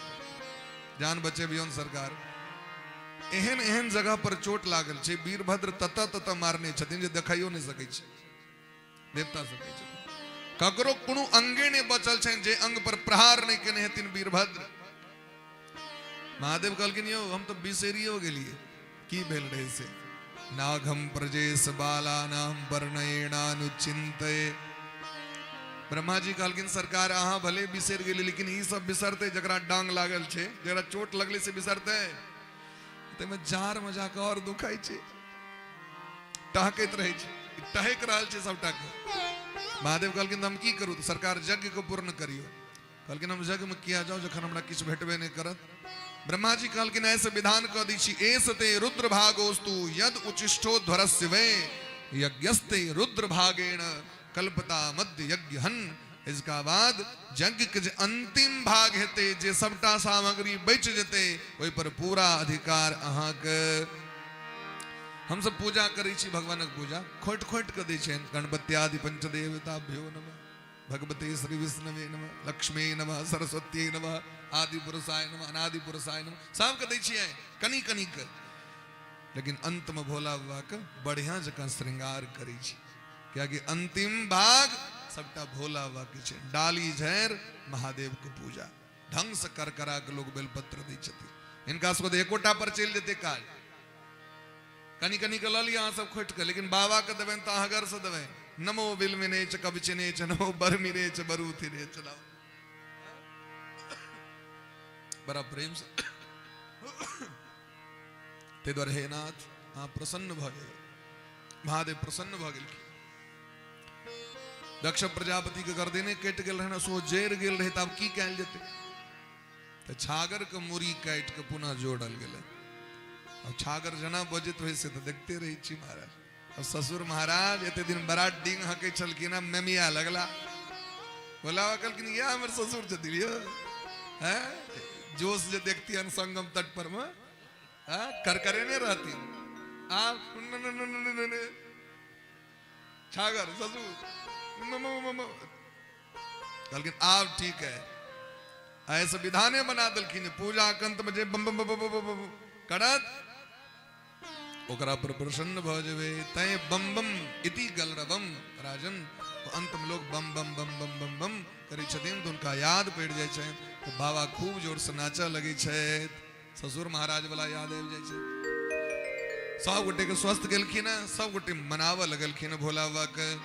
जान बचे बियोन सरकार। एहन एहन जगह पर चोट लागल छै, वीरभद्र तत मारने छथिन जे देखाइयो नहीं सकै छै। देवता सब कहै छथिन ककरो कोनो अंगे ने बचल छै जे अंग पर प्रहार नहीं केने हेथिन वीरभद्र। महादेव कहलखिन यौ हम तो बिसरियो गेलिए, की भेल रहे से। नाघम प्रजेश बाला नाम वर्णयेणानुचिंते। ब्रह्मा जी कहलखिन सरकार अहाँ भले बिसर गेली, लेकिन ई सब बिसरते जकरा डांग लागल छै, जकरा चोट लगले से बिसरते। तेमे जार मजा के और दुखाई छै, टहकैत रहे छै, टहक रहल छै सबटा के। महादेव कहलखिन हम की करूँ, तो सरकार यज्ञ को पूर्ण करियो। कहलखिन हम यज्ञ में किया जाओ जखन हमरा किछु भेटबे नहीं करत। ब्रह्मा जी कहलखिन ऐसे विधान कह दी छी, एसते रुद्र भागोस्तु यद उचिष्टो ध्वरस्य वे, यज्ञस्ते रुद्र भागेण कल्पता मध्य यज्ञ हन। इसका बाद यज्ञ के जे अंतिम भाग हेते, जे सबटा सामग्री बच जेते, ओहि पर पूरा अधिकार अहाँ के। हम सब पूजा करै छी, भगवानक पूजा खोट खोट के दै छनि। गणपति आदि पंचदेवताभ्यो नमः, भगवते श्री विष्णवे नमः, लक्ष्मी नमः, सरस्वती नमः, आदि पुरुषाय नमः, अनादि पुरुषाय नमः, सब के दै छियै कनी कनी के। लेकिन अंत में भोला बाबा के बढ़िया जकां श्रृंगार करै छी, कियाकि अंतिम भाग सबटा भोला बाबा के छै। डाली झैर महादेव के पूजा ढंग से कर करा के लोग बेलपत्र दै छथिन। इनका सबके एकोटा पर चल जेते काज, कनी कनी के लऽ लिया अहाँ सब खोट के, लेकिन बाबा के देबनि तऽ अहाँ घर से देबनि। नमो बिल्मिने च कवचिने च, नमो बरमिने च बरूथिने च। बड़ा प्रेम से ते द्वारे हे नाथ अहाँ प्रसन्न भ गेल। महादेव प्रसन्न भ गेल। दक्ष प्रजापति के गर्दने कट गेल रहन, सो जैर गेल रहे, तब की कैल जेते। तो छागर के मूड़ी काट के पुनः जोड़ल गेलै। अब छागर जना बजत हुए से तो देखते रही छी महाराज। अब ससुर महाराज एते दिन बड़ा डिंग हके छलखिन, मेमिया लगला। बोला कहलखिन या हमर ससुर छथिन यो, हैं जोश जे देखती हन संगम तट पर में, हैं करकरे ने रहती। आप छागर ससुर कहलखिन आप ठीक है। ऐसे विधाने बना दलखिन, पूजा कंत में जे बम बम बम बम करत ओकरा पर प्रसन्न भ जेबे। तय बम बम इति गलरबम राजन, तो अंत में लोग बम बम बम बम बम बम करै छथिन, तो उनका याद पड़ जाय छै। तो बाबा खूब जोर से नाचा लगे छै, ससुर महाराज वाला याद आबि जाय छै। सब गोटे के स्वस्थ गेलखिन, सब गोटे मनावा लगलखिन भोला बाबा के।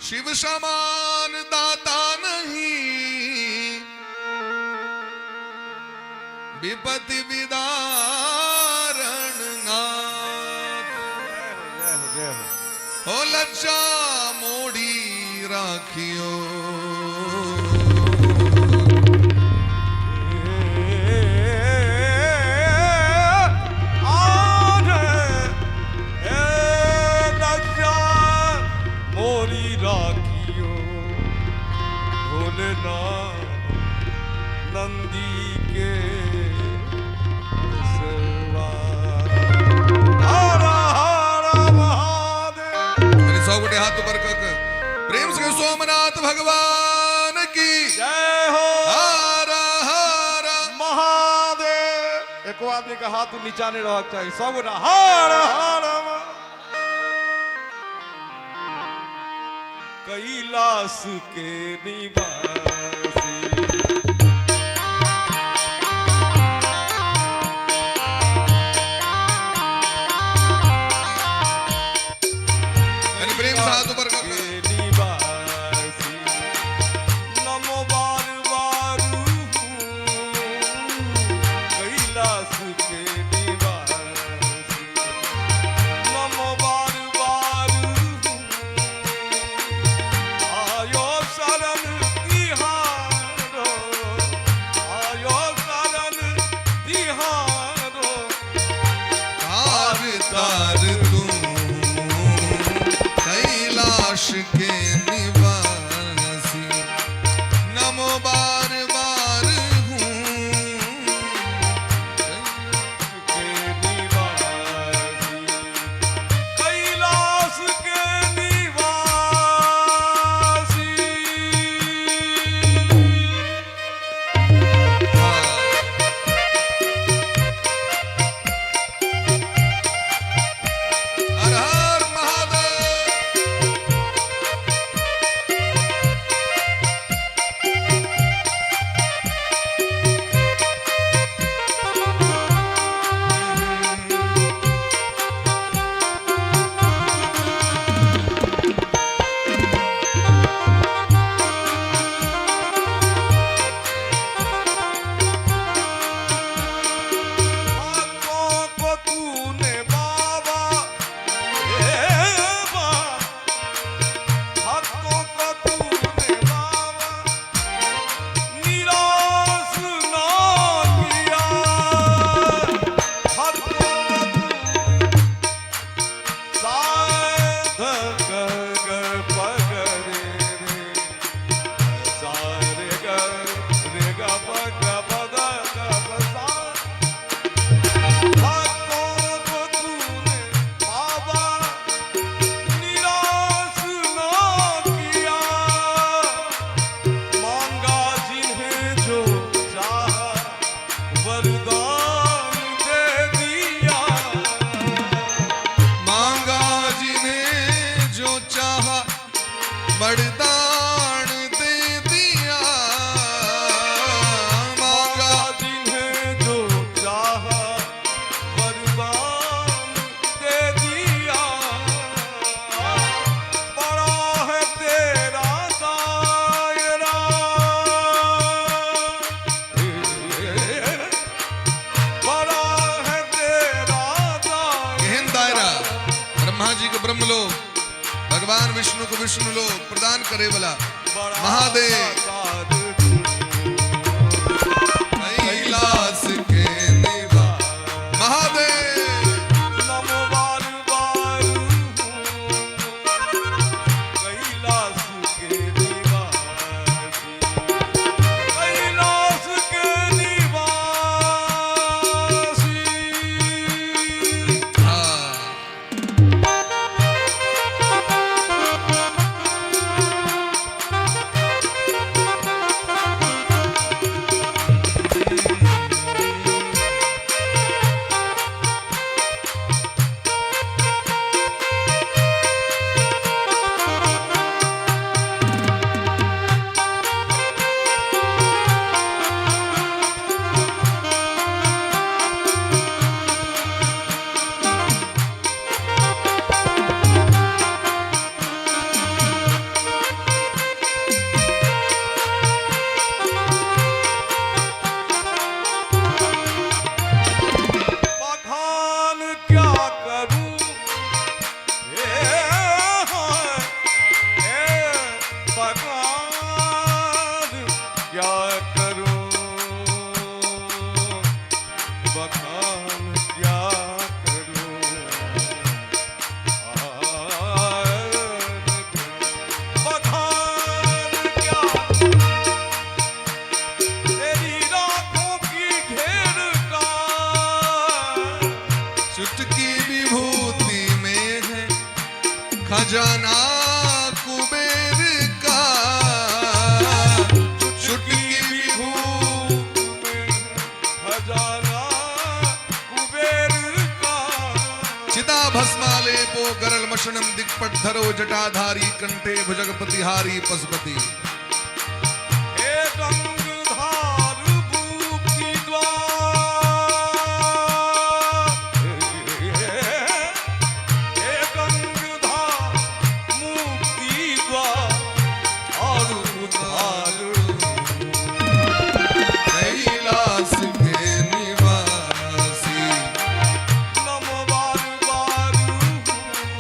शिव समान दाता नहीं, विपत्ति विदारण नाथ। हो लज्जा मोड़ी राखियो, नंदी के सवार। हर हर प्रेम से सोमनाथ भगवान की जय हो हर हर महादेव। एको आदमी का हाथ नीचा नहीं रहना चाहिए, सब हर हर कैलाश के निवासी। प्रेम से हाथ ऊपर कर के निवासी नमो बार बार हूँ के निवासी कैलाश के निवासी। हर हर महादेव। वरदान दे दिया मांगा जिन्हें जो चाहा वरदान दे दिया। बड़ा है तेरा दायरा, बड़ा है तेरा दायरा। ब्रह्मा जी को ब्रह्मलोक, भगवान विष्णु को विष्णु लोक प्रदान करे वाला महादेव कैलाश के निवास महादेव। नमो बार बार कैलाश के निवासी, कैलाश के निवासी। गरल मशनम दिक्पट धरो जटाधारी कंठे भुजगपतिहारी पशुपति। हे गंगधार मुक्ति द्वार, हे गंगधार मुक्ति द्वार और उद्धार कैलाश के निवासी। नमो बार बार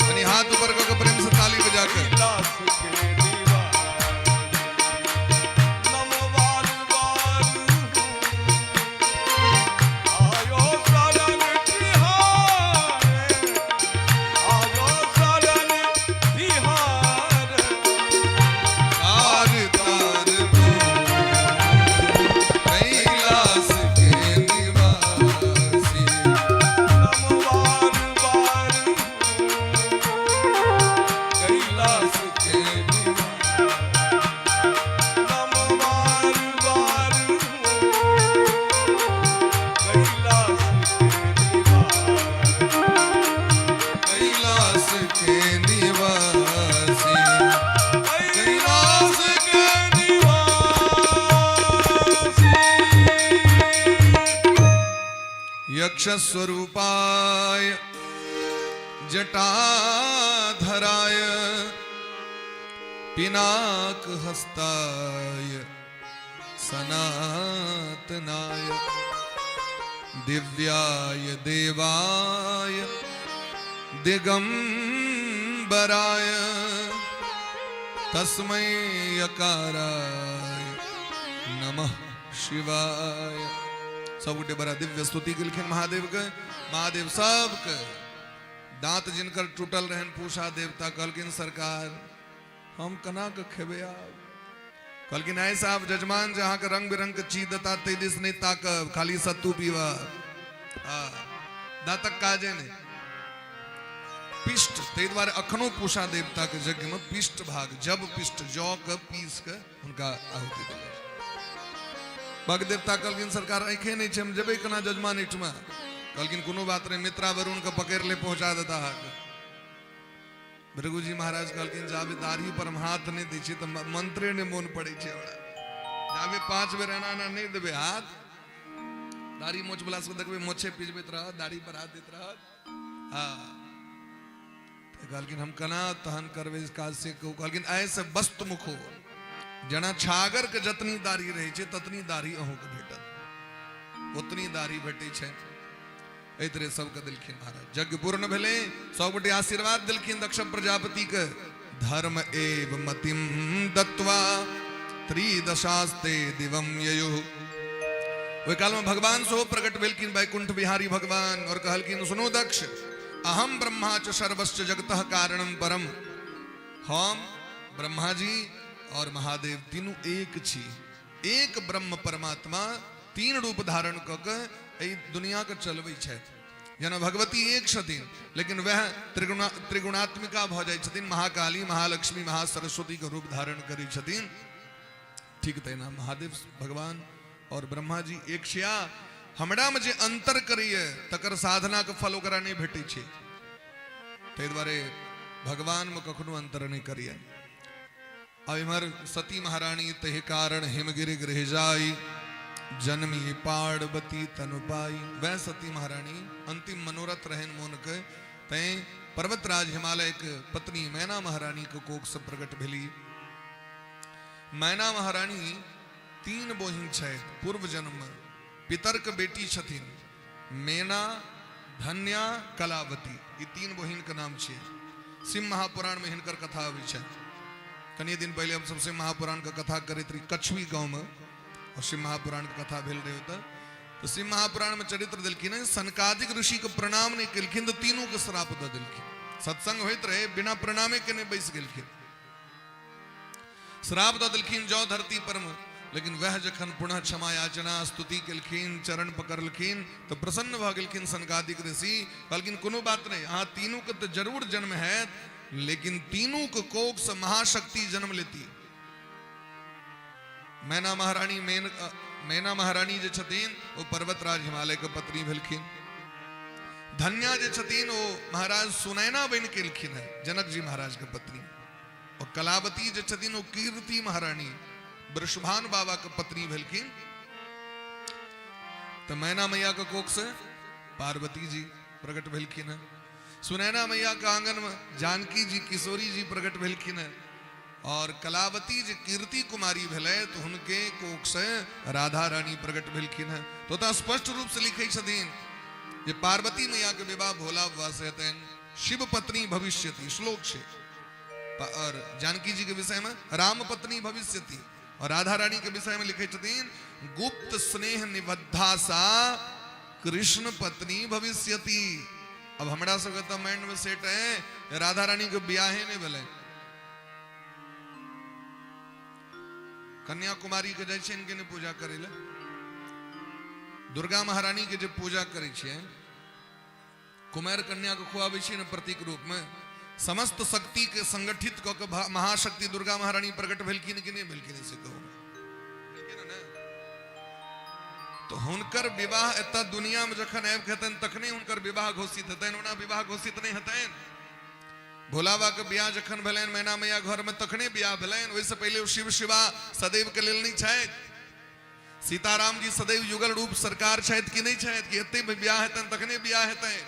यानी हाथ ऊपर करके प्रेम से ताली बजाकर कैलाश के दीवार, नमो बार बार आयो शरण तिहारे, आयो शरण तिहारे। तार तार को कैलाश के निवासी। नमो बार बार कैलाश के दीवार, नमो बार बार कैलाश के दीवार, कैलाश के निवासी। कैलाश के निवासी। यक्ष स्वरूपाय जटाधराय पिनाक हस्ताय सनातनाय दिव्याय देवाय दिगंबराय तस्मै यकाराय नमः शिवाय। सब उठे बड़ा दिव्य स्तुति के लिखे महादेव के। महादेव सब के दांत जिनकर टूटल रहन पूषा देवता कहलकिन सरकार हम कना के खेबे आब। कहलकिन ऐ साहब जजमान जहाँ के रंग बिरंग के चीज दता ते दिस नहीं ताकब, खाली सत्तू पीवा। दातक काजे ने पिष्ट ते द्वारे अखनो पूषा देवता के यज्ञ में पिष्ट भाग जब पिष्ट जौ के पीस के उनका आहुति दिया। भग देवता कहलकिन सरकार आंखे नहीं छे हम जेबे कना जजमान इठमा। कहलकिन कोनो बात नहीं मित्रा वरुण के पकड़ ले पहुंचा देता है। भृगुजी महाराज कहलकिन जाबे दाढ़ी पर हम हाथ नहीं दै छी त मंत्रे ने मोन पड़े छे हमरा। जाबे 5 बेर एना नहीं देबे हाथ, दाढ़ी मोछ बला से देखबे मोछे पिजबैत रह, दाढ़ी पर हाथ देत रह। हां कहलकिन हम कना तहन करबे इस काज से। कहलकिन ऐसे वस्त मुखो जना छागर के जतनी दाढ़ी रहे छे ततनी दाढ़ी अहू के भेटत, उतनी दाढ़ी भेटे छे। एहि तरह सबके दिलखिन महाराज। यज्ञ पूर्ण भेले, सब गोटे आशीर्वाद दिलखिन दक्ष प्रजापति के। धर्म एव मतिम दत्वा त्रिदशास्ते दिवम ययो। ओहि काल में भगवान सो प्रकट भेलखिन वैकुंठ बिहारी भगवान और कहलखिन सुनो दक्ष अहम ब्रह्मा च सर्वश्च जगतः कारणम परम। हम ब्रह्मा जी और महादेव तीनों एक छी। एक ब्रह्म परमात्मा तीन रूप धारण क के दुनिया के चलबै छथि। जेना भगवती एक छथिन लेकिन वह त्रिगुणात्मिका भ जाइ छथिन। महाकाली, महालक्ष्मी, महासरस्वती के रूप धारण करै छथिन। ठीक तहिना महादेव भगवान और ब्रह्मा जी एक छिया। हमरा में जे अंतर करैए तकर साधना के फल ओकरा नहीं भेटै छै। ताहि दुआरे भगवान में कखनो अंतर नहीं करिए। अब इमहर सती महारानी तहि कारण हिमगिरि गृह जाई, जन्मी पार्वती तनु पाई। वह सती महारानी अंतिम मनोरथ रहन मोन के तै पर्वतराज हिमालय के पत्नी मैना महारानी के कोख से प्रकट भेली। मैना महारानी 3 बहिन छथि पूर्व जन्म में। पितर के बेटी छथिन मैना, धन्या, कलावती। ये 3 बहिन के नाम छे। शिव महापुराण में हिनकर कथा आबै छै। कनी दिन पहले हम सबसे महापुराण का कथा करैत रही कछवी गांव में, और शिव महापुराण की कथा भेल रहे होता। तो शिव महापुराण में चरित्र दिलखिन सनकादिक ऋषि के प्रणाम नहीं केलखिन तो तीनों के श्राप द दिलखिन। सत्संग होइत रहे बिना प्रणामे के नहीं बैस गेलखिन, श्राप द दिलखिन जौ धरती पर में। लेकिन वह जखन पुनः क्षमा याचना स्तुति केलखिन, चरण पकड़लखिन तो प्रसन्न भ गेलखिन सनकादिक ऋषि। कहलखिन कोनो बात नहीं, अहाँ तीनों के तो जरूर जन्म है, लेकिन तीनों के कोख से महाशक्ति जन्म लेती। मैना महारानी जे छथिन वो पर्वतराज हिमालय के पत्नी भेलखिन। धन्या जे छतीन वो महाराज सुनैना बन के लिखिन है, जनक जी महाराज के पत्नी। और कलावती जे छतीन वो कीर्ति महारानी वृषभान बाबा के पत्नी भेलखिन। तो मैना मैया के कोख से पार्वती जी प्रकट भेलखिन है। सुनैना मैया के आंगन में जानकी जी किशोरी जी प्रकट भेलखिन है। और कलावती जी कीर्ति कुमारी भेले तो उनके कोख से राधा रानी प्रकट भेलखिन है। तो स्पष्ट रूप से लिखे छथिन ये पार्वती मैया के विवाह भोला बाबा से होते हैं, शिव पत्नी भविष्यति श्लोक से। और जानकी जी के विषय में राम पत्नी भविष्यति। और राधा रानी के विषय में लिखे छथिन गुप्त स्नेह निबद्धा सा कृष्ण पत्नी भविष्यति। अब हमरा सब तो माइंड में सेट है राधा रानी के ब्याहे ने भेले, कन्याकुमारी के जाय छै इनके ने पूजा करे ले, दुर्गा महारानी के जब पूजा करे छियै, कुमार कन्या को खुआबे छियै न प्रतीक रूप में। समस्त शक्ति के संगठित क के महाशक्ति दुर्गा महारानी प्रकट भेलखिन कि नहीं भेलखिन से कहू न। तो हुनकर विवाह एत दुनिया में जखन आबि हेतन तखने हुनकर विवाह घोषित हेतन, ओना विवाह घोषित नहीं हेतन। भोला बाबा के बियाह जखन भेलैन मैना मैया घर में तखने बियाह भेलैन, ओइसे पहले शिव शिवा सदैव के लेल नहीं छथि। सीताराम जी सदैव युगल रूप सरकार छथि कि नहीं छथि कि एते बियाह हेतन तखने बियाह हेतन।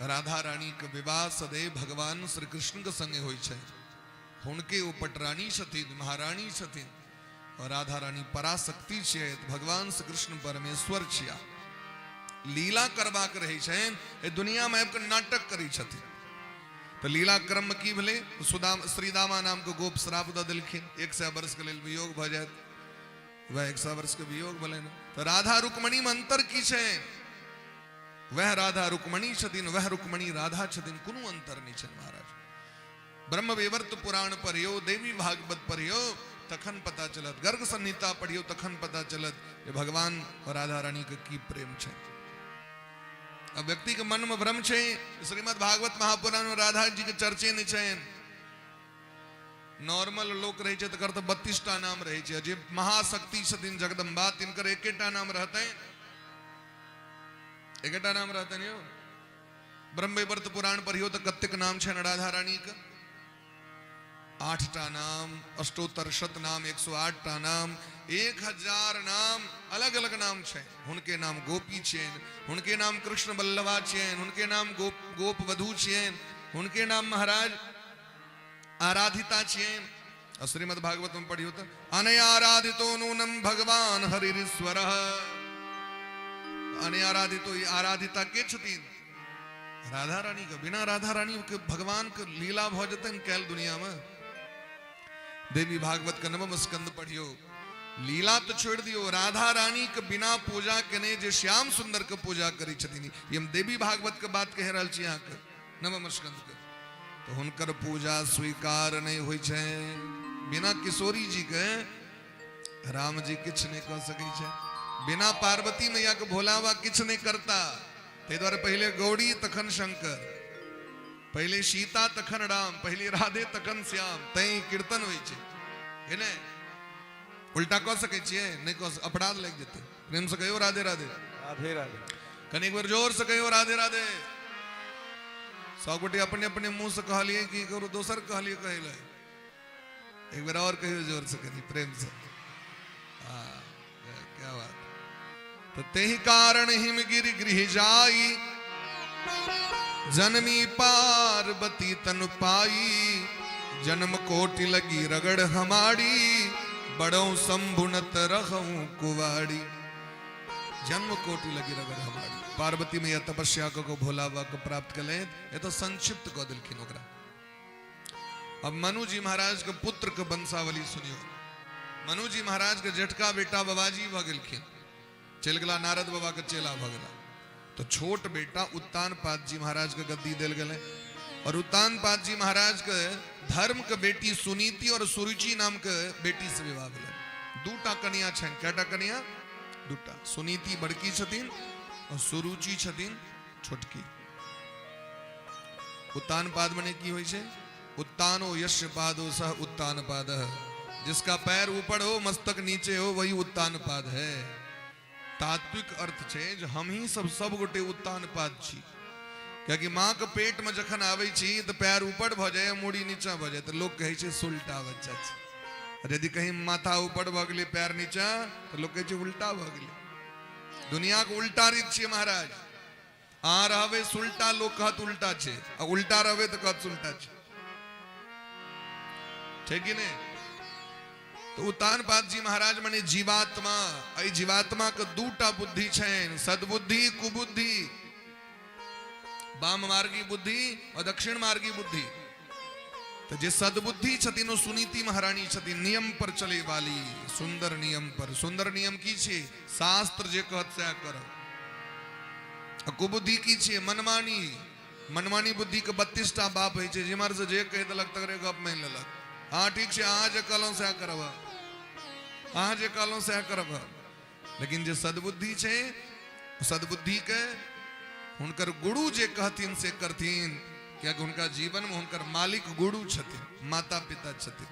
राधा रानी के विवाह सदैव भगवान श्री कृष्ण के संगे होय छै। हुनके ओ पटरानी छथिन, महारानी छथिन। और राधा रानी पराशक्ति छियै, भगवान श्री कृष्ण परमेश्वर छिया। लीला करबा के रहै छनि, ए दुनिया में आबि के नाटक करै छथिन। तो लीला क्रम में की भेलै, श्रीदामा नाम के गोप श्राप दऽ देलखिन, 100 वर्ष के लेल वियोग भ जायत, वह 100 वर्ष के वियोग भेलनि। तो राधा रुक्मणी में अंतर की छै? वह राधा रुक्मणी छथिन, वह रुक्मणी राधा छथिन, कोनो अंतर नहीं छनि महाराज। ब्रह्म वेवर्त पुराण पढ़ियो, देवी भागवत पढ़ियो तखन पता चलत, गर्ग संहिता पढ़ियो तखन पता चलत ये भगवान और राधा रानी के की प्रेम छै। अब व्यक्ति के मन में भ्रम छै, श्रीमद् भागवत महापुराण में राधा जी के चर्चे नहीं छै। नॉर्मल लोग रहे छै तकर तो 32 टा नाम रहे छै, जे महाशक्ति छथिन जगदम्बा तिनकर एकेटा नाम रहते, एकेटा नाम रहते नहीं हो। ब्रह्मवैवर्त पुराण पढ़ियो तो कतेक नाम छै राधा रानी के, 8 टा नाम, अष्टोत्तर शत नाम, 108 टा नाम, 1000 नाम, अलग अलग नाम छै। हुनके नाम गोपी छियन, हुनके नाम कृष्ण बल्लभा छियन, हुनके नाम गोप वधू छियन, हुनके नाम महाराज आराधिता छियन। और श्रीमद् भागवत में पढ़ियो तो अनया आराधितो नूनम भगवान हरिश्वर। अनया आराधितो आराधिता के छथिन राधा रानी का। बिना राधा रानी के भगवान के लीला भ जतन कैल दुनिया में। देवी भागवत का 9वां स्कंद पढ़ियो, लीला तो छोड़ दियो, राधा रानी के बिना पूजा केने जे श्याम सुंदर के पूजा करी छथिन, ये हम देवी भागवत के बात कह रहल छी यहाँ के 9वां स्कंद के। तो हुनकर पूजा स्वीकार नहीं होय छै। बिना किशोरी जी के राम जी किछ नहीं कह सकै छै, बिना पार्वती मैया के भोला बाबा किछ नहीं करता। ते द्वारे पहले गौड़ी तखन शंकर, पहले सीता तखन राम, पहले राधे तखन श्याम, तई कीर्तन होय छै। है ने उल्टा कह सकै छियै? नहीं कह, अपराध लग जेतै। प्रेम से कहियो राधे राधे, राधे राधे। कनी एक बार जोर से कहियो राधे राधे। 100 गोटे अपने अपने मुंह से कहलिए कि करो, दोसर कहलिए कहले, एक बार और कहियो जोर से, कनी प्रेम से। क्या बात। तो तेहि कारण हिमगिरि गृह जाई, जनमी पार्वती तनु पाई। जन्म कोटि लगी रगड़ हमारी, बड़ों संभुनत रहूं कुवाड़ी। जन्म कोटि लगी रगड़ हमारी। पार्वती मैया तपस्या को भोला बाबा को प्राप्त कले, ये तो संक्षिप्त कह दिलखिन ओकरा। अब मनु जी महाराज के पुत्र के वंशावली सुनियो। मनु जी महाराज के जेठका बेटा बाबाजी भ गेलखिन, चल गेला नारद बाबा के चेला भ गेला। तो छोट बेटा उत्तानपाद जी महाराज के गद्दी देल गेले। और उत्तानपाद जी महाराज के धर्म के बेटी सुनीति और सुरुचि नाम के बेटी से विवाह भेलै। 2 टा कन्या छन। कैटा कन्या? 2 टा। सुनीति बड़की छथिन और सुरुचि छथिन छोटकी। उत्तानपाद मने की होय छै? उत्तानो यस्य पादो सह उत्तानपादः। जिसका पैर ऊपर हो मस्तक नीचे हो वही उत्तानपाद है। तात्विक अर्थ छे जे हम ही सब गोटे उत्तान पाद छी, क्योंकि माँ के पेट में जखन आवे छी तो पैर ऊपर भ जाए मूड़ी नीचा भ जाए तो लोग कहे छे सुलटा बच्चा छे, और यदि कहीं माथा ऊपर भ गेले पैर नीचा तो लोग कहे छे उल्टा भ गेले। दुनिया के उल्टा रीत छे महाराज। आ रहवे सुलटा लोग कहत उल्टा छे, और उल्टा रहवे तो कहत सुलटा छे, ठीक है ने। तो उत्तानपाद जी महाराज माने जीवात्मा, आई जीवात्मा के दूटा बुद्धि छेन, सद्बुद्धि कुबुद्धि, वाम मार्गी बुद्धि और दक्षिण मार्गी बुद्धि। तो जे सद्बुद्धि छथिन ओ सुनीति महारानी छथिन, नियम पर चले वाली, सुंदर नियम पर। सुंदर नियम की छे? शास्त्र जे कहत से करब। आ कुबुद्धि की छे? मनमानी। मनमानी बुद्धि के 32 टा बाप है छे, जिमर से जे कह देलक तकरे गप मान लेलक। हाँ ठीक है, अहाँ जे कहलौं से करब, अहाँ जे कहलौं से करब। लेकिन जे सद्बुद्धि छे, सद्बुद्धि के हुनकर गुरु जे कहथिन से करथिन, क्या उनका जीवन में हुनकर मालिक गुरु छथिन, माता पिता छथिन।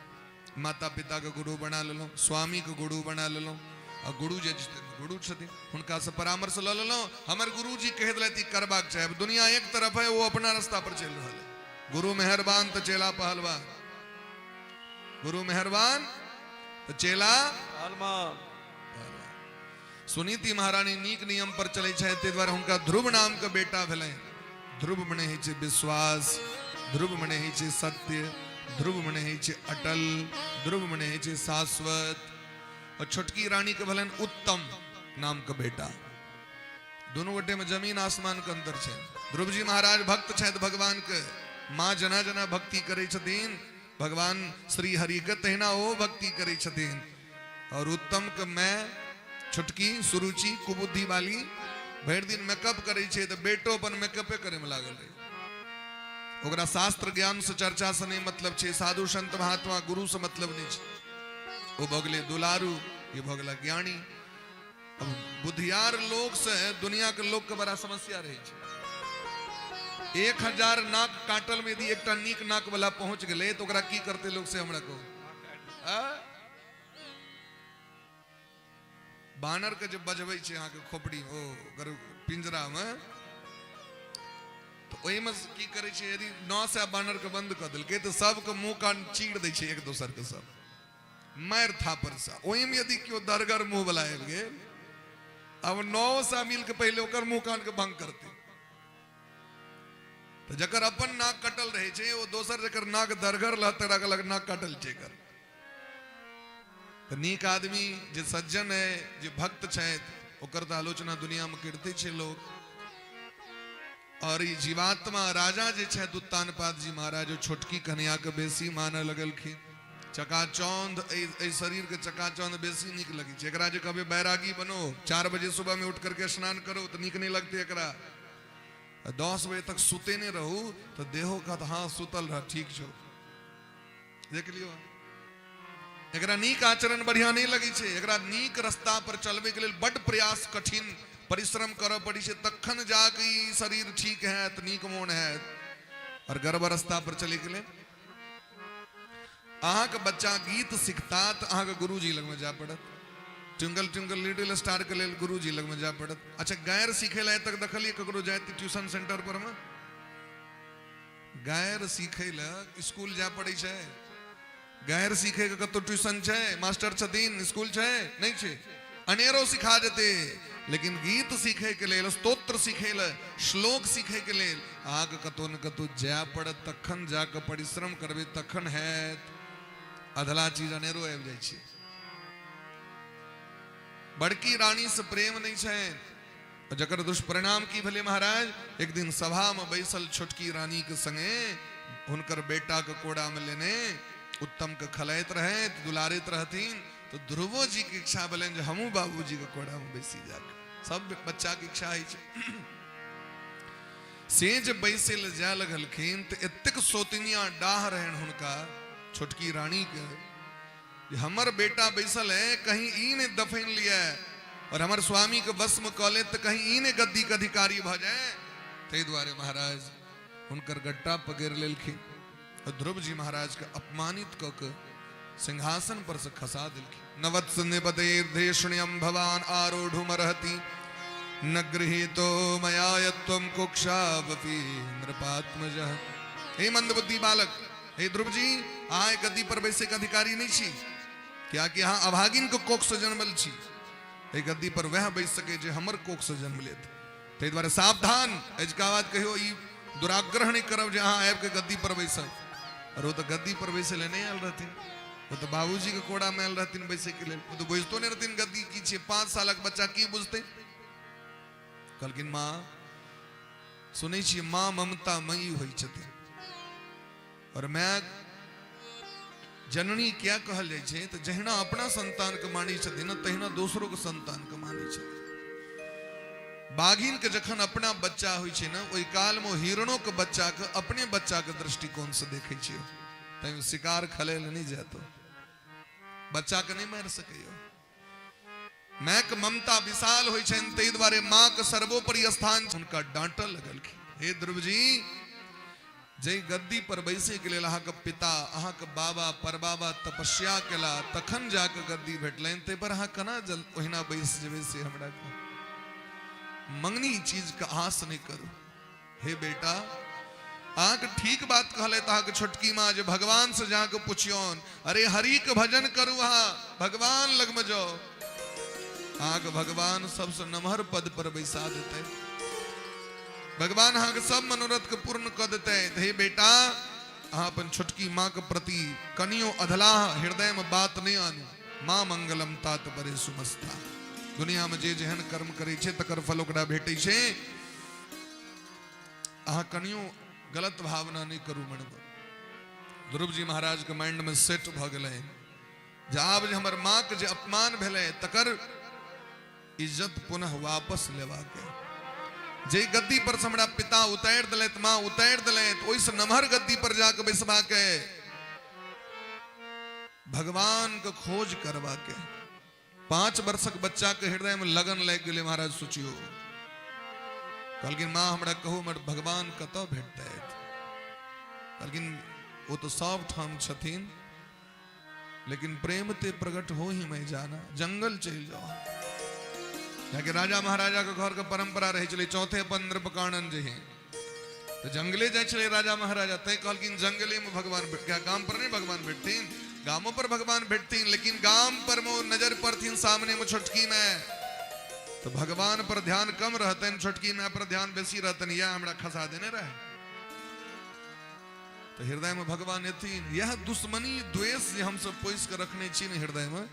माता पिता के गुरु बना लेलौं, स्वामी के गुरु बना लेलौं, और गुरु जे गुरु छथिन हुनका से परामर्श ल लेलौं। हमर गुरु जी कह देलथि करबाक चाहे। अब दुनिया एक तरफ है, वो अपना रास्ता पर चल रहल है। गुरु मेहरबान तो चेला पहलवान, गुरु मेहरबान तो चेला पहलवान। सुनीति महारानी नीक नियम पर चले छे, ते द्वारा हुनका ध्रुव नाम के बेटा भेले। ध्रुव मने है छे विश्वास, ध्रुव मने है छे सत्य, ध्रुव मने है छे अटल, ध्रुव मने है छे शाश्वत। और छोटकी रानी के भलन उत्तम नाम का बेटा। दोनों गोटे में जमीन आसमान के अंतर छे। ध्रुव जी महाराज भक्त छे भगवान के, माँ जना जना भक्ति करे छथिन, भगवान श्री हरि के तहिना ओ भक्ति करे छथिन। और उत्तम के मैं छुटकी सुरुचि कुबुद्धि वाली भर दिन मेकअप करे छे, तो बेटो अपन मेकअपे करे में लागल रहे। ओकरा शास्त्र ज्ञान से चर्चा से नहीं मतलब छे, साधु संत महात्मा गुरु से मतलब नहीं छे। वो भगले दुलारू, ये भगला ज्ञानी। अब बुद्धियार लोग से दुनिया के लोग के बड़ा समस्या रहे छे। 1000 नाक काटल में यदि एक नीक नाक वाला पहुंच गए तो ओकरा की करते लोग से हमरा को? बानर के जब बजबै छे अहाँ के खोपड़ी ओ पिंजरा में, तो ओहि में की करे छे, यदि 9 से बानर के बंद कर देलकै तो सबके मुंह कान चीड़ दै छे एक दोसर के, सब मार थापर सा। ओहि में यदि क्यों दरगर मुंह वाला आबि गेल, अब 9 सा मिल के पहले ओकर मुंह कान के भंग करते। तो जकर अपन नाक कटल रहे छे, वो दोसर जकर नाक दरगर रहते अलग नाक कटल छे कर। तो नीक आदमी जे सज्जन है, जे भक्त छथि, ओकर तो आलोचना दुनिया में करते छे लोग। और ये जीवात्मा राजा जे छथि उत्तानपाद जी महाराज, छोटकी कन्या के बेसी माने लगलखिन। चकाचौंध ए शरीर के चकाचौंध बेसी नीक लगी छे। एकरा जे कहबे बैरागी बनो, 4 बजे सुबह में उठ करके स्नान करो, तो नीक नहीं लगते एकरा। 10 बजे तक सुते नहीं रहू तो देहो का हाँ सुतल रह, ठीक छो। देख लियो, एकरा नीक आचरण बढ़िया नहीं लगी छे। एकरा नीक रास्ता पर चलबे के लेल बड़ प्रयास, कठिन परिश्रम करऽ पड़ी छे, तखन जाके ई शरीर ठीक है, तो नीक मोन है। और गर्भ रास्ता पर चले के लेल अहाँ के बच्चा गीत सीखता तो अहाँ के गुरुजी लग में जा पड़त। ट्विंकल ट्विंकल लिटिल स्टार के लेल गुरुजी लग में जा पड़त। अच्छा, गैर सीखे ला तक देखलिए ककरो जाए ट्यूशन सेंटर पर में? गैर सीखे ला स्कूल जा पड़े छे। गैर सीखे के कतो ट्यूशन छे, मास्टर छथिन, स्कूल छे नहीं छे? अनेरो सिखा देते। लेकिन गीत सीखे के लेल, स्तोत्र सीखे ले, श्लोक सीखे के लेल अहाँ के कतो न कतो जा पड़त। तखन जाके परिश्रम करबे तखन है। अधला चीज अनेरो आबि जाइ छै। बड़की रानी से प्रेम नहीं छे। जकर दुष्परिणाम की भले महाराज, एक दिन सभा में बैसल छोटकी रानी के संगे हुनकर बेटा के कोड़ा में लेने उत्तम के खलैत रहे, दुलारित रहतीन। तो ध्रुवो जी की इच्छा भले जे हमू बाबूजी के कोड़ा में बैसी जाके, सब बच्चा की इच्छा है। से जब बैसे ले जा लगलखिन तो एतेक सोतिनिया डाह रहन हुनका छोटकी रानी के, हमर बेटा बैसल है, कहीं ई ने दफन लिया और हमारे स्वामी के बस में कॉले तो कहीं ई ने गद्दी के अधिकारी भ जाए। ते द्वारे महाराज हुनकर गट्टा पकड़ लेलखिन और ध्रुव जी महाराज के अपमानित क के सिंहासन पर से खसा दिलखिन। नवत्स निपतेर्धेषण्यम भवान आरूढ़ुमर्हति न गृहीतो मया यत्त्वं कुक्षावपि नृपात्मजः। हे मंदबुद्धि बालक, हे ध्रुव जी, अहाँ गद्दी पर बैसे के अधिकारी नहीं छी, क्या कि अहाँ अभागिन को कोख से जन्मल छी। हे गद्दी पर वह बैस सके जे हमर कोख से जन्म लेत। ते द्वारे सावधान, एजका बात कहियो ई दुराग्रह नहीं करब जे अहाँ आबि के गद्दी पर बैसब। और वो तो गद्दी पर बैसे ले नहीं आयल रहथिन, वो तो बाबूजी के कोड़ा में आयल रहथिन बैसे के लेल। वो तो बुझतो नहीं रहथिन गद्दी की छे। 5 सालक बच्चा की बुझते। कहलखिन माँ सुनै छी माँ ममता मई होइ छथिन, और मैं जननी क्या कहल जाय छै तो जहिना अपना संतान के मानी छथिन तहिना दोसरो के संतान के मानी छथिन। बाघिन के जखन अपना बच्चा होइ छै ना, ओहि काल में हिरणों के बच्चा के अपने बच्चा के दृष्टिकोण से देखे छियै। तैं शिकार खलेल नहीं जातो, बच्चा के नहीं मार सकैयो। माँ के ममता विशाल होइ छनि, ताहि द्वारे माँ के सर्वोपरि स्थान हुनका डांटल लगलखिन। हे ध्रुव जी, जै गद्दी पर बैसे के लेल अहाँ के पिता, अहाँ के बाबा परबाबा तपस्या केला, तखन जाके गद्दी भेटलनि। ते पर अहाँ केना ओहिना बैस जेबै से हमरा को मंगनी चीज का आस नहीं करू। हे बेटा, अहाँ के ठीक बात कहले अहाँ के छोटकी माँ जे भगवान से जाके पूछियोन, अरे हरि के भजन करू, अहाँ भगवान लग में जाओ, अहाँ के भगवान सबसे नमहर पद पर बैसा देते। भगवान अहाँ के सब मनोरथ के पूर्ण कर देते। हे बेटा, अहाँ अपन छोटकी माँ के प्रति कनियो अधलाह हृदय में बात नहीं आनू। माँ मंगलम तात परे सुमस्ता। दुनिया में जे जेहन कर्म करे छे तकर फल ओकरा भेटै छे। अहाँ कनियो गलत भावना नहीं करू मन में। ध्रुव जी महाराज के माइंड में सेट भ गेलै जे आब जे हमर माँ के जे अपमान भेलै तकर इज्जत पुनः वापस लेवा के। जे गद्दी पर से हमरा पिता उतार दिलैत, माँ उतार दिलैत, ओहि से नमहर गद्दी पर जाके बैसबा के भगवान के खोज करवा के। 5 वर्षक बच्चा के हृदय में लगन लग गेलै। महाराज सोचियो, कहलखिन माँ हमरा कहू हमर भगवान कतऽ भेटतै। कहलखिन वो तो सब ठाम छथिन, लेकिन प्रेम ते प्रकट हो ही मैं जाना, जंगल चल जाओ। जाके राजा महाराजा के घर के परंपरा रहे चले, चौथे पर नृपकानन जे हैं तो जंगले जाए चले राजा महाराजा। तय कहलखिन जंगले में भगवान क्या गांव पर नहीं भगवान बैठतीन, गांवों पर भगवान बैठतीन, लेकिन गांव पर में नजर पड़तीन सामने में छोटकी में, तो भगवान पर ध्यान कम रहते, छोटकी में पर ध्यान बेसी रहते। यह हमरा खसा देने रहे, तो हृदय में भगवान एथिन। यह दुश्मनी द्वेष जे हम सब पोस के रखने छी हृदय में,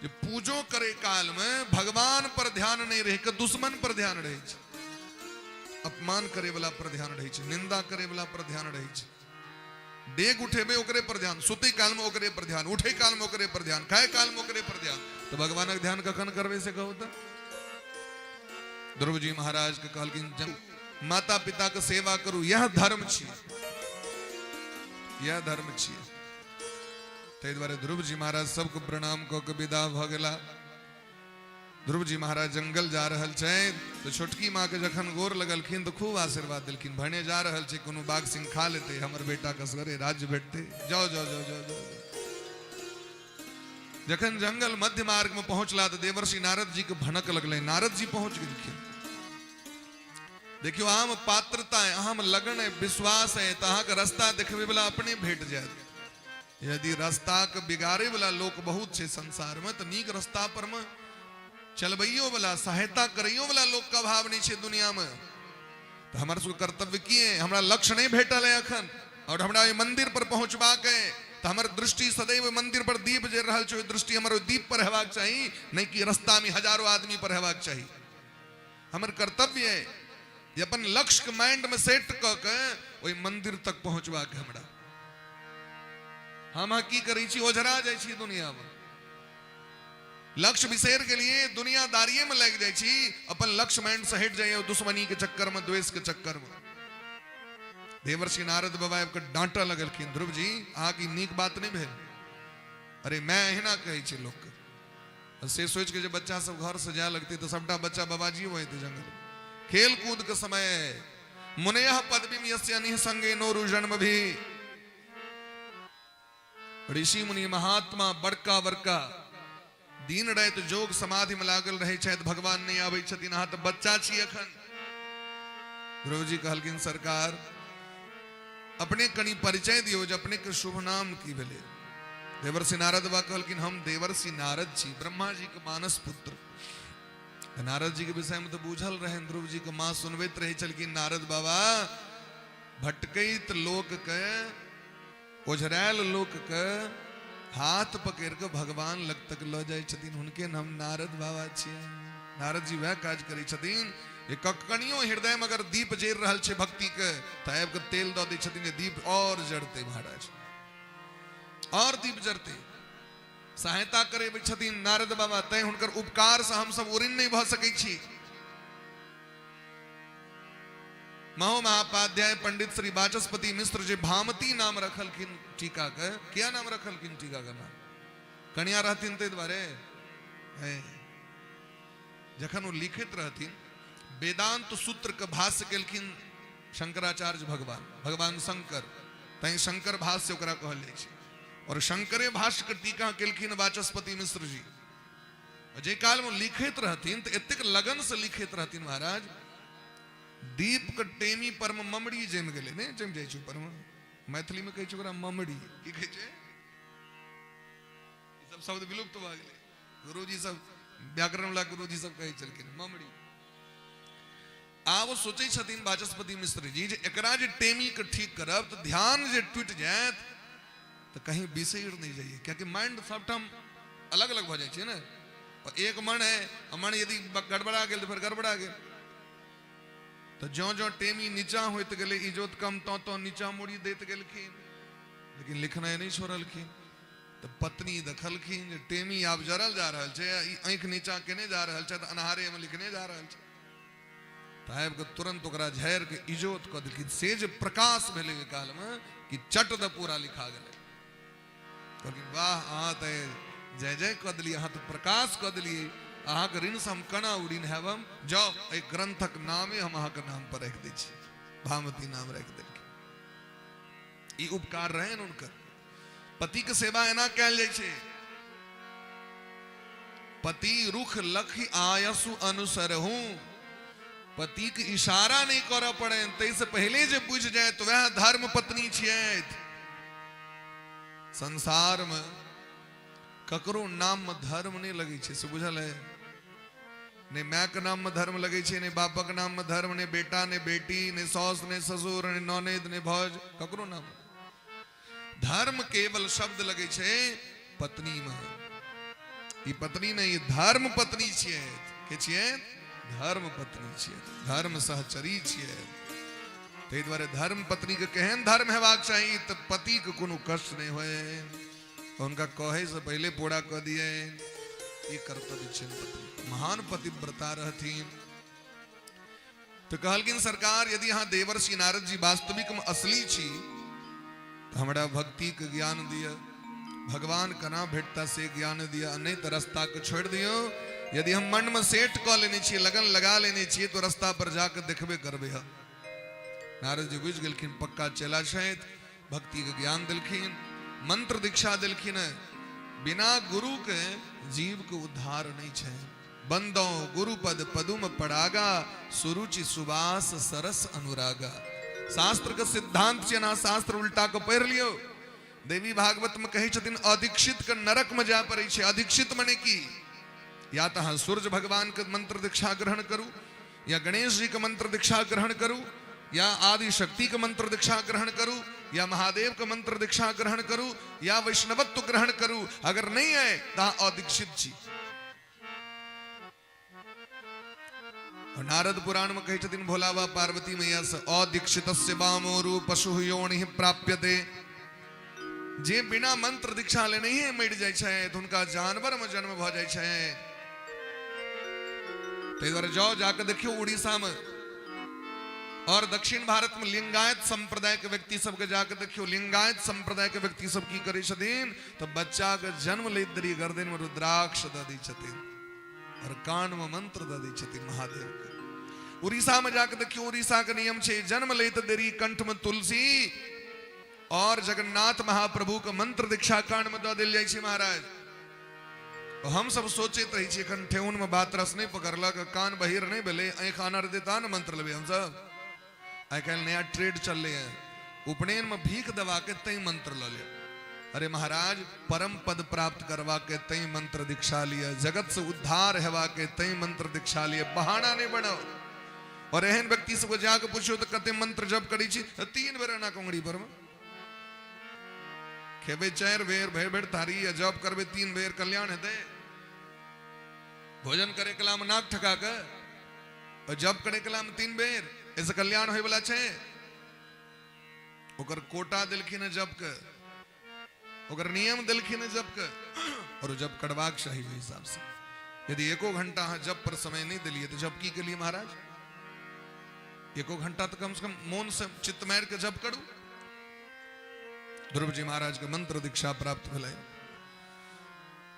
जे पूजो करे काल में भगवान पर ध्यान नहीं रहे के दुश्मन पर ध्यान रहे छै, अपमान करे वाला पर ध्यान रहे छै, निंदा करे वाला पर ध्यान रहे छै। डेग उठेबे ओकरे पर ध्यान, सुते काल में ओकरे पर ध्यान, उठे काल में ओकरे पर ध्यान, खाए काल में ओकरे पर ध्यान, तो भगवान के ध्यान कखन करबे से कहू। तो ध्रुव जी महाराज के कहलखिन माता पिता के सेवा करू, यह धर्म छियै, यह धर्म छियै। ताहि द्वारे ध्रुव जी महाराज सबको प्रणाम कऽ के विदा भऽ गेला। ध्रुव जी महाराज जंगल जा रहल छै, तो छोटकी माँ के जखन गोर लगलखिन तो खूब आशीर्वाद देलखिन। भने जा रहल छै, कोनो बाघ सिंह खा लेते, हमर बेटा कसगरे राज्य भेटते, जाओ जाओ जाओ जाओ जाओ। जखन जंगल मध्य मार्ग में पहुंचला तो देवर्षि नारद जी के भनक लगले। नारद जी पहुंच गेलखिन। देखियो अहाँ में पात्रता है, अहाँ में लगन है, विश्वास है, तो अहाँ के रास्ता देखबे वाला अपने भेट जायत। यदि रास्ता के बिगाड़े वाला लोग बहुत छे संसार में, तो नीक रास्ता पर में चलबैयो वाला, सहायता करियो वाला लोग का अभाव नहीं छे दुनिया में। तो हमारे सबके कर्तव्य की है, हमारा लक्ष्य नहीं भेटल है अखन, और हमरा मंदिर पर पहुंचबा के, तो हमार दृष्टि सदैव मंदिर पर दीप जर रहल छै, दृष्टि हमर दीप पर हेबाक चाहिए, नहीं कि रास्ता में हजारों आदमी पर हेबाक चाहिए। हमार कर्तव्य है ये अपन लक्ष्य के माइंड में सेट क के ओई मंदिर तक पहुंचबा के। हमरा हम की करी छी, ओझरा जाय छी दुनिया में, लक्ष्य विशेर के लिए दुनियादारी में लग जाय छी, अपन लक्ष्य माइंड से हट जाइए दुश्मनी के चक्कर में, द्वेष के चक्कर में। देवर्षि नारद बाबा के डांटा लगलखिन, ध्रुव जी अहाँ की नीक बात नहीं भेल। अरे मैं एहना कहे छी लोग से सोच के, जब बच्चा सब घर से जाए लगते तो सबटा बच्चा बाबाजी हुए थे जंगल खेल कूद के समय। मुनयः पदवीं यस्य निः संगे नोरु जन्म भी। ऋषि मुनि महात्मा बड़का बड़का दिन रात जोग समाधि में लागल रहे छथि, भगवान नहीं आबै छथिन। अहाँ तऽ बच्चा छी अखन। ध्रुव जी कहलखिन सरकार अपने कनी परिचय दियो जे अपने के शुभ नाम की भेले। देवर्षि नारद बा कहलखिन हम देवर्षि नारद छी, ब्रह्मा जी के मानस पुत्र। नारद जी के विषय में तो बूझल रहे। ध्रुव जी के माँ सुनबैत रहे छलखिन, नारद बाबा भटकैत लोक के, ओझरायल लोक के हाथ पकड़ के भगवान लग तक ल जाय छथिन, हुनके नाम नारद बाबा छियै। नारद जी वह काज करै छथिन। ये ककनियो हृदय में अगर दीप जैर रहल छै भक्ति के तऽ आबि के तेल दऽ दै छथिन, ये दीप और जड़ते महाराज, और दीप जड़ते। सहायता करे छथिन नारद बाबा। तैं हुनकर उपकार से हम सब उड़िन नहीं भऽ सकै छी। महो महापाध्याय पंडित श्री वाचस्पति मिश्र जे भामती नाम रखलखिन टीका के, क्या नाम रखलखिन टीका के नाम? कन्या रहथिन तै द्वारे। जखन वो लिखित रहथिन वेदांत सूत्र के भाष्य केलखिन शंकराचार्य भगवान, भगवान शंकर, तैं शंकर भाष्य ओकरा कहल जाइ छै। और शंकरे भाष्य के टीका केलखिन वाचस्पति मिश्र जी। जे काल में लिखित रहथिन तो एतेक लगन से लिखित रहथिन महाराज, दीप के टेमी पर में ममड़ी जम गेले ने, जम जाइ छै पर में। मैथिली में कहै छै ओकरा ममड़ी, की कहै छै? ई सब शब्द विलुप्त भ गेलै। गुरुजी सब व्याकरण वाला गुरुजी सब कहै छलखिन ममड़ी। आब सोचै छथिन वाचस्पति मिश्र जी जे एकरा जे टेमी के ठीक करब तो ध्यान जे टूट जायत तो कहीं बिसर नहीं जाइए, क्योंकि माइंड सबठाम अलग अलग हो जाए छै ने। और एक मन है, मन यदि गड़बड़ा गेल तो फिर गड़बड़ा गेल। तो जो जो टेमी नीचा होत गेले, इजोत कम तो नीचा मोड़ी देत गेलखिन, लेकिन लिखनाइ नहीं छोड़लखिन। तो पत्नी देखलखिन जे टेमी आब जरल जा रहल छै, आंख नीचा केने जा रहल छै, तो अन्हारे में लिखने जा रहल छै। तो आबि के तुरंत ओकरा झाड़ि के इजोत क देलखिन। से जे प्रकाश भेलै ओहि काल में कि चट द पूरा लिखा गेलै। कहलखिन वाह अहाँ तो जय जय कऽ देलियै, अहाँ तो प्रकाश कऽ देलियै, अहाँके ऋण से हम केना उड़िन हेबम। जाउ एहि ग्रंथक नामे हम अहाँके नाम पर राखि दै छी, भामती नाम राखि देलखिन। ई उपकार रहनि हुनकर। पति के सेवा एना कयल जाइ छै। पति रुख लखि आयसु अनुसरहु, पति के इशारा नहीं करऽ पड़े, तै से पहले जे बुझ जाए तो वह धर्म पत्नी छियै। संसार में ककरो नाम में धर्म नहीं लगे छै, से बुझल है? ने माय के नाम में धर्म लगे छै, ने बापक नाम में धर्म, ने बेटा ने बेटी, ने सौस ने ससुर, ने ननद ने भौज, ककरो नाम। धर्म केवल शब्द लगे छै पत्नी में। ई पत्नी नहीं, धर्म पत्नी छियै। के छियै? धर्म पत्नी छियै, धर्म सहचरी छियै। ताहि दुआरे धर्म पत्नी के केहन धर्म हेबाक चाही तऽ पति के कोनो कष्ट नहीं होए, उनका कहे से पहले पूरा कऽ दिए। ई कर्तव्य छै पत्नी। महान पतिव्रता रहथिन। तो कहलखिन सरकार यदि यहाँ देवर्षि नारद जी वास्तविक में असली छी तो हमरा भक्ति के ज्ञान दिया, भगवान केना भेटता से ज्ञान दिया, नहीं तो रास्ता के छोड़ दियो। यदि हम मन में सेट कऽ लेने छियै, लगन लगा लेने छियै, तो रास्ता पर जाकर देखबे करबे। नारद जी बुझ गेलखिन पक्का चेला छथि, भक्ति के ज्ञान देलखिन, मंत्र दीक्षा देलखिन। बिना गुरु के जीव के उद्धार नहीं छै। बंदो गुरुपद पदुम पड़ागा, सुरुचि सुबास सरस अनुरागा। शास्त्र के सिद्धांत छै ना, शास्त्र उल्टा के पढ़ि लियो। देवी भागवत में कहे छथिन अदीक्षित के नरक में जा पड़े छै। अदीक्षित मने की? या तो हाँ सूर्य भगवान के मंत्र दीक्षा ग्रहण करू, या गणेश जी के मंत्र दीक्षा ग्रहण करू, या आदि शक्ति के मंत्र दीक्षा ग्रहण करू, या महादेव के मंत्र दीक्षा ग्रहण करू, या वैष्णवत्व ग्रहण करू। अगर नहीं है तो अदीक्षित छी। और नारद पुराण में कहे छथिन भोला बाबा पार्वती मैया से अदीक्षितस्य वामोरु पशु योनि प्राप्यते। जे बिना मंत्र दीक्षा लेने ही मरि जाय छै तो उनका जानवर में जन्म भ जाय छै। ताहि दुआरे जाओ जाकर देखियो उड़ीसा में और दक्षिण भारत में लिंगायत संप्रदाय के व्यक्ति सबके जाकर देखियो। लिंगायत संप्रदाय के व्यक्ति सब की करे छथिन तो बच्चा के जन्म ले दरी गर्दन में रुद्राक्ष द दै छथिन और कान में मंत्र द दै छथिन महादेव के। उड़ीसा में जाकर देखियो, उड़ीसा के नियम छे जन्म लेत देरी कंठ में तुलसी और जगन्नाथ महाप्रभु का मंत्र दीक्षा कांड में दो दिल जाए महाराज। तो हम सब सोचते रही छे कन ठेउन में बात रस नहीं पकड़ला का कान बहिर नहीं भले आंख आनर देता न मंत्र लेबे हम सब। आई कल नया ट्रेड चल रहे हैं उपनयन में भीख दबा के तई मंत्र ल ले। अरे महाराज परम पद प्राप्त करवा के तई मंत्र दीक्षा लिया, जगत से उद्धार हेवा के तई मंत्र दीक्षा लिया, बहाना नहीं बनाओ। और एहन व्यक्ति से जाके पूछो तो कते मंत्र जप करी छी 3 बेर ना कोंगड़ी पर में खेबे 4 बेर भे बेर थारी जप करबे 3 बेर कल्याण हेते। भोजन करे कलाम नाक ठका के और जप करे कलाम 3 बेर ऐसे कल्याण होय वाला छे। ओकर कोटा दिलखिन जप के, ओकर नियम दिलखिन जप के, और जब कड़वाक चाहिए हिसाब से। यदि 1 घंटा जप पर समय नहीं दिलिए तो जप की के लिए महाराज 1 घंटा तो कम से कम मौन से चित्त मार के जप करूं। ध्रुव जी महाराज का मंत्र दीक्षा प्राप्त भले।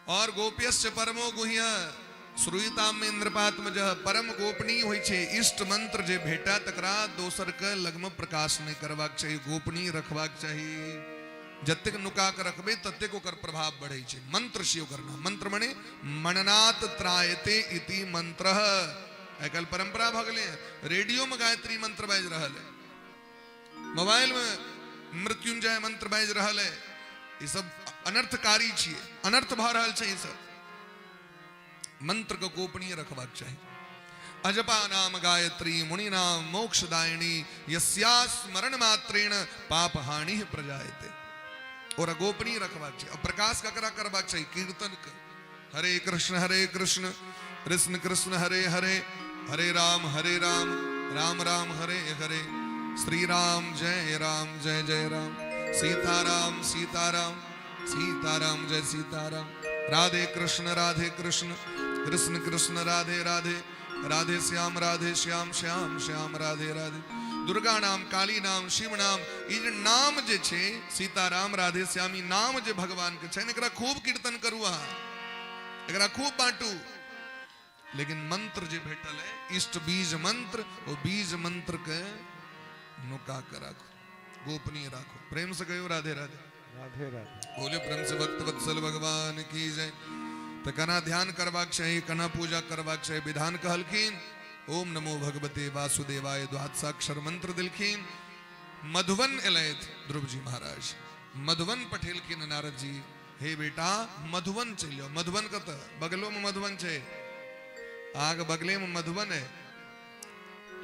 और गोप्यस्य परमो गुह्य श्रुताम में इंद्रपात में जह परम गोपनीय होई छे इष्ट मंत्र जे भेटा तकरा दोसर के लगम प्रकाश नहीं करवाक चाहिए, गोपनीय रखवाक चाहिए। जत्तेक नुका के रखबे तत्तेक ओकर प्रभाव बढ़े छे। मंत्र शिव करना, मंत्र मने मननात त्रायते इति मंत्र। आजकल परंपरा भगले रेडियो में गायत्री मंत्र बाज रहा है, मोबाइल में मृत्युंजय मंत्र बाज रहा है। ये सब अनर्थकारी छे, अनर्थ भ रहल छे। ये सब मंत्र को गोपनीय रखवाक चाहिए। अजपा नाम गायत्री मुनि नाम मोक्षदायिनी यस्या स्मरण मात्रेण पाप हानि प्रजायते। और गोपनीय रखवाक चाहिए। और प्रकाश ककरा करवाक चाहिए? कीर्तन का। हरे कृष्ण कृष्ण कृष्ण हरे हरे, हरे राम राम राम हरे हरे, श्री राम जय राम, सीताराम सीताराम जय सीताराम, राधे कृष्ण कृष्ण कृष्ण राधे राधे, राधे श्याम श्याम श्याम राधे राधे। दुर्गा नाम, काली नाम, शिव नाम, ये नाम जे छे सीताराम राधे श्यामी नाम जे भगवान के छे, एकरा खूब कीर्तन करू, एकरा खूब बांटू। लेकिन मंत्र जे भेटल है इष्ट बीज मंत्र, वो बीज मंत्र के नुका के राखो, गोपनीय राखो। प्रेम से कहो राधे राधे, राधे राधे। बोले प्रेम से भक्त वत्सल भगवान की जय। तो कना ध्यान करवाक चाहिए, कना पूजा करवाक चाहिए। विधान कहलखिन ओम नमो भगवते वासुदेवाय द्वादशाक्षर मंत्र दिलखिन। मधुवन एलैथ ध्रुव जी महाराज, मधुवन पठेलखिन नारद जी, हे बेटा मधुवन चलियो। मधुवन कत बगलो में मधुवन छे, आग बगले में मधुवन है,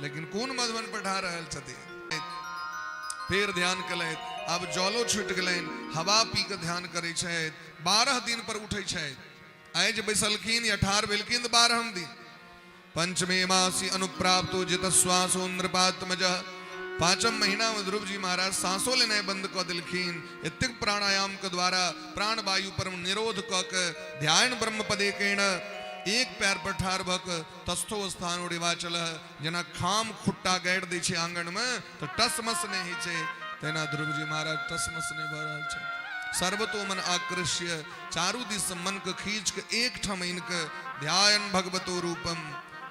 लेकिन कौन मधुवन पढ़ा रहल छथि? फिर ध्यान कलैत, अब जलो छूट गलैन, हवा पी के ध्यान करे छथि। 12 दिन पर उठे छथि। आज बैसलखिन 18 भेलखिन 12 दिन। पंचमे मासी अनुप्राप्तो जित श्वासो नृपात्मजः। 5वें महीना में ध्रुव जी महाराज सांसों लेने बंद कर दिलखिन। इत्तिक प्राणायाम के द्वारा प्राण वायु पर निरोध क ध्यान ब्रह्म पदे केण एक पैर पर ठार भक तस्थो स्थान उड़ेवाचल। जना खाम खुट्टा गाड़ दे छे आंगन में तो टसमस नहीं छे, तेना ध्रुव जी महाराज टसमस नहीं भ रहल छे। सर्वतो मन आकृष्य चारु दिस मन के खींच के एक ठमइन के ध्यान भगवतो रूपम,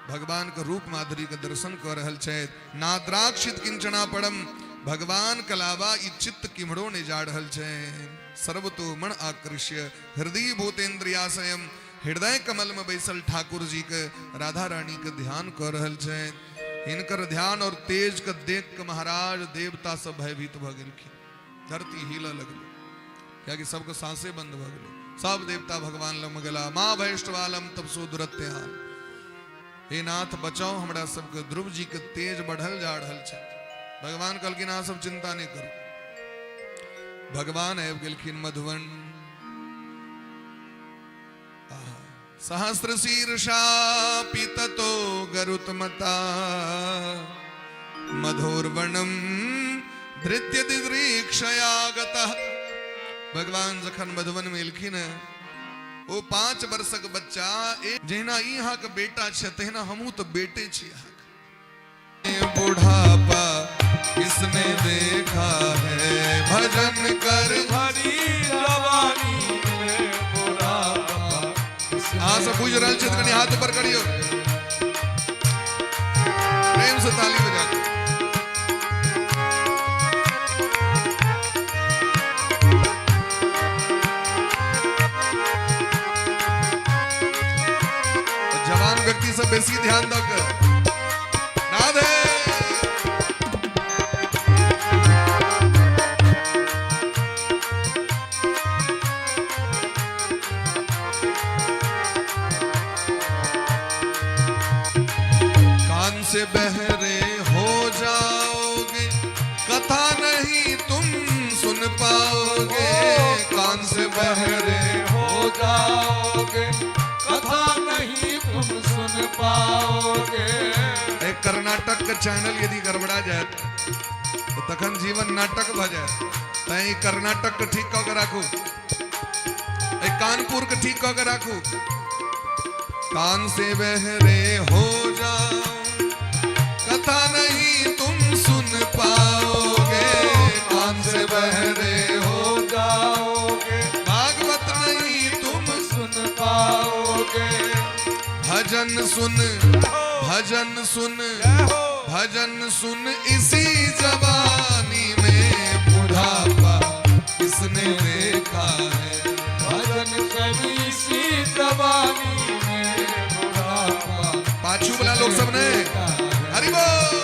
भगवान के रूप माधुरी के दर्शन कर रहल छे। नाद्राक्षित किंचना पड़म, भगवान कलावा इ चित्त किमड़ो ने जा रहल छे। सर्वतो मन आकृष्य हृदय भूतेन्द्रियाशयम, हृदय कमल में बैसल ठाकुर जी के राधा रानी के ध्यान कर रहल छे। इनकर ध्यान और तेज के देख के महाराज देवता सब भयभीत भ गेलखिन, धरती हिला लगल, क्या कि सबके सांसें बंद भ गेल। सब देवता भगवान लग गला, माँ वैष्णवालम तब सो दुरत्यान। हे नाथ बचाओ हमरा सबके, ध्रुव जी के तेज बढ़ल जा रहल छे। भगवान कहलखिन अहाँ सब चिंता नहीं करू। भगवान आबि गेलखिन मधुवन। सहस्र शीर्षा पिततो गरुतमता, मधुर्वणम धृत्य दिदृक्षयागतः। भगवान जखन मधुवन में एलखिन, वो 5 वर्षक बच्चा जहिना यहाँ के बेटा छे तहिना हमहू तो बेटे छी। बुढ़ापा किसने देखा है, भजन कर हरी जवानी में बुढ़ापा। हाँ सब पूछ रहल छे, कनी हाथ ऊपर करियो, प्रेम से ताली बजा। व्यक्ति सब बेसी ध्यान दक राधे। कान से बहरे हो जाओगे, कथा नहीं तुम सुन पाओगे। कान से बहरे हो जाओगे, कथा नहीं तुम सुन पाओगे। एक कर्नाटक का चैनल यदि गड़बड़ा जाए तो तखन जीवन नाटक भ जाए। तई कर्नाटक के ठीक कऽ के राखू, कानपुर के ठीक कऽ के राखू। कान से बहरे हो जाओ, कथा नहीं तुम सुन पाओगे। कान से बहरे हो जाओगे, भागवत नहीं तुम सुन पाओगे। भजन सुन, भजन सुन, भजन सुन इसी जवानी में बुढ़ापा किसने देखा है। भजन कभी इसी जवानी में बुढ़ापा पाछू वाला लोग सब ने हरि बोल।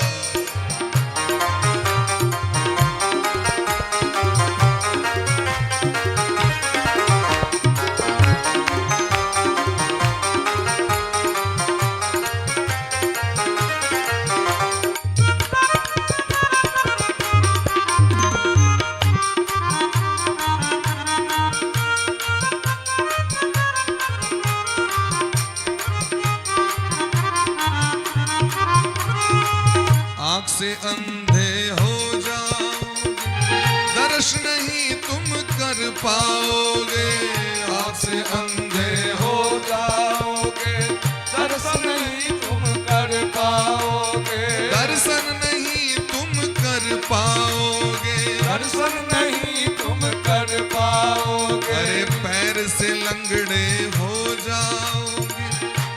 आँख से अंधे हो जाओगे, दर्श नहीं तुम कर पाओगे। आँख से अंधे हो जाओगे, दर्शन नहीं तुम कर पाओगे। दर्शन नहीं तुम कर पाओगे। दर्शन नहीं तुम कर पाओगे। अरे पैर से लंगड़े हो जाओगे,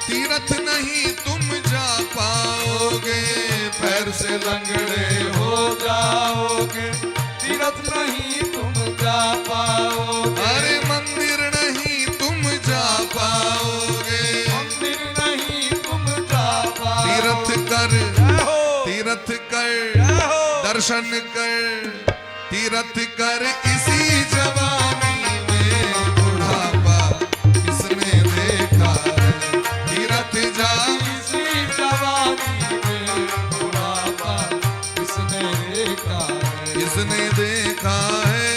तीरथ नहीं तुम जा पाओगे। पैर से लंगड़े हो जाओगे, तीरथ नहीं तुम जा पाओगे। अरे मंदिर नहीं तुम जा पाओगे। मंदिर नहीं तुम जा पाओगे। तीरथ कर, तीरथ कर, दर्शन कर, तीरथ कर इसी जवानी में बुढ़ापा किसने देखा है। तीरथ जा इसी जवानी में बुढ़ापा किसने देखा है। किसने देखा है,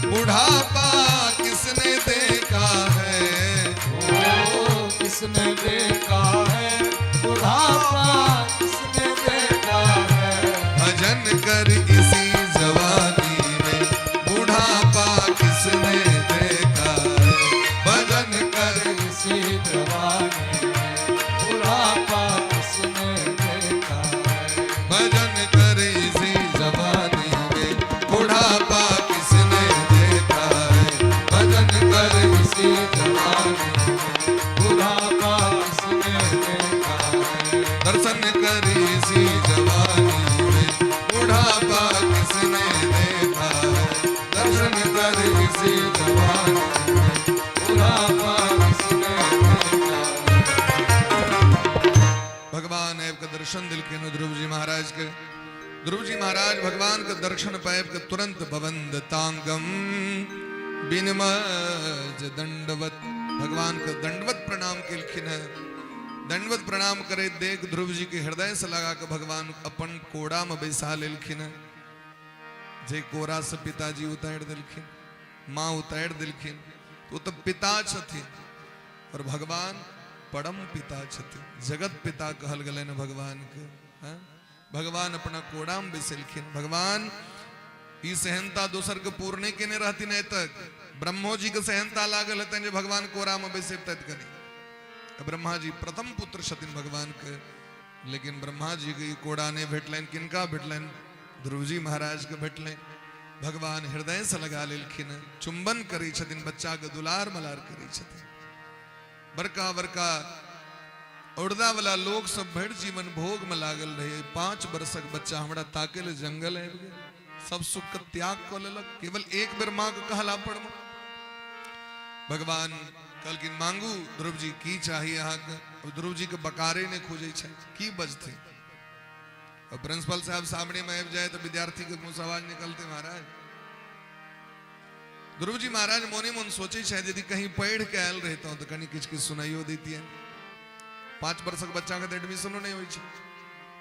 बुढ़ापा किसने देखा है। ओ किसने देखा है, बुढ़ापा किसने देखा है। भजन कर इसी जवानी में बुढ़ापा किसने देखा है। भजन कर इसी जवानी में बुढ़ापा किसने देखा है। भजन कर इसी जवानी में बुढ़ापा किसने देखा है। भजन कर इसी जवानी में बुढ़ापा किसने देखा है। दर्शन कर इसी जवानी में बुढ़ापा किसने देखा है। दर्शन कर इसी जवानी में बुढ़ापा किसने देखा है। भगवान ऐब का दर्शन दिल के ध्रुव जी महाराज के। ध्रुव जी महाराज भगवान का दर्शन पाए के तुरंत भवंद तांगम बिनमज दंडवत, भगवान का दंडवत प्रणाम केलखिन है। दंडवत प्रणाम करे देख ध्रुव जी के हृदय से लगा के भगवान अपन कोड़ा में बैसा लेलखिन है। जे कोरा से पिताजी उतार दिलखिन, माँ उतार दिलखिन, तो तब पिता छथिन और भगवान परम पिता छथिन, जगत पिता कहल गले न भगवान के। भगवान अपना कोड़ा में बैसलखिन। भगवान ई सहनता दोसर के पूर्ण के नहीं रहती नहीं तक ब्रह्मो जी के सहनता लागल हतन जे भगवान कोरा में बैसे तैत करी। ब्रह्मा जी प्रथम पुत्र छथिन भगवान के, लेकिन ब्रह्मा जी के कोड़ा ने भेटलन, किनका भेटलन, ध्रुव जी महाराज के भेटलन। भगवान हृदय से लगा लेलखिन, चुंबन करी छथिन, बच्चा के दुलार मलार करी छथिन। बड़का बड़का औरदा वाला लोग सब भर जीवन भोग में लागल रहे। 5 वर्षक बच्चा हमरा ताके ले जंगल है, सब सुख का त्याग कर लेलक, केवल एक बेर माँ के कहला पर। भगवान कहलखिन मांगू ध्रुव जी की चाहिए अहाँके। ध्रुव जी के बकारे ने खोजे छै की बजते। और प्रिंसिपल साहब सामने में आबि जाए तो विद्यार्थी के मुंह से आवाज निकलते महाराज। ध्रुव जी महाराज मोने मोन सोचे शायद यदि कहीं पढ़ के आयल रहता तो कहीं किछ किछ सुनाइयो देती है। 5 वर्षक बच्चा के एडमिशनो नहीं होई छै।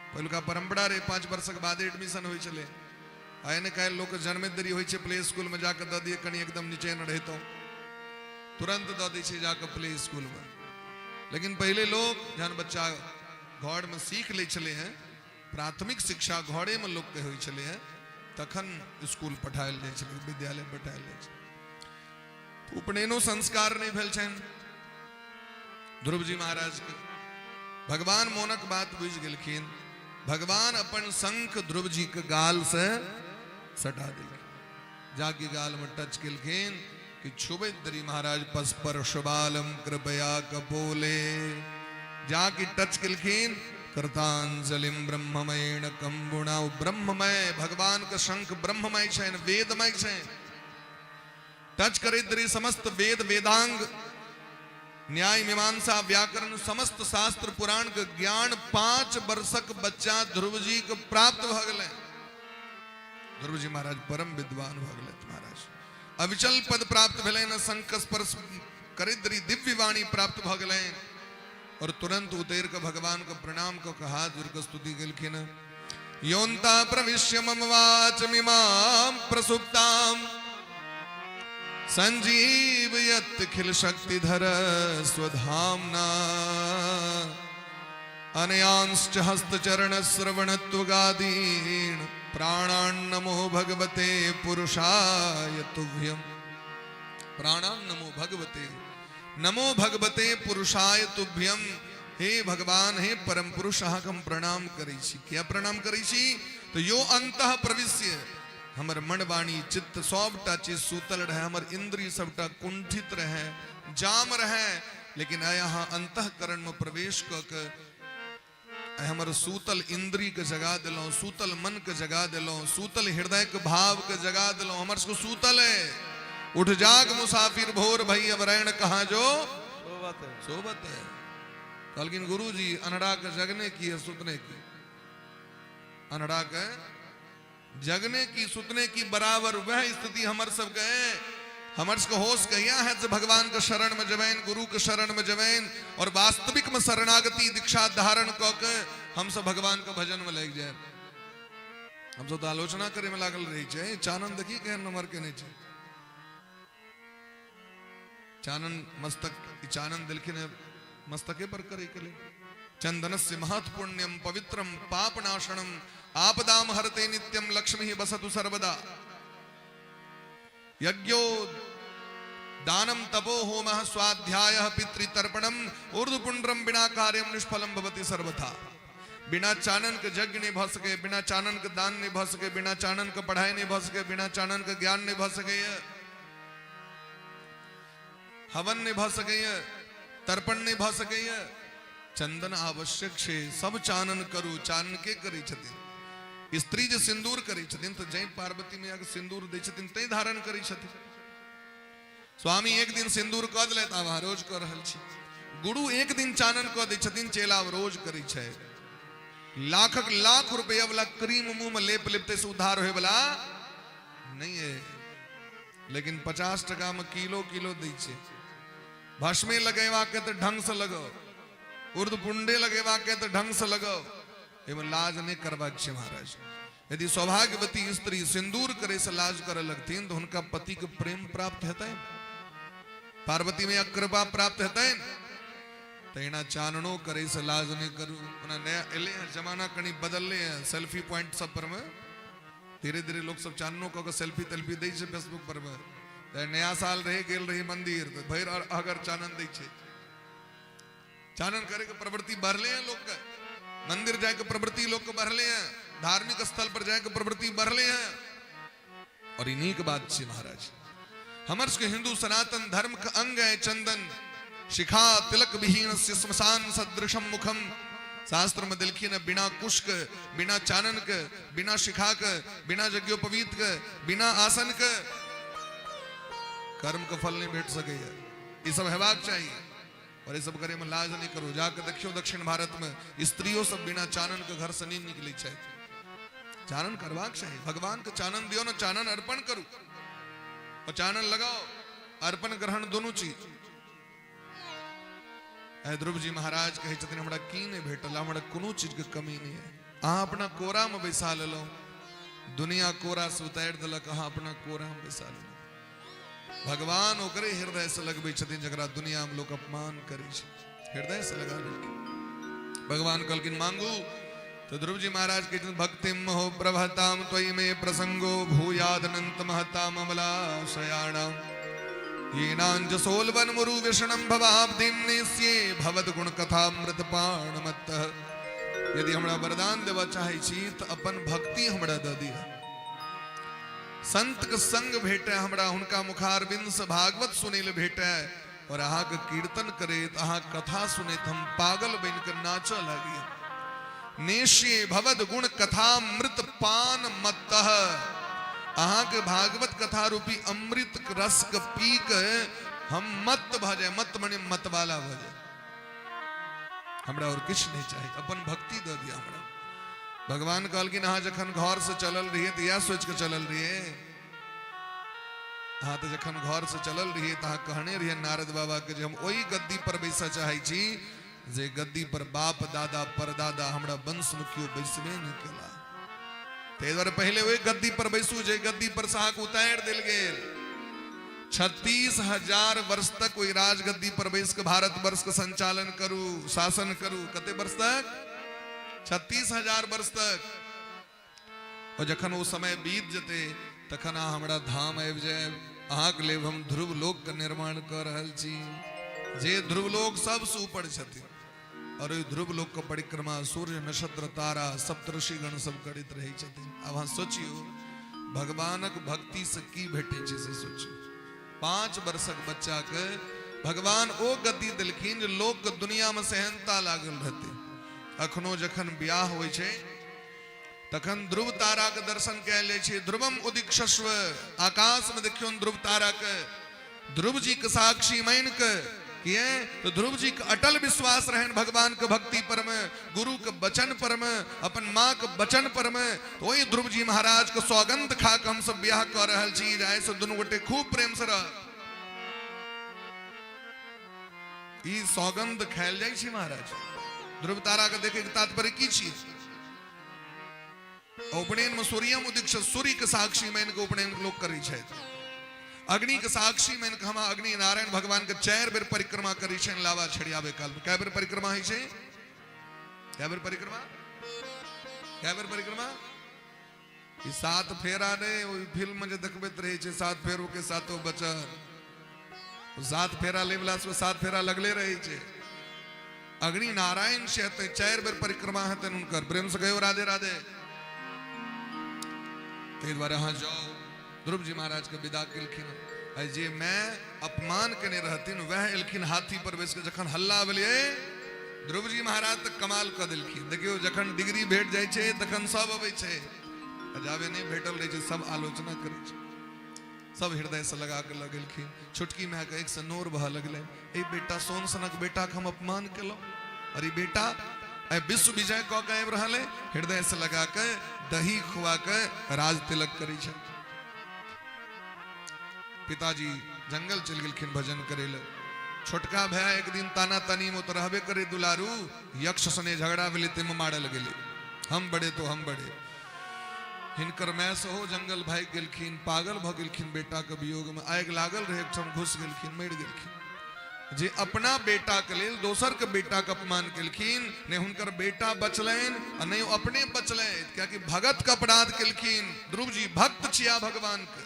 पहिलुका परंपरा रे 5 वर्षक बाद एडमिशन होई छले। आयने काल लोक जन्मे देरी होई छै प्ले स्कूल में जाके द दिए कहीं एकदम नीचे न रहतो तुरंत द दै छै जाके प्ले स्कूल में। लेकिन पहले लोग जहन बच्चा घर में सीख ले चले हैं प्राथमिक शिक्षा घरे में लोग के होई चले हैं तखन स्कूल पठायल जाय छलै विद्यालय पठायल जाय छै। उपनयनो संस्कार नहीं भेल छन ध्रुव जी महाराज के। भगवान मोनक बात बुझ गेलखिन। भगवान अपन शंख ध्रुव जी के गाल से सटा दिल जाके गाल में टच केलखिन कि छुबे दरी महाराज पस्पर शबालम कृपया कपोले जाके टच केलखिन कृतांजलिम ब्रह्ममयेन कंबुणा। ब्रह्ममय भगवान का शंख ब्रह्ममय छै वेदमय छै। टच करे दरी समस्त वेद वेदांग न्याय मीमांसा व्याकरण समस्त शास्त्र पुराण के ज्ञान 5 वर्षक बच्चा ध्रुव जी के प्राप्त भ गेलै। ध्रुव जी महाराज परम विद्वान भ गेलै महाराज। अविचल पद प्राप्त भेलैन शंख स्पर्श करिद्री दिव्य वाणी प्राप्त भ गेलैन। और तुरंत उतर के भगवान को प्रणाम को हाथ जोड़ के स्तुति केलखिन। योन्ता प्रविश्य मम वाचमिमां प्रसुप्तां संजीवयत् खिल शक्तिधर स्वधाम्ना अनयांश्च हस्तचरण श्रवणत्वगादीन् प्राणान् नमो भगवते पुरुषाय तुभ्यम्। प्राणान् नमो भगवते पुरुषाय तुभ्यम्। हे भगवान हे परम पुरुष अहाँके हम प्रणाम करै छी। क्या प्रणाम करै छी तो यो अंतः प्रविश्य हमर मन वाणी चित्त सबटा चीज सूतल रहे हमर इंद्रिय सबटा कुंठित रहे जाम रहे लेकिन यहाँ अंतःकरण में प्रवेश क के हमर सूतल इंद्रिय के जगा दिलौं सूतल मन के जगा दिलौं सूतल हृदय के भाव के जगा दिलौं। हमर सबको सूतल है। उठ जाग मुसाफिर भोर भई अब रैन कहाँ जो सोबत है। कहलखिन गुरु जी अनड़ा के जगने की है सुतने की। अनड़ा के जगने की सुतने की बराबर वह स्थिति हमर सब के हमर सबको होश कहिया है जो भगवान के शरण में जबैन गुरु के शरण में जबैन और वास्तविक में शरणागति दीक्षा धारण क के हम सब भगवान के भजन में लग जाए। हम सब तो आलोचना करे में लागल रही छे। चानन देखी केहन नंबर के नहीं छे। चानन मस्तक चानन दिलखिन मस्तके पर करे कले चंदनस्य महत्पुण्यम पवित्रम पापनाशनम आपदाम हरते नित्यम लक्ष्मी बसतु सर्वदा। यज्ञो दानम तपो होमः स्वाध्यायः पितृतर्पणम ऊर्ध्वपुंड्रम बिना कार्यम निष्फलम भवति सर्वथा। बिना चानन के यज्ञ नहीं भ सके बिना चानन के दान नहीं भ सके बिना चानन के पढ़ाई नहीं भ सके बिना चानन के ज्ञान नहीं भ सके हवन नहीं भ सके तर्पण नहीं भ सके। चंदन आवश्यक छे सब चानन करू चानन के करी छथिन। स्त्री जे सिंदूर करी छथिन तो जय पार्वती मैया के सिंदूर दै छथिन तै धारण करी छथिन। स्वामी एक दिन सिंदूर क देलैथ आब रोज क रहल छी। गुरु एक दिन चानन क दै छथिन चेला रोज करी छै। लाखक लाख रुपया वाला क्रीम मुंह में लेप लेपते से उद्धार होए वाला नहीं है। लेकिन 50 टका में किलो किलो दै छै। भस्मे लगेवा के तो ढंग से लगाओ ऊर्ध्वपुंडे लगेवा के तो ढंग से लगाओ एवं लाज नहीं करवा छे महाराज। यदि सौभाग्यवती स्त्री सिंदूर करे से लाज करे लगतीन तो उनका पति के प्रेम प्राप्त हेतै पार्वती में कृपा प्राप्त हेतै। तैना चाननो करे से लाज नहीं करू। नया एले जमाना कहीं बदल ले सेल्फी पॉइंट सब पर में धीरे धीरे लोग सब चाननो को सेल्फी तेल्फी दे छे फेसबुक पर में। नया साल रहे गेल रही मंदिर तो भैर अगर चानन दे छे। चानन करे के प्रवृत्ति बढ़ले हैं लोग के। मंदिर जाए के प्रवृत्ति लोग को बढ़ले हैं। धार्मिक स्थल पर जाए के प्रवृत्ति बढ़ले हैं। और इन्हीं के बात छे महाराज हमर के हिंदू सनातन धर्म का अंग है चंदन। शिखा तिलक विहीन से श्मशान सदृशम मुखम। शास्त्र में दिलखी ने बिना कुश के बिना चानन के बिना शिखा के बिना यज्ञोपवीत के बिना आसन के कर्म का फल नहीं भेट सके। ये सब हेबाक चाहिए और ये सब करे में लाज नहीं करो। जाकर देखियो दक्षिण भारत में स्त्रियों सब बिना चानन के घर से नहीं निकली चाहिए। चानन करवाक चाहिए। भगवान के चानन दियो ना, चानन अर्पण करो और चानन लगाओ, अर्पण ग्रहण दोनों चीज। ध्रुव जी महाराज कहे छथिन हमरा की नहीं भेटल, हमरा कोनो चीज के कमी नहीं है। अहाँ अपना कोरा में बैसा लेलो, दुनिया कोरा से उतार देलक, अहाँ अपना कोरा में बैसा लेलो। भगवान ओकरे हृदय से लगबे छथिन जकरा दुनिया में लोग अपमान करे छै, हृदय से लगा लेलखिन। भगवान कहलखिन मांगू तो ध्रुव जी महाराज कहते भक्तिम हो प्रभताम त्वयि में प्रसंगो भूयादनंत महताम अमलाशयाणाम येनांजसोलवन मुरु विषणम भवाब्दिन्निस्ये भवद गुण कथामृत पाणमत। यदि हमरा वरदान देवा चाहे छी तो अपन भक्ति हमरा द दिया, संत के संग भेटे हमरा, हुनका मुखारबिंद से भागवत सुने ले भेटे और अहाँ के कीर्तन करे, अहाँ कथा सुने हम पागल बन कर नाच लगी। नेश्ये भवद गुण कथामृत पान मत। अहाँ के भागवत कथा रूपी अमृत रस के पी के हम मत भजे, मत मने मत वाला भजे, हमरा और कुछ नहीं चाहिए, अपन भक्ति दे दिया हमरा। भगवान कहलखिन अहाँ जखन घर से चलल रहिए तो यह सोच के चलल रहिए, हाँ तो जखन घर से चलल रहिए तो अहाँ कहने रहिए नारद बाबा के जे हम वही गद्दी पर बैसा चाहे छी जे गद्दी पर बाप दादा परदादा हमरा वंश में क्यों बैसबे नहीं केला। ते द्वारे पहले वही गद्दी पर बैसू जे गद्दी पर साहक उतार दिल गेल। 36,000 वर्ष तक कोई राजगद्दी पर बैस के भारत वर्ष का संचालन करू, शासन करू। कते वर्ष तक? 36,000 वर्ष तक। और जखन वो समय बीत जते तखन हमरा धाम आबि जाए, अहाँ के लेल हम ध्रुव लोक के निर्माण कर रहल छी, जे ध्रुव लोक सबसे ऊपर छथिन। और ध्रुव लोक के परिक्रमा सूर्य नक्षत्र तारा सप्तऋषि गण सब करैत रहै छथिन। अब अहाँ सोचियो भगवानक भक्ति से की भेटै छै से सोचियो। 5 वर्षक बच्चा के भगवान ओ गद्दी देलखिन जे लोक के दुनिया में सेहनता लागल रहते। अखनो जखन ब्याह होइ छै तखन ध्रुव तारा के दर्शन कयल जाइ छै। ध्रुवम उदिक्षस्व, आकाश में देखियो ध्रुव तारा के, ध्रुव जी के साक्षी मान के किए तो ध्रुव जी के अटल विश्वास रहन भगवान के भक्ति पर में, गुरु के वचन पर में, अपन माँ के वचन पर में। तो वही ध्रुव जी महाराज के सौगंध खा के हम सब ब्याह कर रहल छी, जाए से दोनों गोटे खूब प्रेम से रह। ई सौगंध खायल जाइ छै महाराज। ध्रुव तारा के देखे के तात्पर्य की छी? उपनयन में सूर्यम उदीक्षित, सूर्य के साक्षी मान के उपनयन लोग करै छै। अग्नि के साक्षी मान के हम अग्नि नारायण भगवान के 4 बेर परिक्रमा करै छै लावा छड़ियाबे काल में। कै बेर परिक्रमा होइ छै? कै बेर परिक्रमा? कै बेर परिक्रमा? ई 7 फेरा ने ओई फिल्म में जे देखबैत रहै छै 7 फेरो के 7 बचन, 7 फेरा लेवला से 7 फेरा लगले रहै छै। अग्नि नारायण से हेतै 4 बेर परिक्रमा हेतै उनकर। प्रेम से कहियो राधे राधे। ते द्वारा हाँ जाओ ध्रुव जी महाराज के विदा केलखिन। जे मैं अपमान केने रहथिन वह एलखिन हाथी पर बैस के। जखन हल्ला भेलै ध्रुव जी महाराज तक कमाल क देलखिन। देखियो जखन डिग्री भेट जाइ छै तखन सब अबै छै, जाबे नहीं भेटल रहै छै सब आलोचना करै छै। सब हृदय से लगा के लगेलखिन। छुटकी माय के एक से नोर बह लगले, ए बेटा सोन सनक बेटा के हम अपमान केलो। अरे बेटा विश्व विजय कऽ के आबि रहल है, हृदय से लगा के दही खुआ के राज तिलक करै छै। पिताजी जंगल चल गेलखिन भजन करे ले। छोटका भाई एक दिन ताना तनी में तो रहबे करे दुलारू, यक्ष सने झगड़ा भेलै ते में मारल गेलै। हम बड़े तो हम बड़े। हिनकर मैं सेहो जंगल भाग गेलखिन, पागल भ गेलखिन बेटा के वियोग में। आगि लागल रहे, एकठाम घुस गेलखिन, मरि गेलखिन। जे अपना बेटा के लेल दोसर के बेटा के अपमान केलखिन, ने हुनकर बेटा बचलैन आ ने अपने बचलैन, कियाकि भगत के अपराध केलखिन। ध्रुव जी भक्त छिया भगवान के।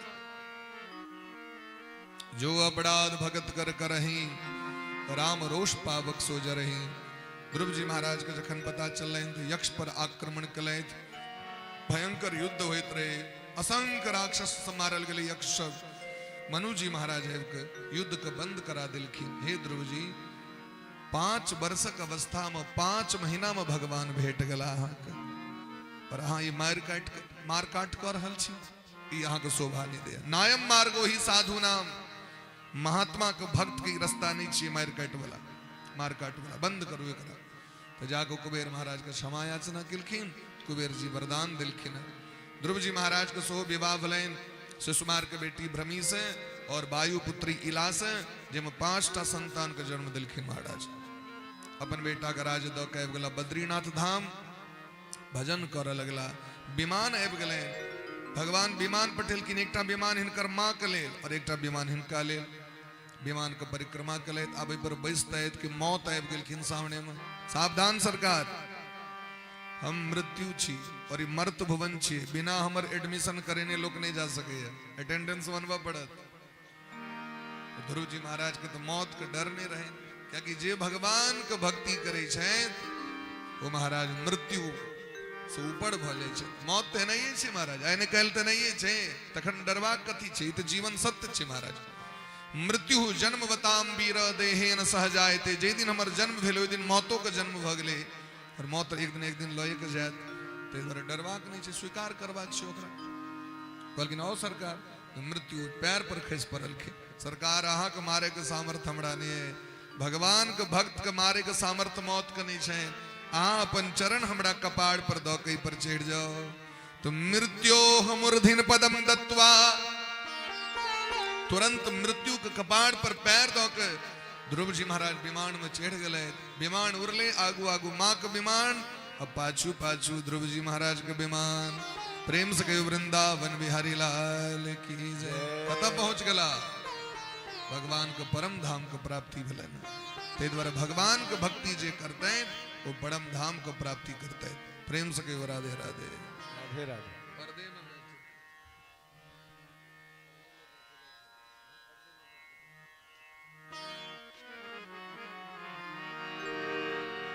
जो अपराध भगत कर करही, राम रोष पावक सो जरही। ध्रुव जी महाराज के जखन पता चललैन तो यक्ष पर आक्रमण कलैथ। भयंकर युद्ध होइत रहे, असंख्य राक्षस मारल गेलै यक्ष सब। मनु जी महाराज के युद्ध के बंद करा दिलखिन। हे ध्रुव जी 5 वर्षक अवस्था में 5 महीना में भगवान भेट गला अहाँके, और अहाँ ये मार काट कर रहल छी, ई अहाँके शोभा नहीं दे। नायम मार्गो ही साधु नाम, महात्मा को भक्त की रास्ता नहीं चाहिए मारकाट वाला बंद करो एकरा। तो जाको कुबेर महाराज का क्षमा याचना किलखिन, कुबेर जी वरदान दिलखिन। ध्रुव जी महाराज को सो विवाह भलेन शिशुमार के बेटी भ्रमी से और वायु पुत्री इला से, जिसमें 5टा संतान का जन्म दिलखिन महाराज। अपन बेटा का राज दो के गला बद्रीनाथ धाम भजन कर लगला। विमान आबि गए, भगवान विमान पठेलखिन, एकटा विमान हिनकर माँ के लेल और एकटा विमान हिनका लेल। विमान के परिक्रमा कलैत आब पर बैसतैत कि मौत आबि गेलखिन सामने में। सावधान सरकार, हम मृत्यु छी और ई मर्त भुवन छी, बिना हमर एडमिशन करेने लोग नहीं जा सके, अटेंडेंस बनवा पड़त। ध्रुव जी महाराज के तो मौत के डर नहीं रहे, क्योंकि जे भगवान के भक्ति करे छथि वो महाराज मृत्यु से ऊपर भ जाय छै। मौत तो नहीं है महाराज, आने काल तो नहीं है, तखन डरबाक कथी छै, ई तो जीवन सत्य छै महाराज। मृत्यु जन्मवताम वीर देहेन सहजायते, जे दिन हमर जन्म भेल ओहि दिन मौतो के जन्म भ गेलै, और मौत एक दिन लए के जायत। ताहि दुआरे डरबाक नहीं छै, स्वीकार करबाक छै ओकरा। कहलखिन ओ सरकार, मृत्यु पैर पर खसि पड़लखिन। सरकार अहाँ के मारे के सामर्थ्य हमरा नहीं है, भगवान के भक्त के मारे के सामर्थ्य मौत के नहीं छै। अहाँ अपन चरण हमरा कपाड़ पर दऽ के पर चढ़ जाओ। तो मृत्यो मूर्धिन पदम दत्वा, तुरंत मृत्यु के कपाड़ पर पैर दऽ के ध्रुव जी महाराज विमान में चढ़ गए। विमान उड़ले, आगू आगू माँ के विमान और पाछू पाछू ध्रुव जी महाराज के विमान। प्रेम से कहो वृंदावन बिहारी लाल की जय। कतऽ पहुंच गला? भगवान के परम धाम के प्राप्ति भेलन। ताहि द्वारे भगवान के भक्ति जे करते हैं वो परम धाम को प्राप्ति करते हैं। प्रेम से कहो राधे राधे राधे राधे। पर्दे में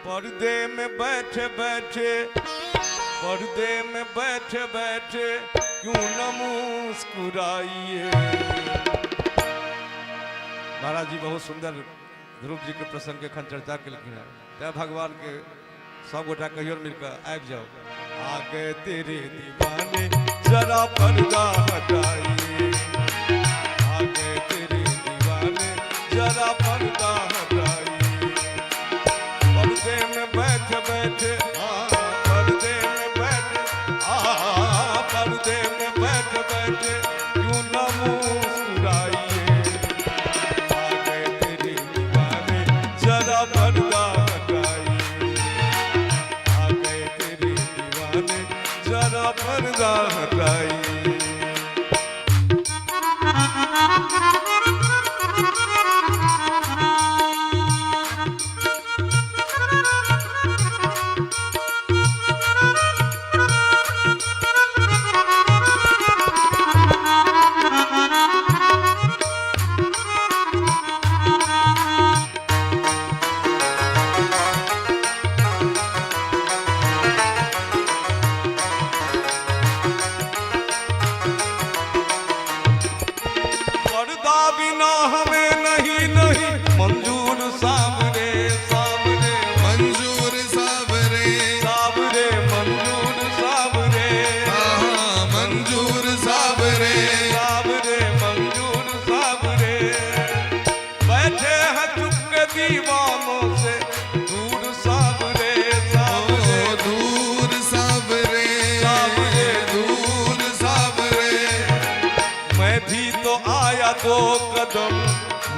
पर्दे में बैठे बैठे, पर्दे में बैठे बैठे क्यों न मुस्कुराइए। महाराज जी बहुत सुंदर ध्रुव जी के प्रसंग के खन चर्चा केलखिन है। तै भगवान के सब गोटा कहियो मिलकर आबि जाओ। आ गए तेरे दीवाने जरा पर्दा हटाइए, आ गए तेरे दीवाने जरा पर्दा हटाइए। पर्दे में बैठ बैठे, पर्दे में बैठे, पर्दे में बैठ बैठे क्यों न मुस्कुराइए। आ गए तेरे दीवाने जरा पर्दा हटाइए, आ गए तेरे दीवाने जरा पर्दा हटाइए।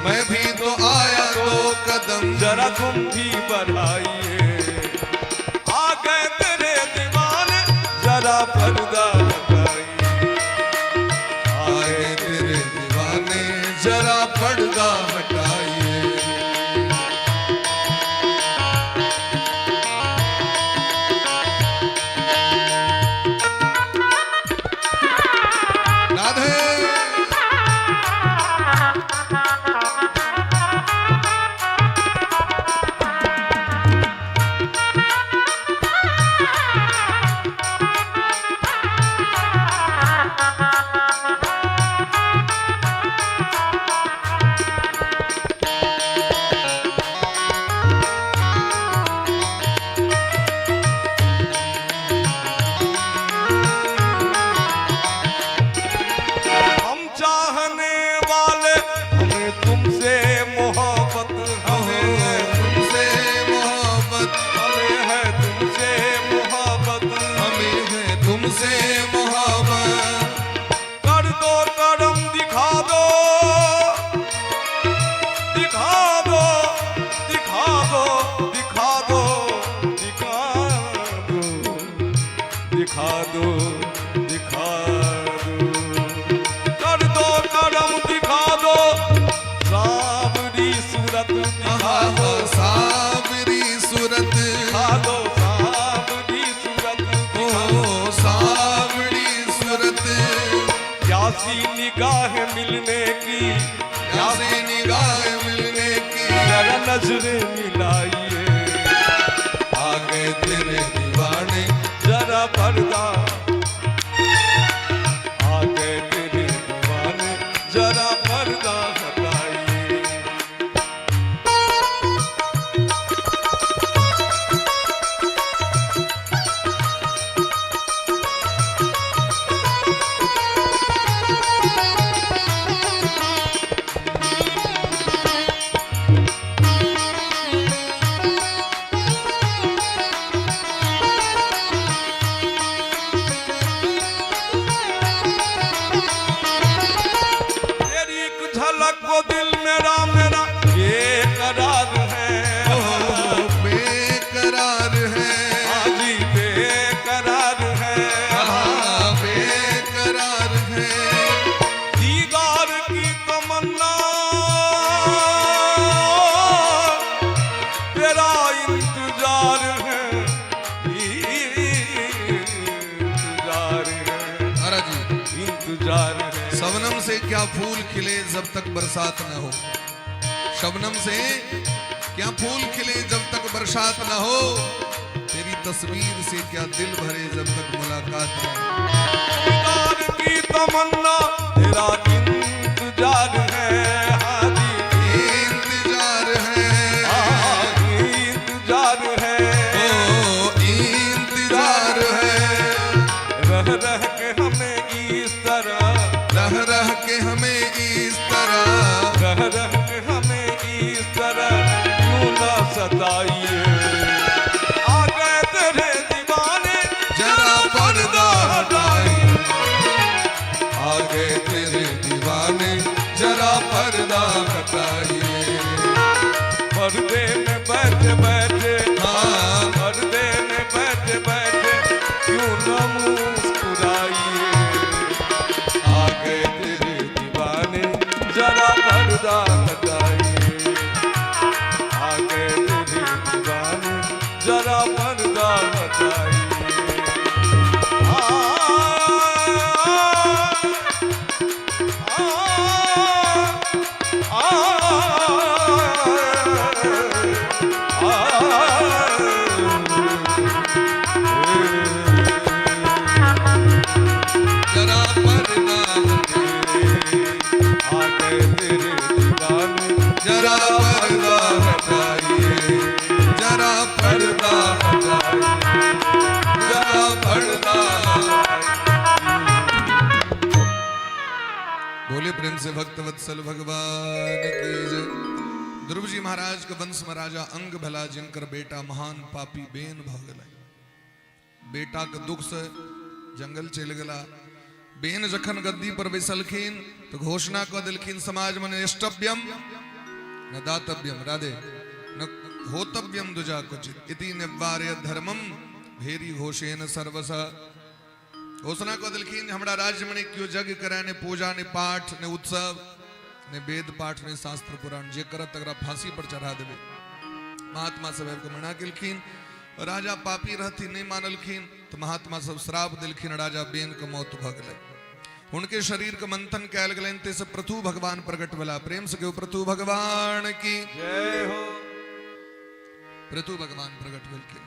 मैं भी तो आया 2 कदम, जरा तुम भी बढ़ाइए। आ गए तेरे दीवाने जरा पर्दा हटाइए, आ गए तेरे दीवाने जरा पर्दा हटाइए। राधे नजरें मिलाइए, आगे तेरे दीवाने जरा पर्दा, आगे तेरे दीवाने जरा पर्दा हटाइए। तेरी एक झलक को दिल मेरा मेरा बेकरार है, बेकरार है, आजी बेकरार है, बेकरार है, दीदार की तमन्ना तेरा इंतजार है, इंतजार है, महाराज जी इंतजार है। शबनम से क्या फूल खिले जब तक बरसात न हो, शबनम से क्या फूल खिले जब तक बरसात न हो, तेरी तस्वीर से क्या दिल भरे जब तक मुलाकात न हो। दीदार की तमन्ना तेरा इंतजार है, हाजी इंतजार है, इंतजार है, ओ इंतजार है, रह रह के हमें इस तरह, रह रह के हमें इस तरह, रह रह के हमें इस तरह क्यों ना सताइए। आ गए तेरे दीवाने जरा पर्दा हटाइए, आगे तेरे दीवाने जरा पर्दा हटाइए। पर्दे में बैठे बैठे, हाँ पर्दे में बैठे बैठे क्यों न मुस्कुराइए। आगे तेरे दीवाने जरा पर्दा हटाइए, आगे तेरे दीवाने जरा पर्दा हटाइए। जरा पर्दा आगे तेरे दीवाने जरा पर्दा हटाइए, जरा पर्दा हटाइए, जरा पर्दा बोले प्रेम से भक्तवत्सल भगवान की जय। ध्रुव जी महाराज के वंश में राजा अंग भला जिनकर बेटा महान पापी बेन भ गला, बेटा के दुख से जंगल चल गला। बेन जखन गद्दी पर बैसलखिन तो घोषणा क दिलखिन समाज में नेष्टव्यम न दातव्यम राधे न होतव्यम दुजा क्वचित इति निवार्य धर्मम भेरी घोषेन सर्वस। घोषणा क दिलखिन हमरा राज्य में क्यों यज्ञ करे ने पूजा ने पाठ ने उत्सव ने वेद पाठ ने शास्त्र पुराण जे करत तकरा फांसी पर चढ़ा देवे। महात्मा सब को मना केलखिन, राजा पापी रहती नहीं मानलखिन तो महात्मा सब श्राप दिलखिन, राजा बेन के मौत भ गए। उनके शरीर के मंथन कैल गए ते से पृथु भगवान प्रकट भला। प्रेम से क्यों पृथु भगवान की जय हो। पृथु भगवान प्रकट भेलखिन।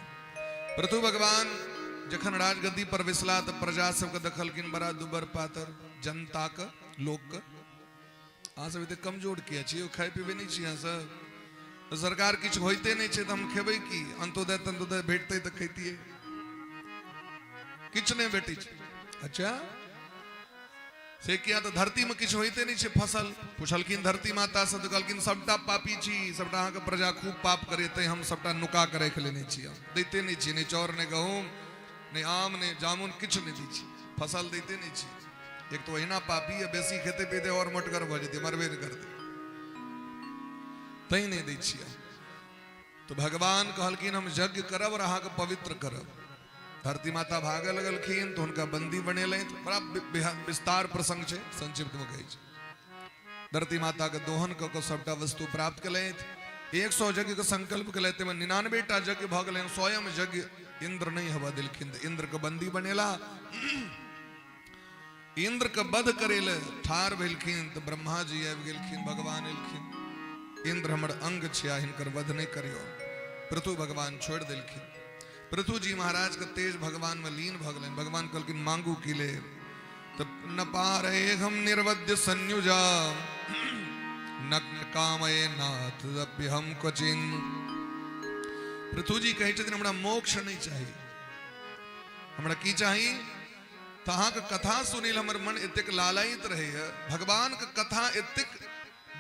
पृथु भगवान जखन राजगद्दी पर विसला तब प्रजा सबके दखलखिन, बड़ा दुबर पातर जनता के लोक के अहाँ सब एते कमजोर किया छियै, खाए पीबे नहीं छियै सब, तो सरकार किछु होइते नहीं छै तो हम खेबै की, अंत्योदय तंत्योदय भेटतै तो खैतियै, किछु नहीं भेटै छै। अच्छा से किया तो धरती में किछु होइते नहीं छै फसल। पुछलखिन धरती माता से तो कहलखिन सबटा पापी छी, सबटा अहाँ के प्रजा खूब पाप करे तै हम सबटा नुका के राखि लेने छी, दैते नहीं छी, नहीं चाउर नहीं गहूम नहीं आम नहीं जामुन किछु नहीं दै छी, फसल दैते नहीं छी। एक तो अहिना पापी है, बेसी खेते पीते और मोटगर भ जेतै, मरबे नहीं करतै, तै नहीं दै छियै। तो भगवान कहलखिन हम यज्ञ करब और अहाँ के पवित्र करब। धरती माता भागे लगलखिन तो उनका बंदी बनेले, तो बड़ा विस्तार प्रसंग छै, संक्षिप्त में कहै छै। धरती माता के दोहन क के सबटा वस्तु प्राप्त कलैथ, 100 यज्ञ के संकल्प कलैथ, में 99 टा यज्ञ भ गेलै, स्वयं यज्ञ इंद्र नहीं हवा दिलखिन, इंद्र के बंदी बनेला। इंद्र के वध करेले ठार भेलखिन तो ब्रह्मा जी आबि गेलखिन, भगवान एलखिन। इंद्र हमर अंग छिया हिनकर वध नहीं करियो। पृथु भगवान छोड़ दिलखिन। पृथु जी महाराज के तेज भगवान में लीन भगलन। भगवान कहलखिन मांगू किले तब न पारे हम निर्वध्य संयुजा नग्न कामये नाथ अप्य हम क्वचिन। पृथु जी कहे छथिन हमरा मोक्ष नहीं चाहिए, हमरा की चाहिए तहाँ के कथा सुनिल हमर मन एतेक लालायित रहे। भगवान के कथा एतेक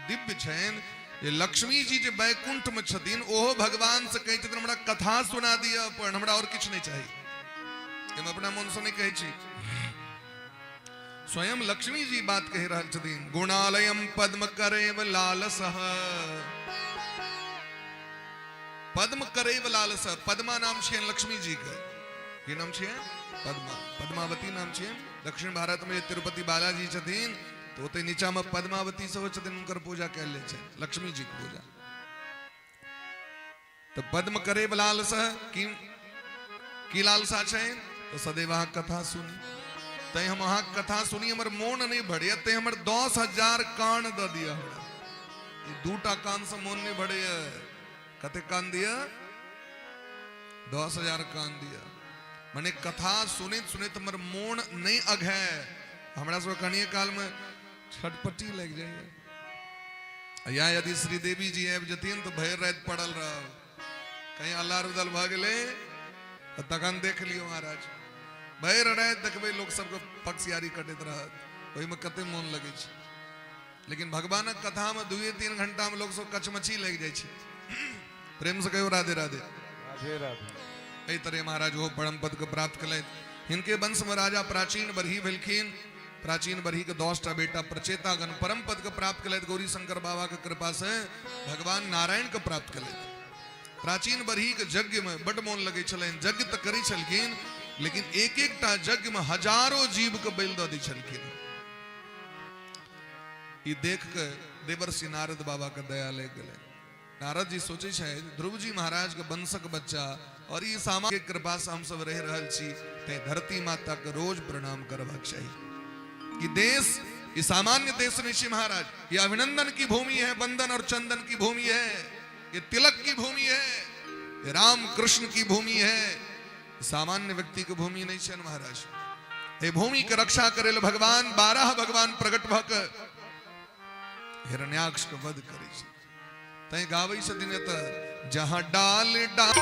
दिव्य छन। ये लक्ष्मी जी जे बैकुंठ में छथिन ओहो भगवान से कहे छथिन हमरा कथा सुना दिया पर हमरा और किछ नहीं चाहिए। हम अपना मन से नहीं कहे छी, स्वयं लक्ष्मी जी बात कह रहल छथिन। गुणालयम पद्म करेव लालसः, पद्म करेव लालसः। पद्मा नाम छियन लक्ष्मी जी के। की नाम छियन? पद्मा, पद्मावती नाम छियन। दक्षिण भारत में तिरुपति बालाजी छथिन तो ओते नीचा में पद्मावती सब छथिन, उनकर पूजा कैल छै, लक्ष्मी जी के पूजा। तो पद्म करेव लालसः की लालसा छै तो सदैव अहाँ कथा सुनी। तै हम अहाँ कथा सुनी हमर मोन नहीं भरे, तै हमर 10,000 कान द दिया। दूटा कान से मोन नहीं भरे। कते कान दिया? 10,000 कान दिया। मने कथा सुनित सुनित हमर मोन नहीं अघे। हमरा सब कनिए काल में छटपटी लग जाए। या यदि श्रीदेवी जी आबि जतिन तो भैर रात पड़ल रह, कहीं अल्लाह रुदल भ गेले तखन देख लियो महाराज। भैर रात देखबे लोग सबके पक्षियारी कटैत रहत, ओहि में कते मोन लगे छै। लेकिन भगवानक कथा में 2-3 घंटा में लोग सब कचमची लग जाए छै। प्रेम से कहो राधे राधे। राधे राधे। एहि तरह महाराज वो परम पद को प्राप्त कलैत। हिनके वंश में राजा प्राचीन बरही भेलखिन। प्राचीन बरही के 10टा बेटा प्रचेतागण परम पद को प्राप्त कलैत। गौरी शंकर बाबा के कृपा से भगवान नारायण को प्राप्त कलैत। प्राचीन बरही के यज्ञ में बड़ मोन लगे छलैन। यज्ञ तो करै छलखिन लेकिन एक एकटा यज्ञ में हजारों जीव के बलि दऽ दै छलखिन। ई देख के देवर्षि नारद बाबा के दया लग गेलै। नारद जी सोचे छै ध्रुव जी महाराज के वंशक बच्चा और ई सामान्य कृपा से हम सब रह रहल छी, ते धरती माता के रोज प्रणाम करबाक चाहिए। कि देश ये सामान्य देश नहीं है महाराज, ये अभिनंदन की भूमि है, बंदन और चंदन की भूमि है, ये तिलक की भूमि है, ये राम कृष्ण की भूमि है, सामान्य व्यक्ति की भूमि नहीं है महाराज। ये भूमि के रक्षा करेल भगवान 12 भगवान प्रकट भक हिरण्याक्ष के वध करे छै। तै गाबै छथिन त जहां डाल डाल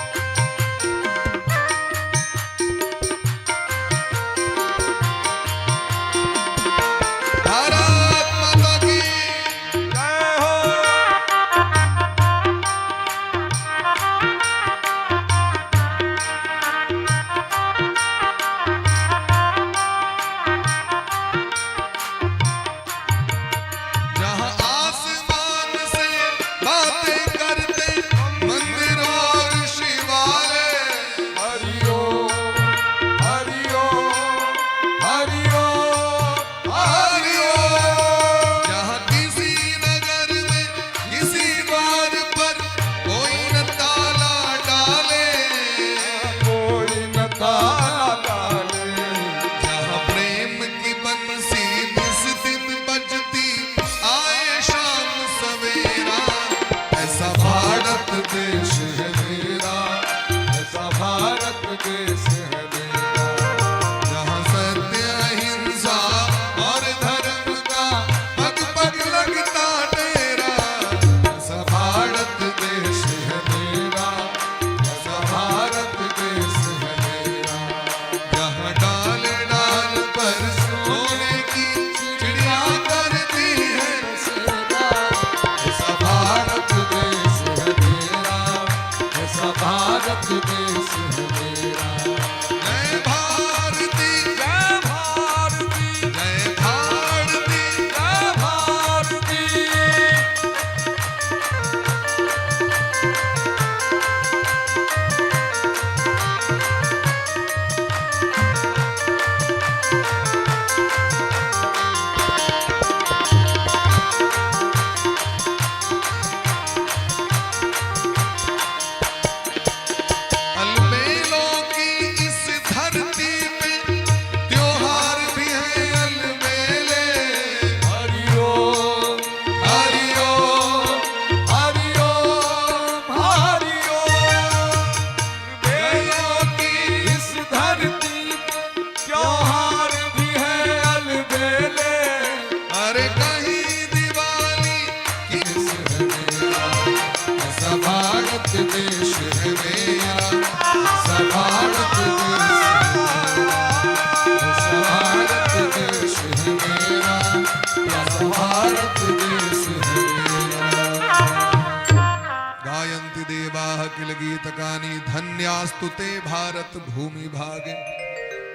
गायन्ति देवाः किल गीतकानि धन्यास्तु ते भारत भूमि भागे।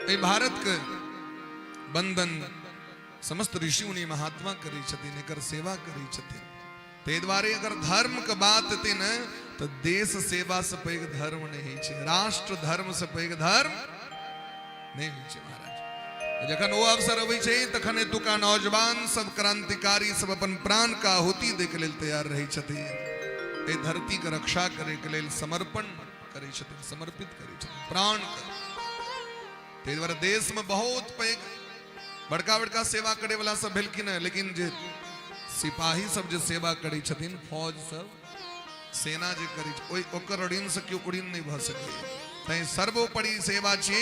ए भारत के बंधन समस्त ऋषि मुनि महात्मा करी छथिन, एकर सेवा करी छथिन। ते द्वारे अगर धर्म के बात थी न तो देश सेवा से पैघ धर्म नहीं छे, राष्ट्र धर्म से पैघ धर्म नहीं छे महाराज। जखन वो अवसर अबै छे तखन एतुका नौजवान सब क्रांतिकारी सब अपन प्राण का आहुति दे के लेल तैयार रही छथिन। ए धरती के रक्षा करे के लेल समर्पण करै छथिन, समर्पित करै छथिन प्राण के। ते द्वारे देश में बहुत पैघ बड़का बड़का सेवा करे वाला सब भेलखिन है, लेकिन जे सिपाही सब जे सेवा करै छथिन, फौज सब सेना जे करै ओइ ओकर ऋण से क्यों ऋण नहीं भ सकै। तै सर्वोपरि सेवा छी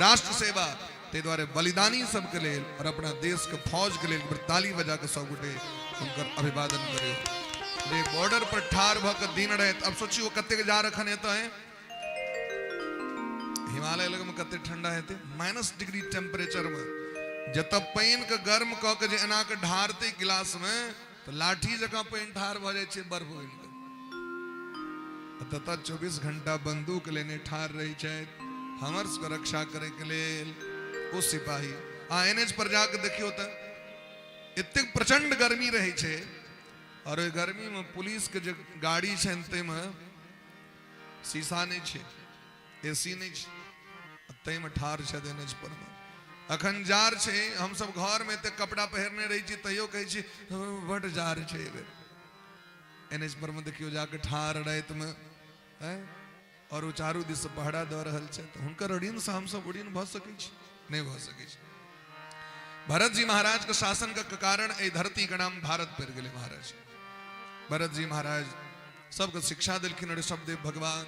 राष्ट्र सेवा। ते द्वारे बलिदानी सब के लेल और अपना देश के फौज के लेल ताली बजा के सब गोटे हुनकर अभिवादन करियो। जे बॉर्डर पर ठार भ के दिन रहे, अब सोचियो कते जा रखन हेत है। हिमालय लग में कते ठंडा हेते, -डिग्री टेम्परेचर में जत पानी के गर्म क के जे एना के ढारते गिलास में तो लाठी जका पानी ठार भ जाय छे बर्फ होइल के। तत 24 घंटा बंदूक लेने ठार रही छे हमर के रक्षा करे के लेल। ओ सिपाही एनएच पर जाके देखियो त एते प्रचंड गर्मी रही छे, और ओइ गर्मी में पुलिस के जे गाड़ी छे ते में शीशा नहीं छे, एसी नहीं छे, तै में ठार छे एनएच पर में। अखन जार छे, हम सब घर में ते कपड़ा पहरने रही छी तैयो कहे छी बड़ जार छे। एनएच पर में देखियो जाके ठार रात में है, और चारू दिस पहरा द रहल छे, तो हुनकर ऋण से हम सब ऋण भ सकै छी नहीं भ सकै छी। भरत जी महाराज के शासन के कारण ए धरती के नाम भारत पड़ गेले महाराज। भरत जी महाराज सबके शिक्षा दिलखिन, और शब्द भगवान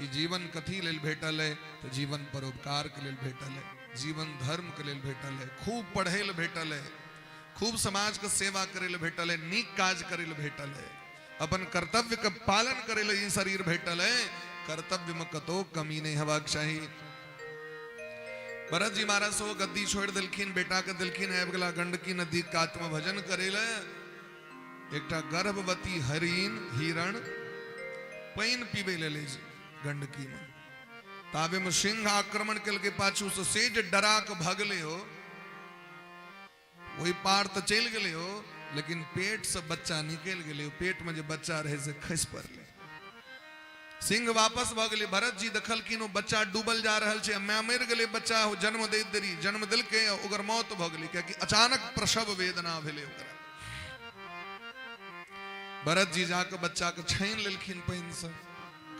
ई जीवन कथी लेल भेटल है, तो जीवन परोपकार के लेल भेटल है, जीवन धर्म के लेल भेटल है, खूब पढ़े ले भेटल है, खूब समाज के सेवा करे ले भेटल है, नीक काज करे ले भेटल है, अपन कर्तव्य के पालन करे ले ई शरीर भेटल है। कर्तव्य में कतो कमी नहीं हेबाक चाही। भरत जी महाराज सो गद्दी छोड़ दिलखिन, बेटा के दिलखिन आबि गेला गंडकी नदी कात में भजन करे ले। एकटा गर्भवती हरिण हिरण पानी पीबे ले गंडकी में, ताबे में सिंह आक्रमण कल के पाछू से जे डरा के भगले हो, वही पार तो चल गए हो, लेकिन पेट से बच्चा निकल गए हो, पेट में जो बच्चा रहे से खस पड़ले। सिंह वापस भ गए, भरत जी देखलखिन वो बच्चा डूबल जा रहल छे, मैं मर गए बच्चा हो, जन्म दे देरी, जन्म दिल के ओकर मौत भ गई, क्योंकि अचानक प्रसव वेदना भेले ओकरा। भरत जी जाके बच्चा के छाइन लेलखिन पानी से,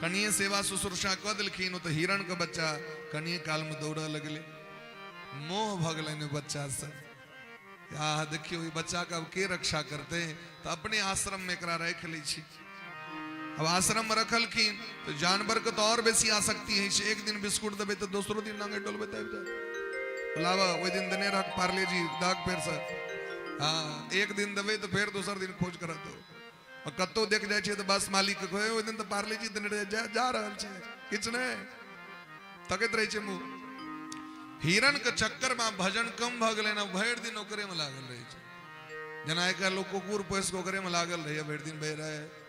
कनिए सेवा शुश्रूषा क दिलखिन, तो हिरण के बच्चा कनिए काल में दौड़ लगले, मोह भ गए बच्चा से। या देखियो ये बच्चा का अब के रक्षा करते, तो अपने आश्रम में एकरा रख ली छी। अब आश्रम में रखलखिन तो जानवर के तो और बेसी आसक्ति है, एक दिन बिस्कुट देबे तो दोसरो दिन नांगे डोलबे तब बुलावा, ओइ दिन देने रख पार्ले जी दाग फेर से, हाँ एक दिन देबे तो फिर दूसर दिन खोज करत हो, और कतो देख जाए छे तो बस मालिक के कहे ओइ दिन तो पार्ले जी देने जा रहल छे, किछ ने तकत रहे छे मुंह। हिरण के चक्कर में भजन कम भ गए ना, भर दिन ओकरे में लागल रहे छे। जना एक लोग कुकुर पोस के ओकरे में लागल रहे, भर दिन बह रहे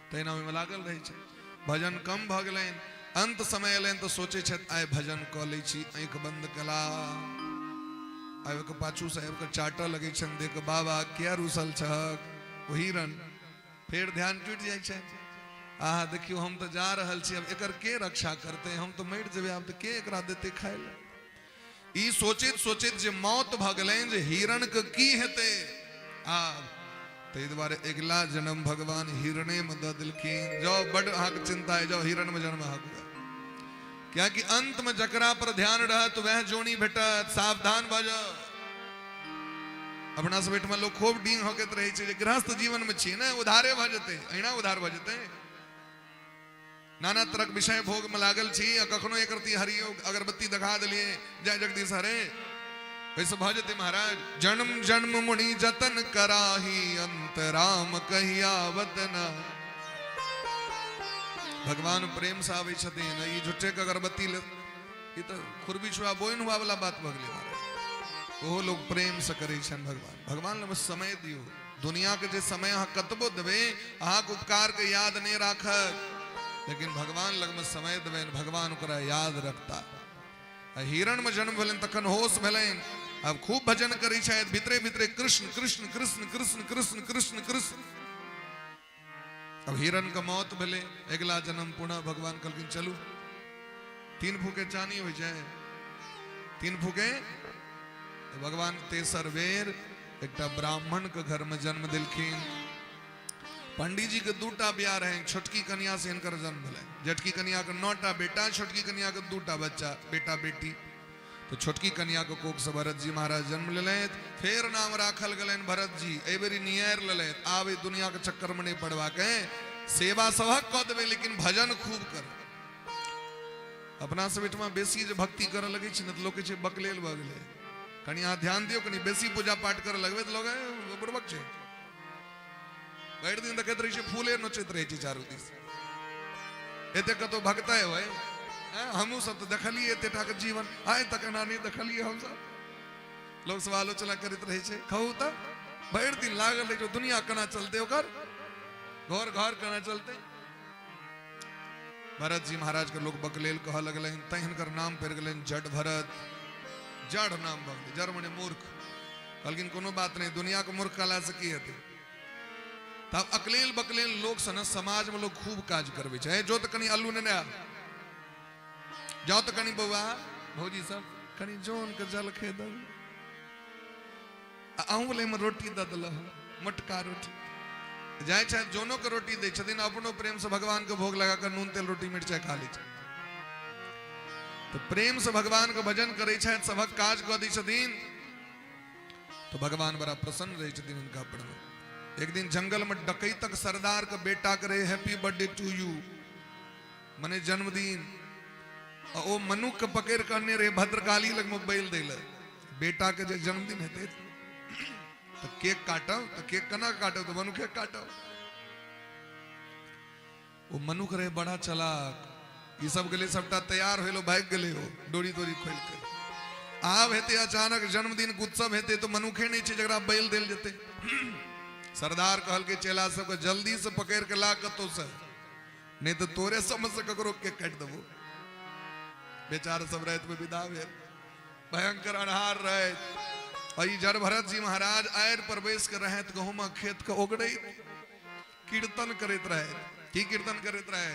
तेना में लागल रहे छे। भजन कम भ गए, अंत समय एलन तो सोचे छे आय भजन क लै छी, आंख बंद कला आय के पाछू साहेब के चाटा लगे छन, देख बाबा क्या रुसल छक ओ हिरण, फिर ध्यान टूट जाय छे। आहा देखियो हम तो जा रहल छी, अब एकर के रक्षा करते, हम तो मर जेबे, अब तो के एकरा देते खाय ले। ई सोचित सोचित जे मौत भ गए, जे हिरण के की हेते, तै द्वारे अगला जन्म भगवान हिरणे में द दिलखिन। जो बड़ हक चिंता है, जो हिरण में जन्म हक हुआ, क्या कि अंत में जकरा पर ध्यान रह तो वह जोनी भेटत, सावधान भ जाओ। अपना सब में लोग खूब डींग होकत रहे छे, गृहस्थ जीवन में छी ने उधारे भ जते, अहिना उधार भ जते, नाना तरह विषय भोग में लागल छी, कखनो एक रती हरियो अगरबत्ती दिखा दिलिए जय जगदीश हरे, वैसे भ जते महाराज। जन्म जन्म मुनि जतन कराही, अंतराम कहिया वतना। भगवान प्रेम से आवे छथिन, ई झुट्ठे के अगरबत्ती ले, ई तो खुरबी छुआ बोइन हुआ वाला बात भ गेलै महाराज। ओहो लोग प्रेम से करे छन भगवान। भगवान ने बस समय दियो, दुनिया के जे समय अहाँ कतबो देवे अहाँ के उपकार के याद नहीं राख, लेकिन भगवान लग में समय देवे भगवान ओकरा याद रखता। हिरण में जन्म भेलन तखन होश भेलन, अब खूब भजन करी शायद भीतरे भीतरे कृष्ण कृष्ण कृष्ण कृष्ण कृष्ण कृष्ण कृष्ण। अब हिरण का मौत भेले, अगला जन्म पुनः भगवान कहलखिन चलू 3 फूके चानी हो जाए, 3 फूके भगवान तेसर बेर एक ब्राह्मण के घर में जन्म दिलखिन। पंडित जी के 2टा ब्याह रहे, छोटकी कन्या से इनकर जन्म भेलै, जेठकी कन्या के 9टा बेटा, छोटकी कन्या के 2टा बच्चा बेटा बेटी। तो छोटकी कन्या के कोख से भरत जी महाराज जन्म लेलैथ, फिर नाम राखल गलन भरत जी। एबेरी नियर लेलैथ, आब ई दुनिया के चक्कर में नहीं पड़वा के सेवा सबक क देबे, लेकिन भजन खूब कर। अपना सब एठमा बेसी जे भक्ति करे लगे छै न त लोग छै बकलेल भ गेलै, कनी अहाँ ध्यान दियौ, कनी बेसी पूजा पाठ करे लगबे त लोग बुड़बक छै। भरि दिन देखैत रहै छै फूले नोचैत रहै छै चारू दिस, एते कतौ भगतै होय। हमहू सब तो देखलिए एते टा के जीवन, आइ तक एना नहीं देखलिए हम सब। लोग सब आलोचना करैत रहै छै, कहू त भरि दिन लागल है जो दुनिया केना चलते, ओकर घर घर केना चलते। भरत जी महाराज के लोग बकलेल कह लगलन, तै हिनकर नाम पड़ गेलन जड़ भरत। जड़ नाम भ गेलै, जड़ मने मूर्ख। कहलखिन कोनो बात नहीं, दुनिया के मूर्ख कहला से की हेतै। तब अकलेल बकलेल लोग सन समाज में लोग खूब काज करबे छै। जो तो कनी अल्लू ने जाओ तो कनी बउआ भौजी सब कनी जोन के जल खे दो, अहूले में रोटी द दल, मोटका रोटी जाए चाहे जोनो के रोटी दे छथिन, अपनो प्रेम से भगवान के भोग लगा कर नून तेल रोटी मिर्चाई खा ली। तो प्रेम से भगवान के भजन करे छथि, सबक काज क दै छथिन, तो भगवान बड़ा प्रसन्न रहे छथिन इनका पर। एक दिन जंगल में डकैतक सरदार का बेटा करे हैप्पी बर्थडे टू यू, मने जन्मदिन। ओ मनु के पकड़ करने रे भद्रकाली लग में बैल देल, बेटा के जे जन्मदिन हेते तो केक काटब, तो केक केना काटब, तो मनु केक काटब। वो मनु करे बड़ा चलाक, ये सब गेले सबटा तैयार होलो, भाग गेले हो डोरी तोरी खोल के। आब हेते अचानक जन्मदिन के उत्सव हेते तो मनुखे नहीं छे जकरा बैल देल जेते। सरदार कहल के चेला सबके जल्दी से पकड़ के ला कतो से, नहीं तो तोरे समझ से ककरो केक काट देबो। बेचारा सब रात में विदा भेल, भयंकर अन्हार रहे। और जड़ भरत जी महाराज आयर पर बैस के रहे, गहुमा खेत के ओगड़े कीर्तन करते रहे। की कीर्तन करते रहे?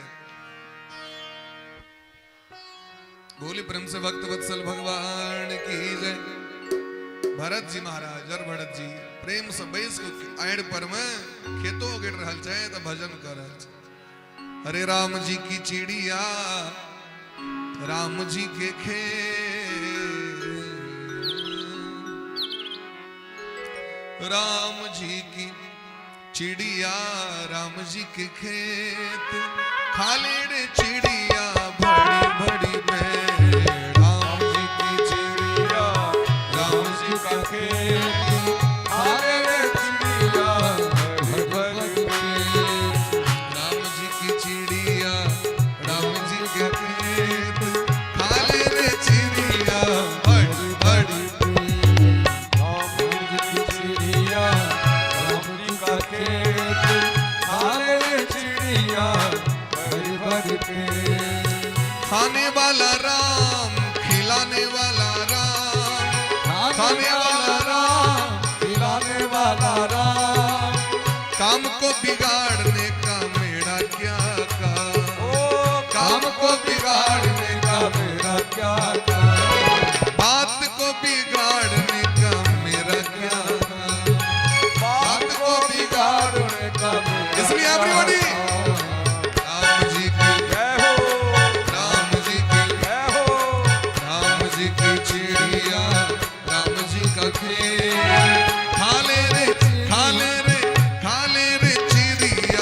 बोली प्रेम से भक्त वत्सल भगवान की जय। भरत जी महाराज जड़ भरत जी प्रेम से बैस के आयर पर में खेतो गिर रहल छै तो भजन कर रहल छै। अरे राम जी की चिड़िया, राम जी के खेत, राम जी की चिड़िया, राम जी के खेत, खाली रे चिड़िया बड़ी बड़ी में। राम जी की चिड़िया, राम जी का खेत, खाली रे चिड़िया बड़ी बड़ी में। राम जी की चिड़िया, राम जी के खेत, खाली रे चिड़िया बड़ी बड़ी में। राम जी की चिड़िया, राम जी का खेत, खाले रे चिड़िया बड़ी बड़ी पेड़। खाने वाला राम, खिलाने वाला राम, खाने वाला राम, खिलाने वाला राम, काम को बिगाड़ने का मेरा क्या काम। ओ काम को बिगाड़ने का मेरा क्या काम। बात को बिगाड़ने का मेरा क्या काम। बात को बिगाड़ने का मेरा इसलिए एवरीबॉडी राम जी की जय हो, राम जी की जय हो। राम जी की चिड़िया, राम जी का खेत, खाले रे खाले रे खाले रे चिड़िया,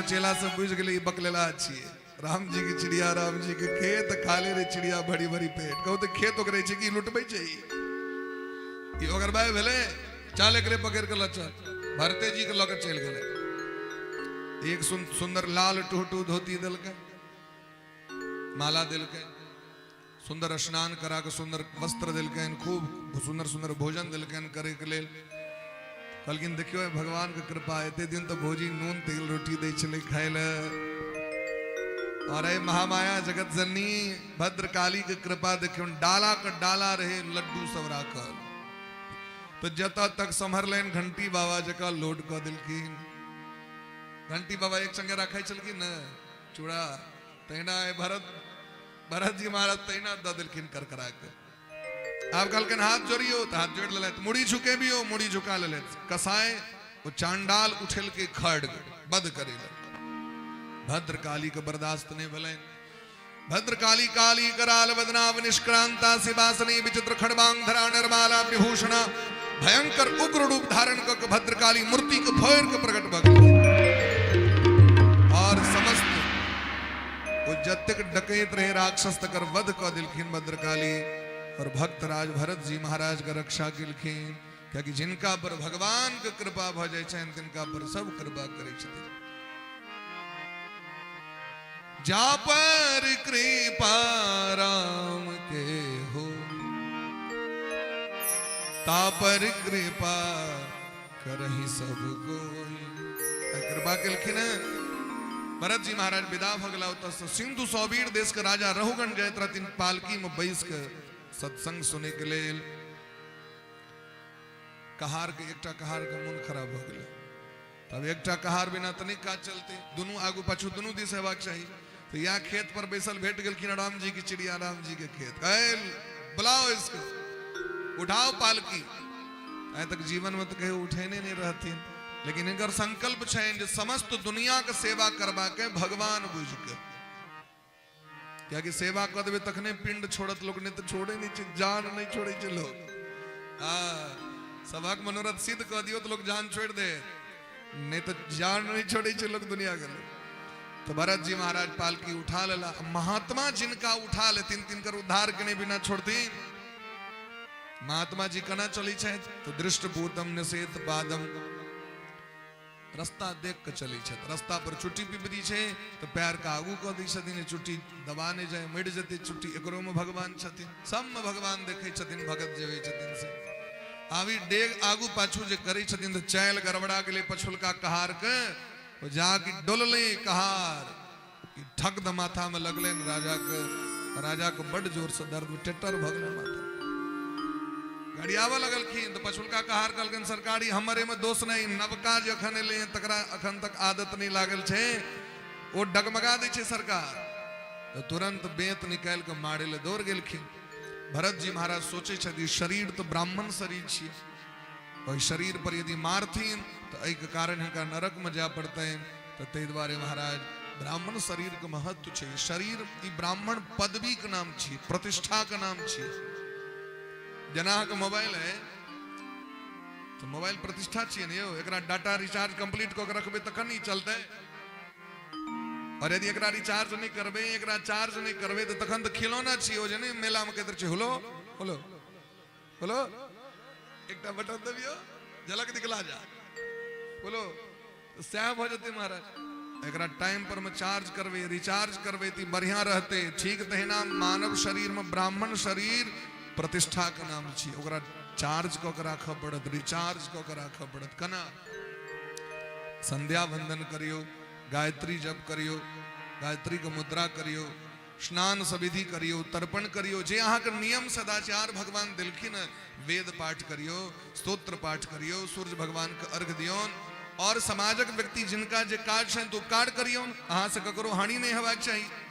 चेला से पूछ गए बकलेला अच्छी है राम जी की चिड़िया राम जी के खेत खाले रे चिड़िया भरी भरी पेट कहू तो खेत ओकरे छे कि लुटबे चाहिए ये अगर भाई भेले चाले करे पकड़ के लचा भरते जी के लकर चल गए एक सुंदर लाल टूटू धोती दिल के माला दिल के सुंदर स्नान करा के सुंदर वस्त्र दिल के खूब सुंदर सुंदर भोजन दिल के करे के लेल कलकिन देखियो भगवान के कृपा एते दिन तो भोजी नून तेल रोटी दे चले खाए ले और ए महामाया जगत जननी भद्रकाली के कृपा देखियो डाला का डाला रहे लड्डू सब राखल तो जता तक संभर लेन घंटी बाबा जका लोड क दिलखिन घंटी बाबा एक संगे रखाई चलखिन न चूड़ा तैना भरत जी महाराज तैना द दिलखिन कर करा के आप कल के हाथ जोड़ियो तो हाथ जोड़ ले मुड़ी झुके भी हो मुड़ी झुका ले कसाए वो चांडाल उछल के खड़ बद करे भद्रकाली के बर्दाश्त नहीं भले भद्रकाली काली कराल बदनाव निष्क्रांता शिवासनी विचित्र खड़बांग धरा निर्माला विभूषणा भयंकर उग्र रूप धारण कर भद्रकाली मूर्ति को भैर के प्रकट भगल और समस्त वो जत्तक डकैत रहे राक्षस तकर वध क दिलखिन भद्रकाली और भक्त राज भरत जी महाराज का रक्षा किलखिन क्योंकि जिनका पर भगवान के कृपा भ जाय छन तिनका पर सब कृपा करे छथिन जा पर कृपा राम के हो ता पर कृपा करहि सब कोई कृपा किलखिन भरत जी महाराज विदा भगला सिंधु सौबीर देश के राजा रहुगण गए तीन पालकी में बैस के सत्संग सुने के लिए कहार के एकटा कहार का मन खराब हो गया तब एकटा कहार बिना तनिक का चलते दोनों आगू पाछू दोनों दिस हेबाक चाहिए तो या खेत पर बैसल भेट गेलखिन राम जी की चिड़िया राम जी के खेत बुलाओ इसको उठाओ पालकी अ तक जीवन में तो कहे उठेने नहीं रहती लेकिन इनकर संकल्प छे समस्त दुनिया के सेवा करवा के भगवान बुझ के क्या कि सेवा कर देवे तखने पिंड छोड़त लोग नहीं तो छोड़े नहीं जान नहीं छोड़े लोग सभाक मनोरथ सिद्ध कर दियो तो लोग जान छोड़ दे नहीं तो जान नहीं छोड़े लोग दुनिया के लोग तो भरत जी महाराज पालकी उठा लेला महात्मा जिनका उठा ले तीन तीन कर उद्धार के बिना छोड़ती महात्मा जी कना चली छे तो दृष्ट भूतम निषेध पादम रास्ता देख के चली छे रास्ता पर चुट्टी पिपरी छे तो पैर का आगू क दी छथिन चुट्टी दबाने जाए मिट जते चुट्टी एकरो में भगवान छथिन सब में भगवान देखे छथिन भगत जेवे छथिन से आवी डेग आगू पाछू जे करी छथिन तो चैल गड़बड़ा गेले पछुलका कहार के जाके डोलले कहार कि ठक द माथा में लगले राजा को बड़ जोर से दर्द टेटर भगले माथा घड़ियावा लगल खीन तो पछुलका कहार कलगन सरकारी हमरे में दोष नहीं नवका जखन ले तकरा अखन तक आदत नहीं लागल छे वो डगमगा दे छे सरकार तो तुरंत बेत निकाल के मारे ले दौड़ गेलखिन भरत जी महाराज सोचे छथि शरीर तो ब्राह्मण शरीर छे और शरीर पर यदि मारथिन तो एहि के कारण हिनका नरक में जा पड़ते तो तै द्वारे महाराज ब्राह्मण शरीर के महत्व छे शरीर ई ब्राह्मण पदवी के नाम छे प्रतिष्ठा के नाम छे जना के मोबाइल है तो मोबाइल प्रतिष्ठा छिए ने यो एकरा डाटा रिचार्ज कंप्लीट क के रखबे तखन ही चलते और यदि एकरा रिचार्ज नहीं करबे एकरा चार्ज नहीं करबे तो तखन तो खिलौना छिए जने मेला में कहते छ हेलो हेलो हेलो एकटा बटन दबियो झलक दिखला जा बोलो तो सह हो जते महाराज एकरा टाइम पर में चार्ज करबे रिचार्ज करबे ती बढ़िया रहते ठीक तहिना मानव शरीर में ब्राह्मण शरीर प्रतिष्ठा का नाम छी ओकरा चार्ज क के राख पड़त रिचार्ज क के राख पड़त कना संध्या वंदन करियो गायत्री जप करियो गायत्री के मुद्रा करियो स्नान सविधि करियो तर्पण करियो जे अहाँ के नियम सदाचार भगवान दिलखिन वेद पाठ करियो स्तोत्र पाठ करियो सूर्य भगवान के अर्घ दियोन और समाजक व्यक्ति जिनका जे काज छन तो उपकार करियो अहाँ से ककरो हानि नहीं हेबाक चाहिए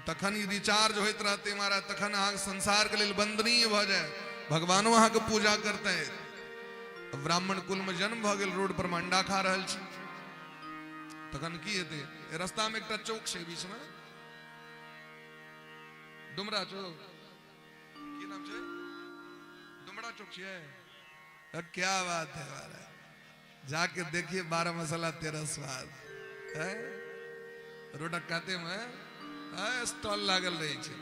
तखन रिचार्ज होइत रहते महाराज तखन अहाँ संसार के लिए वंदनीय भ जाए भगवानो अहाँ के पूजा करते हैं ब्राह्मण कुल में जन्म भ गेल रोड पर अंडा खा रहल छी तखन की हेते रास्ता में एकटा चौक छै बीच में डुमरा चौक की नाम छै डुमरा चौक छै क्या बात है महाराज जाके देखिए 12 मसाला 13 स्वाद है रोडक काते में स्टॉल लागल रही है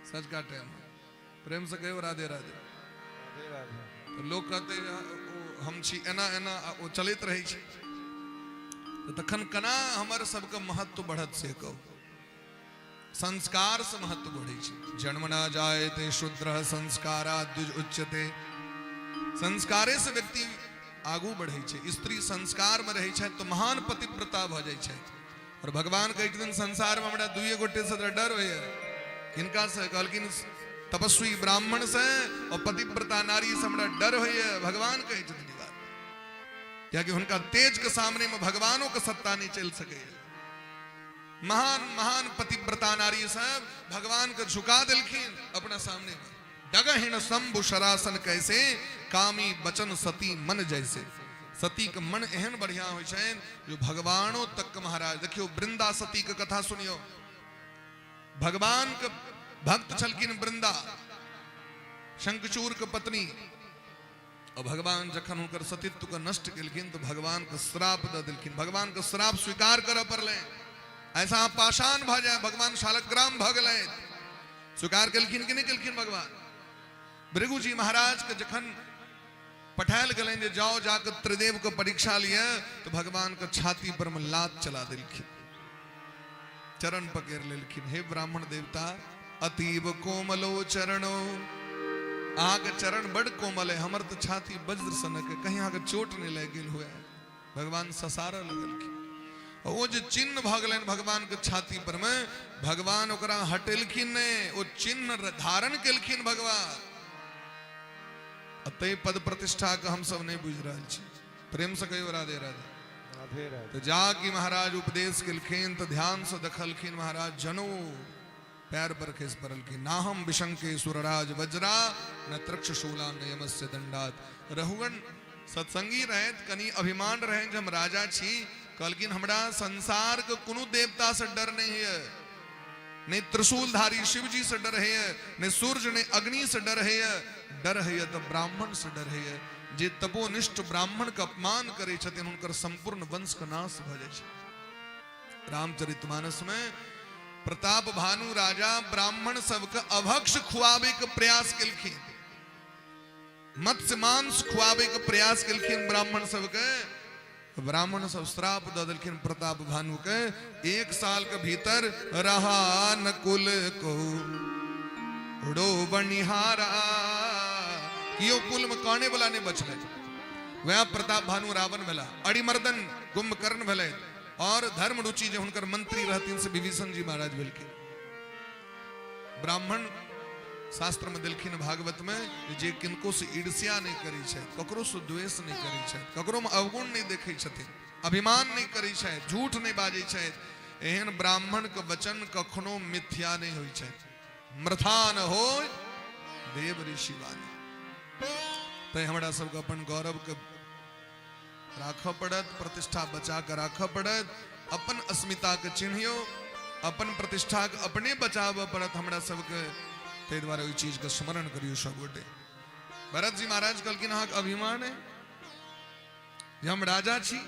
सच काटे में प्रेम से कहो राधे राधे। तो लोग कहते हम छी एना एना वो चलित रही है तो तखन कना हमर सबके महत्व बढ़त से कहो संस्कार से महत्व बढ़े छै। जन्मना जायते शूद्र संस्कारात् द्विज उच्यते। संस्कारे से व्यक्ति आगू बढ़े छै। स्त्री संस्कार में रहे छै तो महान पतिव्रता भ जाय छै। और भगवान के एक दिन संसार में हमरा दुइये गोटे से डर होय किनका से कहलकिन तपस्वी ब्राह्मण से और पतिव्रता नारी से हमरा डर होय। भगवान कहे छथिन बात क्या कि उनका तेज के सामने में भगवानों का सत्ता नहीं चल सके। महान महान पतिव्रता नारी सब भगवान को झुका दिलखिन अपना सामने में। डगहीन शंभु शरासन कैसे कामी बचन सती मन जैसे। सती के मन एहन बढ़िया हो जो भगवानों तक महाराज देखियो वृंदा सती के कथा सुनियो। भगवान के भक्त छलकिन वृंदा शंखचूर के पत्नी और भगवान जखन उनकर सतीत्व को नष्ट केलखिन तो भगवान के श्राप द दिलखिन। भगवान के श्राप स्वीकार करऽ पड़लै। ऐसा पाषाण भ जाए भगवान शालग्राम भ गए स्वीकार केलखिन कि नहीं केलखिन। भगवान भृगु जी महाराज के जखन पठायल गए जे जाओ जाकर त्रिदेव को परीक्षा लिया तो भगवान के छाती पर में लात चला दिलखिन चरण पकड़ लेलखिन। हे ब्राह्मण देवता अतीब कोमलो चरणो आगे चरण बड़ कोमल है हमर तो छाती वज्र सनक है कहीं आगे चोट नहीं लग गेल हुआ। भगवान ससारा लगलखिन वो जो चिन्ह भ गए भगवान के छाती पर में भगवान ओकरा हटेलखिन ने वो चिन्ह धारण केलखिन भगवान। अतः पद प्रतिष्ठा का हम सब नहीं बुझ रहा छी। प्रेम से कहियो राधे राधे। तो जाकी महाराज उपदेश केलखिन तो ध्यान से देखलखिन महाराज जनो पैर पर खिस परलखिन। नाहम विशंके सुरराज वज्रा न त्रक्षशूला न यमस्य दंडात। रहुगण सत्संगी रहे कनी अभिमान रहे जब हम राजा छी कहलकिन हमरा संसार के कोनो देवता से डर नहीं है नहीं त्रिशूलधारी शिव जी से डर है नहीं सूर्य ने अग्नि से डर है तो ब्राह्मण से डर है। जे तपोनिष्ठ ब्राह्मण का अपमान करे छथिन उनकर संपूर्ण वंश का नाश भ जाय छै। रामचरितमानस में प्रताप भानु राजा ब्राह्मण सबके अभक्ष खुआबे के प्रयास केलखिन मत्स्य मांस खुआबे के प्रयास केलखिन ब्राह्मण सबके। ब्राह्मण सब श्राप द दिलखिन प्रताप भानु के 1 साल के भीतर रहा न कुल को रो बनिहारा कियो कुल में काने वाला नहीं बचले। वह प्रताप भानु रावण भेला अड़िमर्दन कुंभकर्ण भेले और धर्म रुचि जो हुनकर मंत्री रहथिन से विभीषण जी महाराज भेलखिन। ब्राह्मण शास्त्र में दिलखिन भागवत में जे किनको से ईर्ष्या नहीं करी छै ककरो से द्वेष नहीं करी छै ककरो में अवगुण नहीं देखै छथिन अभिमान नहीं करी छै झूठ नहीं बाजै छै एहन ब्राह्मण के वचन कखनो मिथ्या नहीं होय छै। मृथा न होय देव ऋषि वाणी। तै हमरा सबके अपन गौरव के राखऽ पड़त प्रतिष्ठा बचा कर राखऽ पड़त अपन अस्मिता के चिन्हियो अपन प्रतिष्ठा के अपने बचाव पड़त हमरा सबके। ते द्वारा ओई चीज का स्मरण करियो सब गोटे। भरत जी महाराज कहलकिन अहाँक अभिमान है जे हम राजा छी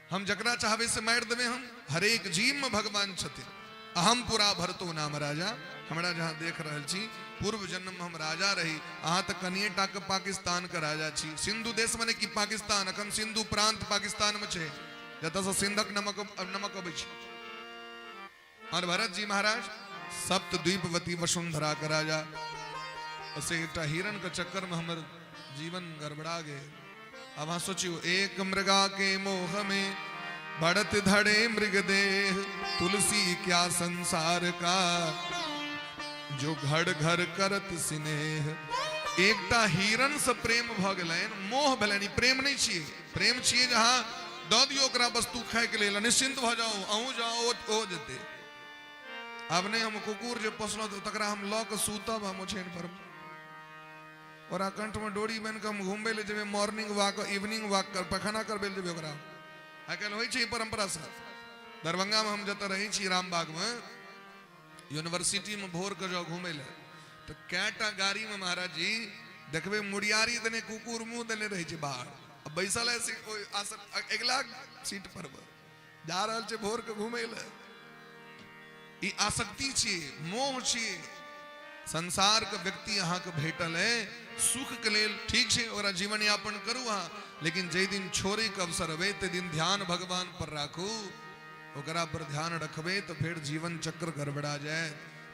हम जकरा चाहबे से मारि देबे। हम हरेक जीव में भगवान छथिन। अहम पुरा भरतो नाम राजा। हमरा जहाँ देख रहल छी पूर्व जन्म में हम राजा रही अहाँ तक कनिएटा के पाकिस्तान के राजा छी। सिंधु देश मने कि पाकिस्तान अखन सिंधु प्रांत पाकिस्तान में छे जतऽ से सिंधक नमक अबै छै। और भरत जी महाराज सप्त द्वीपवती वसुंधरा का राजा उसे एक हिरण के चक्कर में हमर जीवन गड़बड़ा गए। अब हाँ सोचियो एक मृगा के मोह में बढ़त धड़े मृग देह तुलसी क्या संसार का जो घर घर करत स्नेह। एकटा हिरण से प्रेम भ गेलैन मोह भेलैन। प्रेम नहीं छिए प्रेम छिए जहाँ दऽ दियो ओकरा वस्तु खाए के लेल निश्चिंत भ जाओ अहूँ जाओ ओ जेते। अब नहीं हम कुकुर जो पोसलो तो तकरा हम लऽ के सूतब हम ओछैन पर और कंठ में डोरी बांध के हम घूमबे ले जेबे मॉर्निंग वॉक इवनिंग वॉक कर पखाना करबे ले जेबे ओकरा। आइ काल्हि होइ छै परंपरा से। दरभंगा में हम जतऽ रही छी रामबाग में यूनिवर्सिटी में भोर के जाओ घूमे ले तो कैटा गाड़ी में महाराज जी देखबे मुड़ियारी देने कुकुर मुंह देने रही छै बाहर बैसल है अगला सीट पर जा रहल छे भोर के घूमे ले। ई आसक्ति छे, मोह छे। संसार के व्यक्ति अहाँ के भेटल है सुख के लेल, ठीक छे ओकरा जीवन यापन करू अहाँ, लेकिन जे दिन छोड़े के अवसर अबे ते दिन ध्यान भगवान पर राखू, ओकरा पर ध्यान रखबे तो फिर जीवन चक्र गड़बड़ा जाए।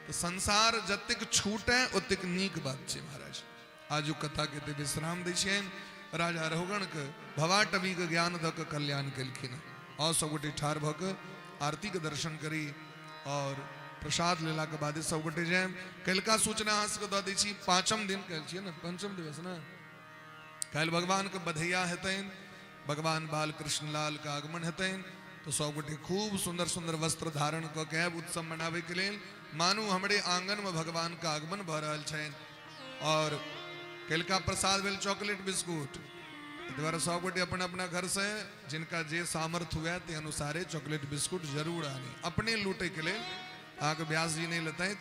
तो संसार जतेक छूटे ओतेक नीक बात छे महाराज। आजू कथा के ते विश्राम दै छियनि। राजा रहुगण के भवाटवी के ज्ञान द के कल्याण केलखिन। और सब गोटे ठाढ़ भ के आरती के दर्शन करी और प्रसाद लेला के बाद सब गोटे जाए। कलका सूचना अहाँ सबके दऽ दै छी, 5म दिन कहल छियै ने, 5म दिवस ने, काल्हि भगवान के बधैया हेतनि, भगवान बाल कृष्ण लाल के आगमन हेतनि। तो सब गोटे खूब सुंदर सुंदर वस्त्र धारण क के उत्सव मनावे के लेल मानू हमरे आंगन में भगवान का आगमन भ रहल छनि। और कलका प्रसाद भेल चॉकलेट बिस्कुट। द्वारा सब गोटे अपना अपना घर से जिनका जे सामर्थ्य हुए ते अनुसारे चॉकलेट बिस्कुट जरूर आने, अपने लूटे के लिए। आगे व्यास जी नहीं लेते,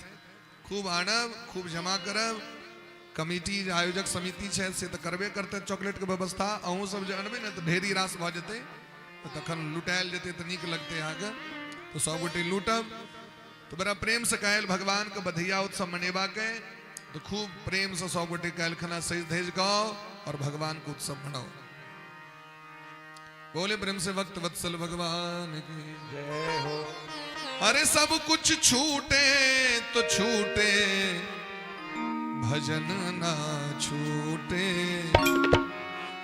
खूब आनब, खूब जमा करब। कमिटी आयोजक समिति है से तो करबे करते चॉकलेट के व्यवस्था। अहूँ सब जो अनबे ना तो ढेरी रास भ जेते, तो तखन लुटायल जेते तो नीक लगते आगे। तो सब गोटे लूटब। तो बड़ा प्रेम से कहल भगवान के बधैया उत्सव मनेबा के, तो खूब प्रेम से सब गोटे कहल खना सज धज गाओ और भगवान को उत्सव मनाओ। बोले प्रेम से भक्त वत्सल भगवान की जय हो। अरे सब कुछ छूटे तो छूटे, भजन ना छूटे।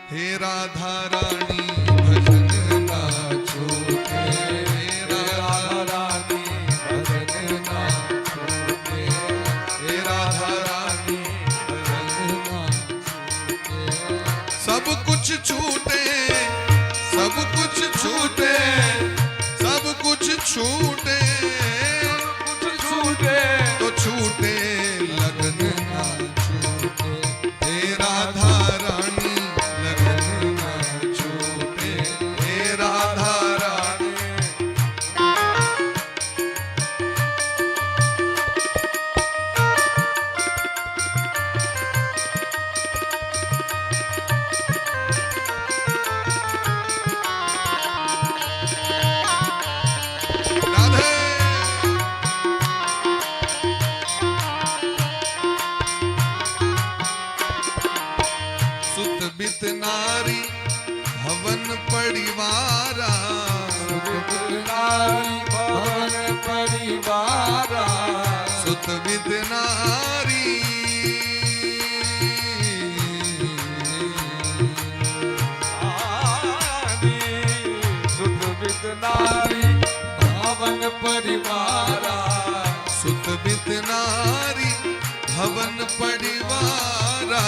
हे राधा रानी भजन ना छूटे, हे राधा रानी भजन ना छूटे, हे राधा रानी भजन ना छूटे। सब कुछ छूटे, सब कुछ छूटे, सब कुछ छूटे, कुछ छूटे तो छूटे, लगन ना छूटे। हे राधा रानी लगन ना छूटे, हे राधा रानी। नारी भवन परिवारा, नारी भवन परिवारा, सुत विद नारी सुत विद नारी भवन परिवारा, सुत विद नारी भवन परिवारा,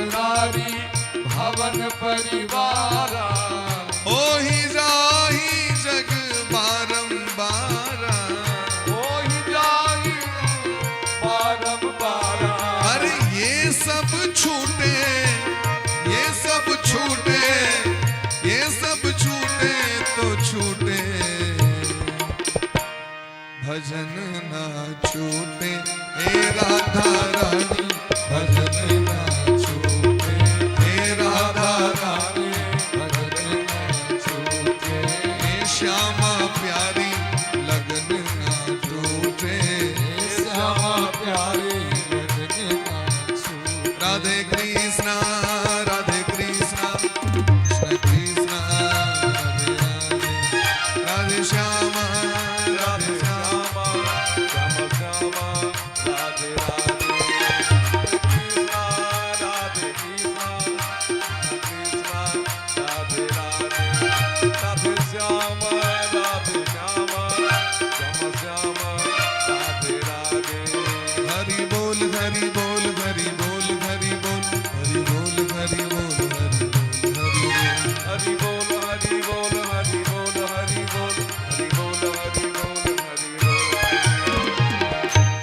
नारी भवन परिवारा। ओहि जाहि जग बारंबारा, ओहि जाहि बारंबारा। अरे ये सब छूटे, ये सब छूटे, ये सब छूटे तो छूटे, भजन ना छूटे। हे राधा रानी भजन ना छूटे, हे राधा रानी भजन ना छूटे, हे श्यामा प्यारी लगन ना टूटे, हे श्यामा प्यारी लगन ना छूटे। राधे कृष्णा राधे कृष्णा कृष्ण कृष्णा राधे राधे, राधे श्यामा राधे श्यामा श्यामा श्यामा राधे राधे, कृष्णा राधे कृष्णा, कृष्णा राधे राधे, राधे श्यामा राधे श्यामा, श्यामा श्यामा राधे राधे। हरि बोल हरि बोल हरि बोल हरि बोल हरि बोल हरि बोल हरि बोल हरि बोल। हरि बोल हरि बोल हरि बोल हरि बोल हरि बोल हरि बोल हरि बोल।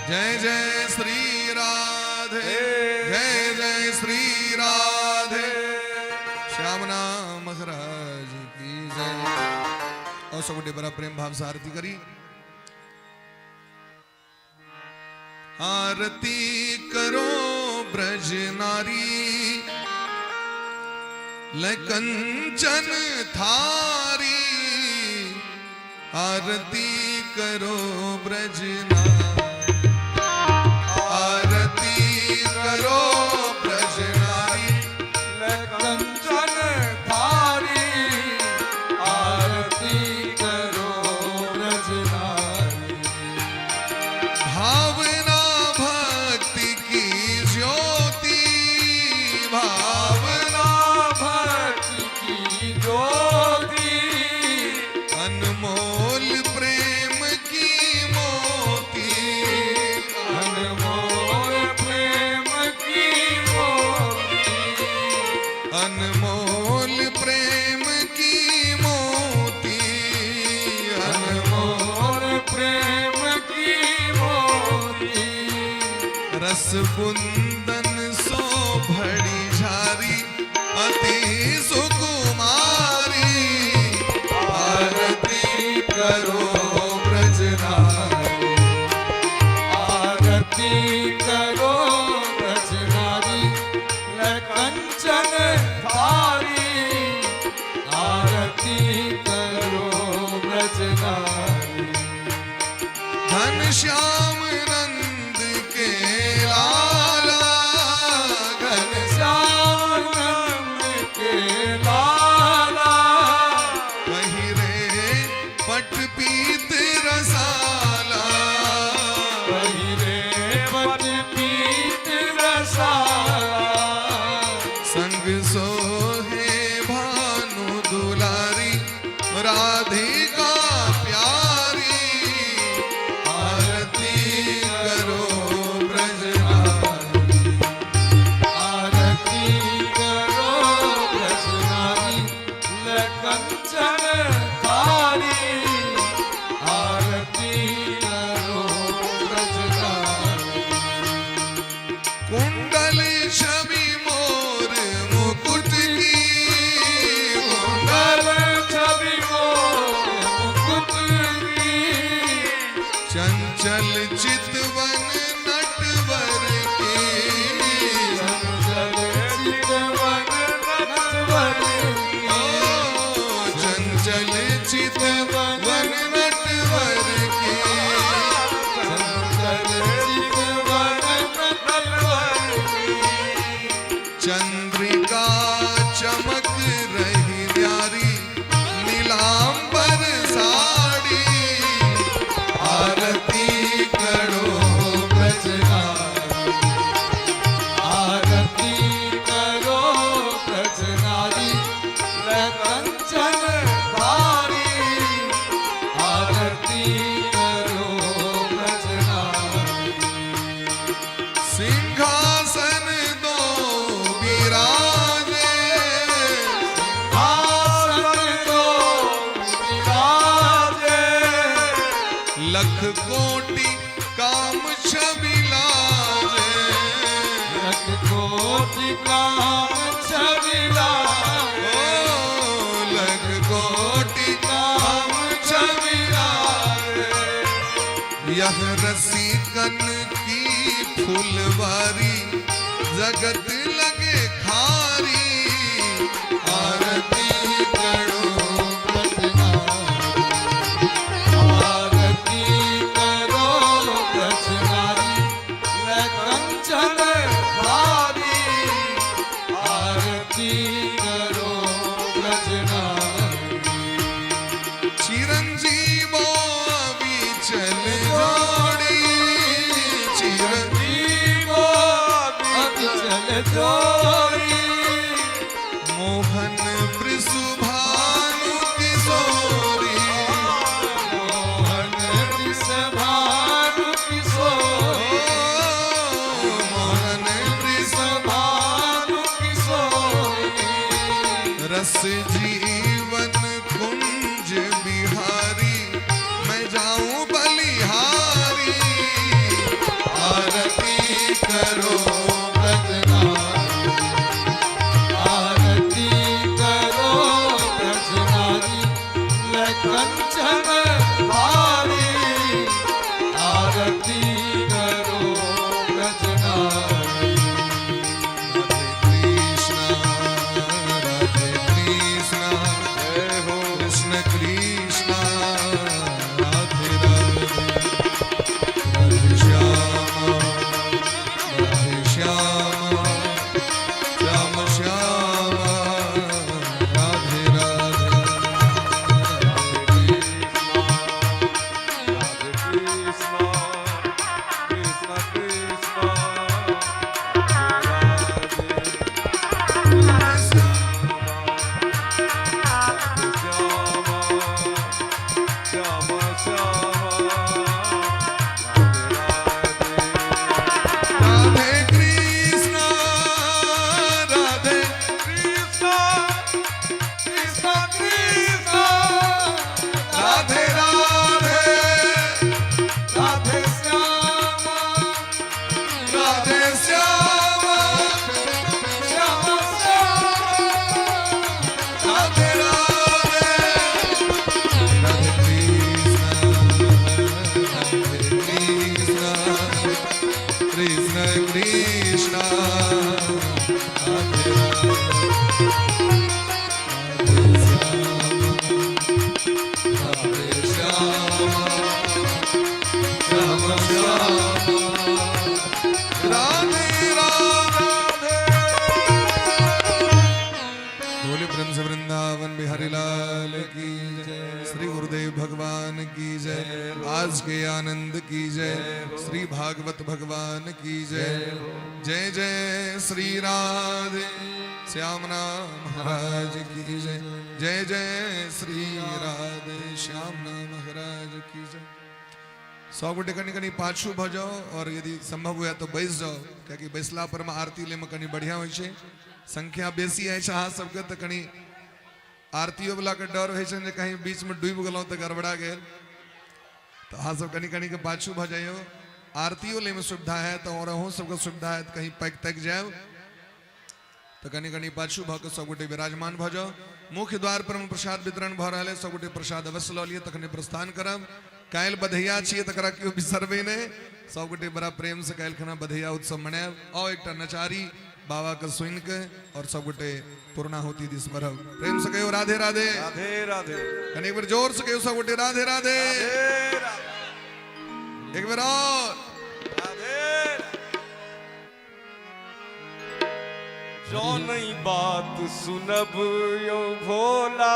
जय जय श्री राधे, जय जय श्री राधे। श्याम नाम महाराज की जय। और सब बड़ा प्रेम भाव से आरती करी। आरती करो ब्रज नारी, लकंचन थारी, आरती करो ब्रजनारी, आरती करो ब्रजनारी, कंचन थारी आरती करो ब्रजनारी। भावना भक्ति की ज्योति, भावना भक्ति की ज्योति, अनमोल प्रेम की मोती, अनमोल प्रेम की मोती, अनमोल प्रेम की मोती, अनमोल प्रेम की मोती। रस बुंदन सो भड़ी झारी, अति सुकुमारी, आरती करो ब्रजनारी, आरती करो ब्रजनारी, कंचन थारी आरती करो ब्रजनारी। घनश्याम नंद के लाला, घनश्याम नंद के लाला, पहिरे पट पीत रसाला, पहिरे पट पीत रसाला, संग सोहे भानु दुलारी, राधिका प्यारी, आरती करो ब्रजनारी, आरती करो ब्रजनारी, कंचन थारी आरती करो ब्रजनारी। कुंडल छवि मोर मुकुट की, कुंडल छवि मोर मुकुट की, चंचल चितवन नटवर की, चंचल चितवन नटवर की, ओ चंचल चितवन नटवर की, चंचल चितवन नटवर की। चंद्रिका चमक रही न्यारी, नीलांबर साड़ी, आरती करो ब्रजनारी, आरती करो ब्रजनारी, कंचन थारी आरती करो ब्रजनारी। सिंहासन दो विराजे, आसन दो विराजे, लख कोटि काम छवि लाजे, लख कोटि काम छवि लागे, ओ लख कोटि काम छवि लागे। यह रसिकन की फुलवारी, जगत लगे खारी, आरती करो ब्रजनारी, आरती करो ब्रजनारी, कंचन थारी आरती करो ब्रजनारी। चिरंजीवो अविचल जोड़ी, जीवो अविचल जोड़ी, मोहन वृषभानु किशोरी, मोहन वृषभानु किशोरी, मोहन वृषभानु किशोरी। रस जीवन कुंज बिहारी, मैं जाऊं बलिहारी, आरती करो ब्रजनारी, आरती करो ब्रजनारी, कंचन थारी आरती करो ब्रजनारी। राधे कृष्णा, राधे कृष्णा, रस के आनंद की जय। श्री भागवत भगवान की जय। जय जय श्री राधे श्यामना महाराज की जय। जय जय श्री राधे श्यामना महाराज की जय। 100 गोटे कनी कनी पाछू भ जाओ और यदि संभव हुआ तो बैस जाओ, क्योंकि बैसला पर में आरती ले में कनी बढ़िया होय छे। संख्या बेसी है अहाँ सबके तो कनी आरतीओ वाला के डर है जे कहीं बीच में डूब गलो तो गड़बड़ा गेल, तो अहाँ सब कनी कनी के पाछू भ जाइयो। आरतीओ ले में सुविधा है तो और अहूँ सबके सुविधा है, तो कहीं पैक तक जाओ तो कनी कनी पाछू भ के सब गोटे विराजमान भ जाओ। मुख्य द्वार पर में प्रसाद वितरण भ रहा है, सब गोटे प्रसाद अवश्य ल लिए तखने प्रस्थान करब। काल बधैया छिए तकरा क्यों बिसरबे ने, सब गोटे बड़ा प्रेम से काल खना बधैया उत्सव मनाएब। और एक नचारी बाबा के सुन के और सब गोटे पूर्णाहुति दिस भरब। प्रेम से कहो राधे राधे राधे राधे। कने एक बार जोर से कहो सब गोटे राधे राधे। एक बार और राधे। जो नहीं बात सुनब यो भोला,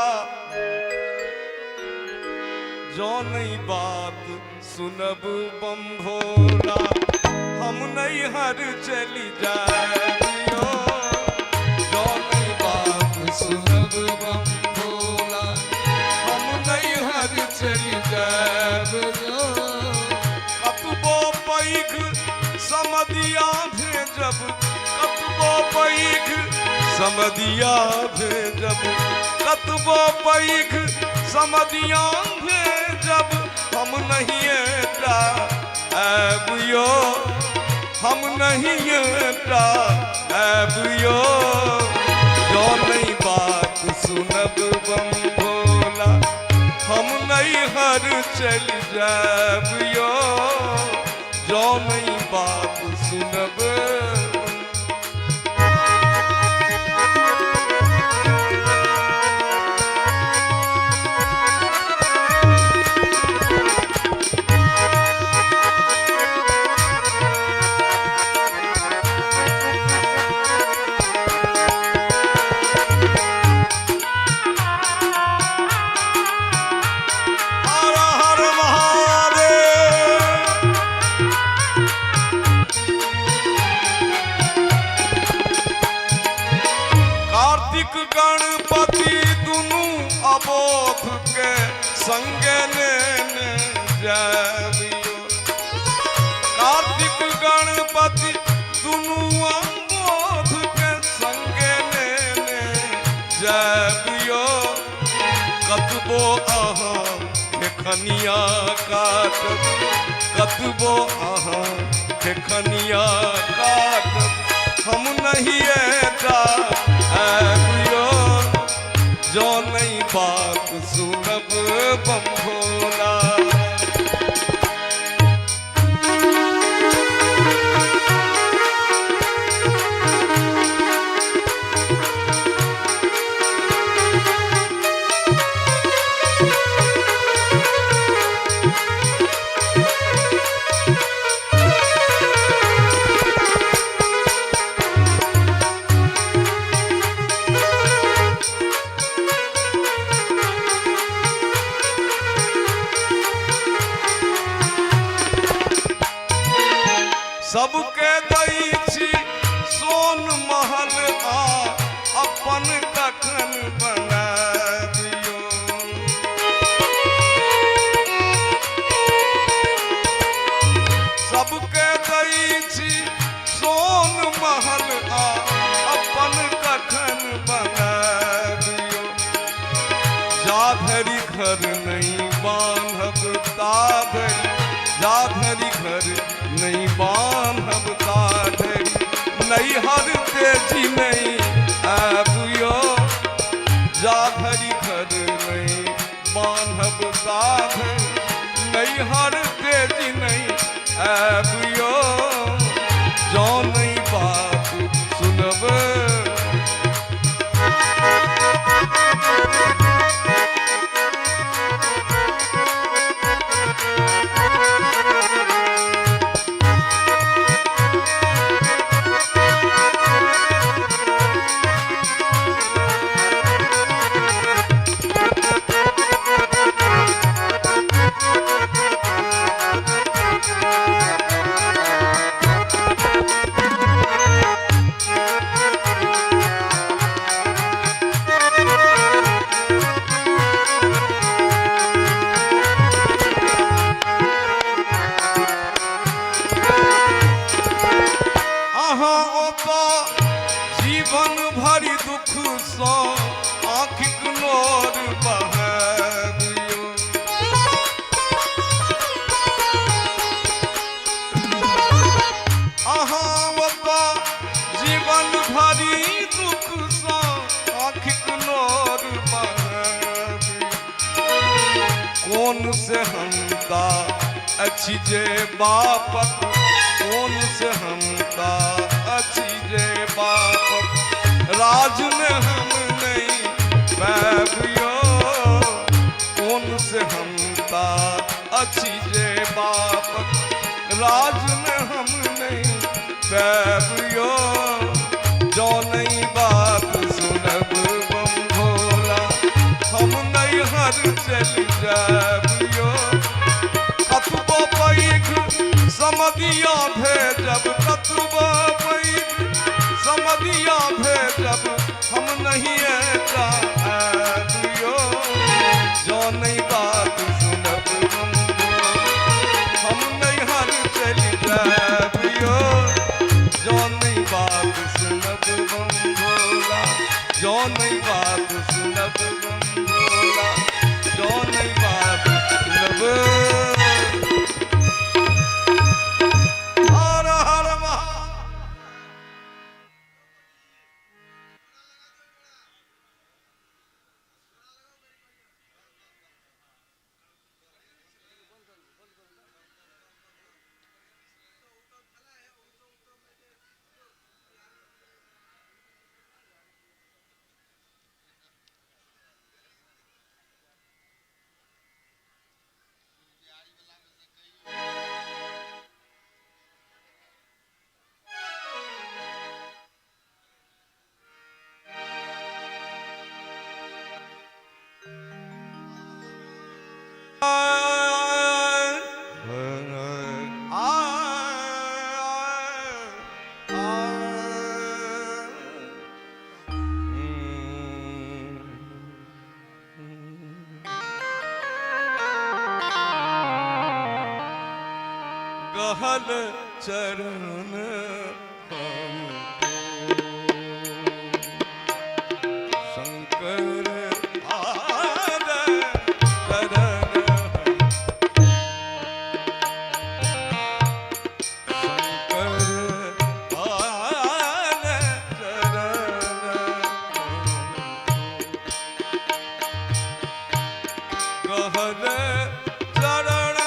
जो नहीं बात सुनब बम भोला, हम नहीं हर चली जाइयो। जो नहीं बात सुनब बम भोला, हम नहीं हर चली जाइयो। कतबो पैघ समदिया भेजब, कतबो पैघ समदिया भेजब, कतबो पैघ समदिया भेजब, हम नहीं एटा आबियो, हम नहीं एटा आबियो। जो नहीं बात सुनब बम भोला, हम नहीं हर चल जाबियो। जो नहीं बात सुनब गणपति दुनू अबोध के संगे ने जाबियो। कार्तिक गणपति दुनू अबोध के संगे ने जाबियो। कतबो अहाँ के खनिया काटब, कतबो अहाँ के खनिया काटब, हम नहीं एटा आबियो। जो नहीं बात सुनब बम भोला। सबके दै छी सोन महल आ अपन कखन बनाबियो। सबके दै छी सोन महल आ अपन कखन बनाबियो। जाधरि घर नहीं बांधब ताधरि, जाधरि घर नहीं बांधब ताधरि, नहीं हर तेजी नहीं आबियो। जाधरि घर नहीं बांधब ताधरि, नहीं हर तेजी नहीं आबियो। जो नहीं बात सुनब जीवन भरि दुख सो आँखिक नोर बहाबियो। अहाँ ओतऽ जीवन भरि दुख सो आँखिक नोर बहाबियो। कोन से हमका अछि जे बापक, कोन से हमका अछि जे बापक, राज में हम नहीं पैबियो। कोन से हमका अछि जे बापक, राज में हम नहीं पैबियो। जो नहीं बात सुनब बम भोला, हम नहीं हर चल जाबियो। कतबो पैघ समधिया भेजब, कतबो पैघ समधिया भेजब, हम नहीं आबियो। जो नहीं बात सुनब बम भोला, हम नहीं हर चल जाबियो। जो नहीं बात सुनब बम भोला, जो नहीं बात सुनब बम भोला, जो नहीं बात सुनब। हर हर महा गहल चरण शंकर आद चरण, शंकर आद चरण, गहल चरण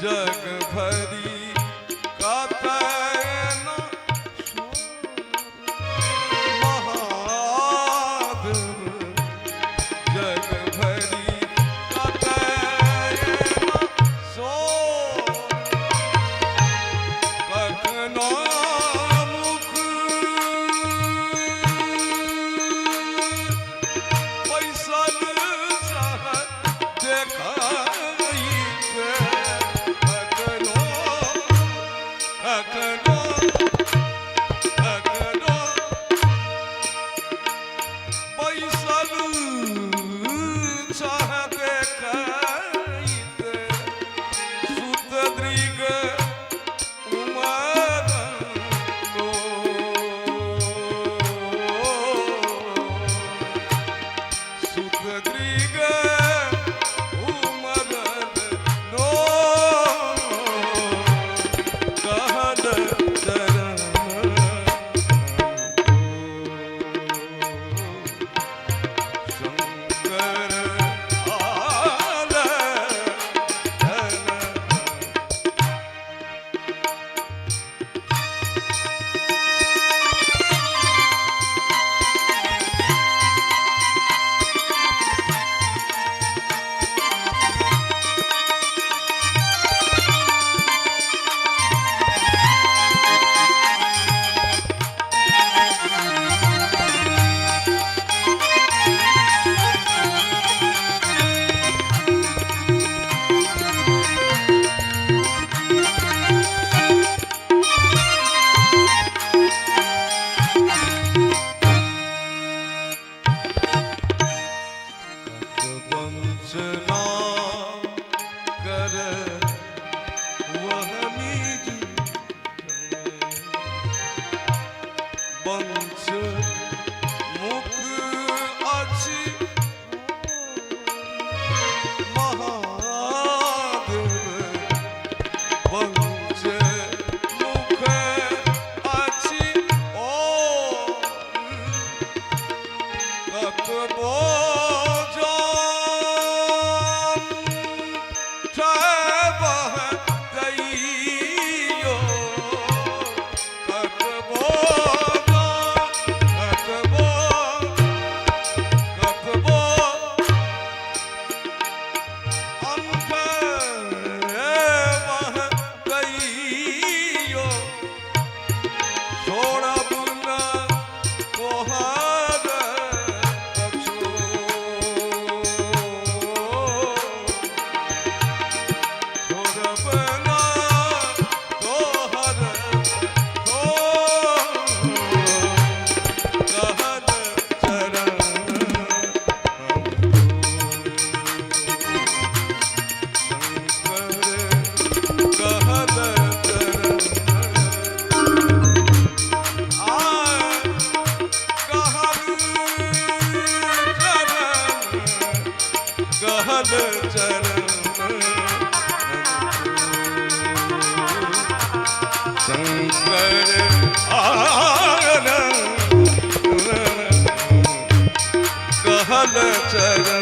जग भरी कतन महादेव, जग भरी कतन सो कखनो मुख पैसल ग्रीग उमरन नो कहल चरण शंकर आल वंचना कर वह निज वंश मुख अछि महादेव वंश मुख अछि कतबो शंकर आनंद कहल चरण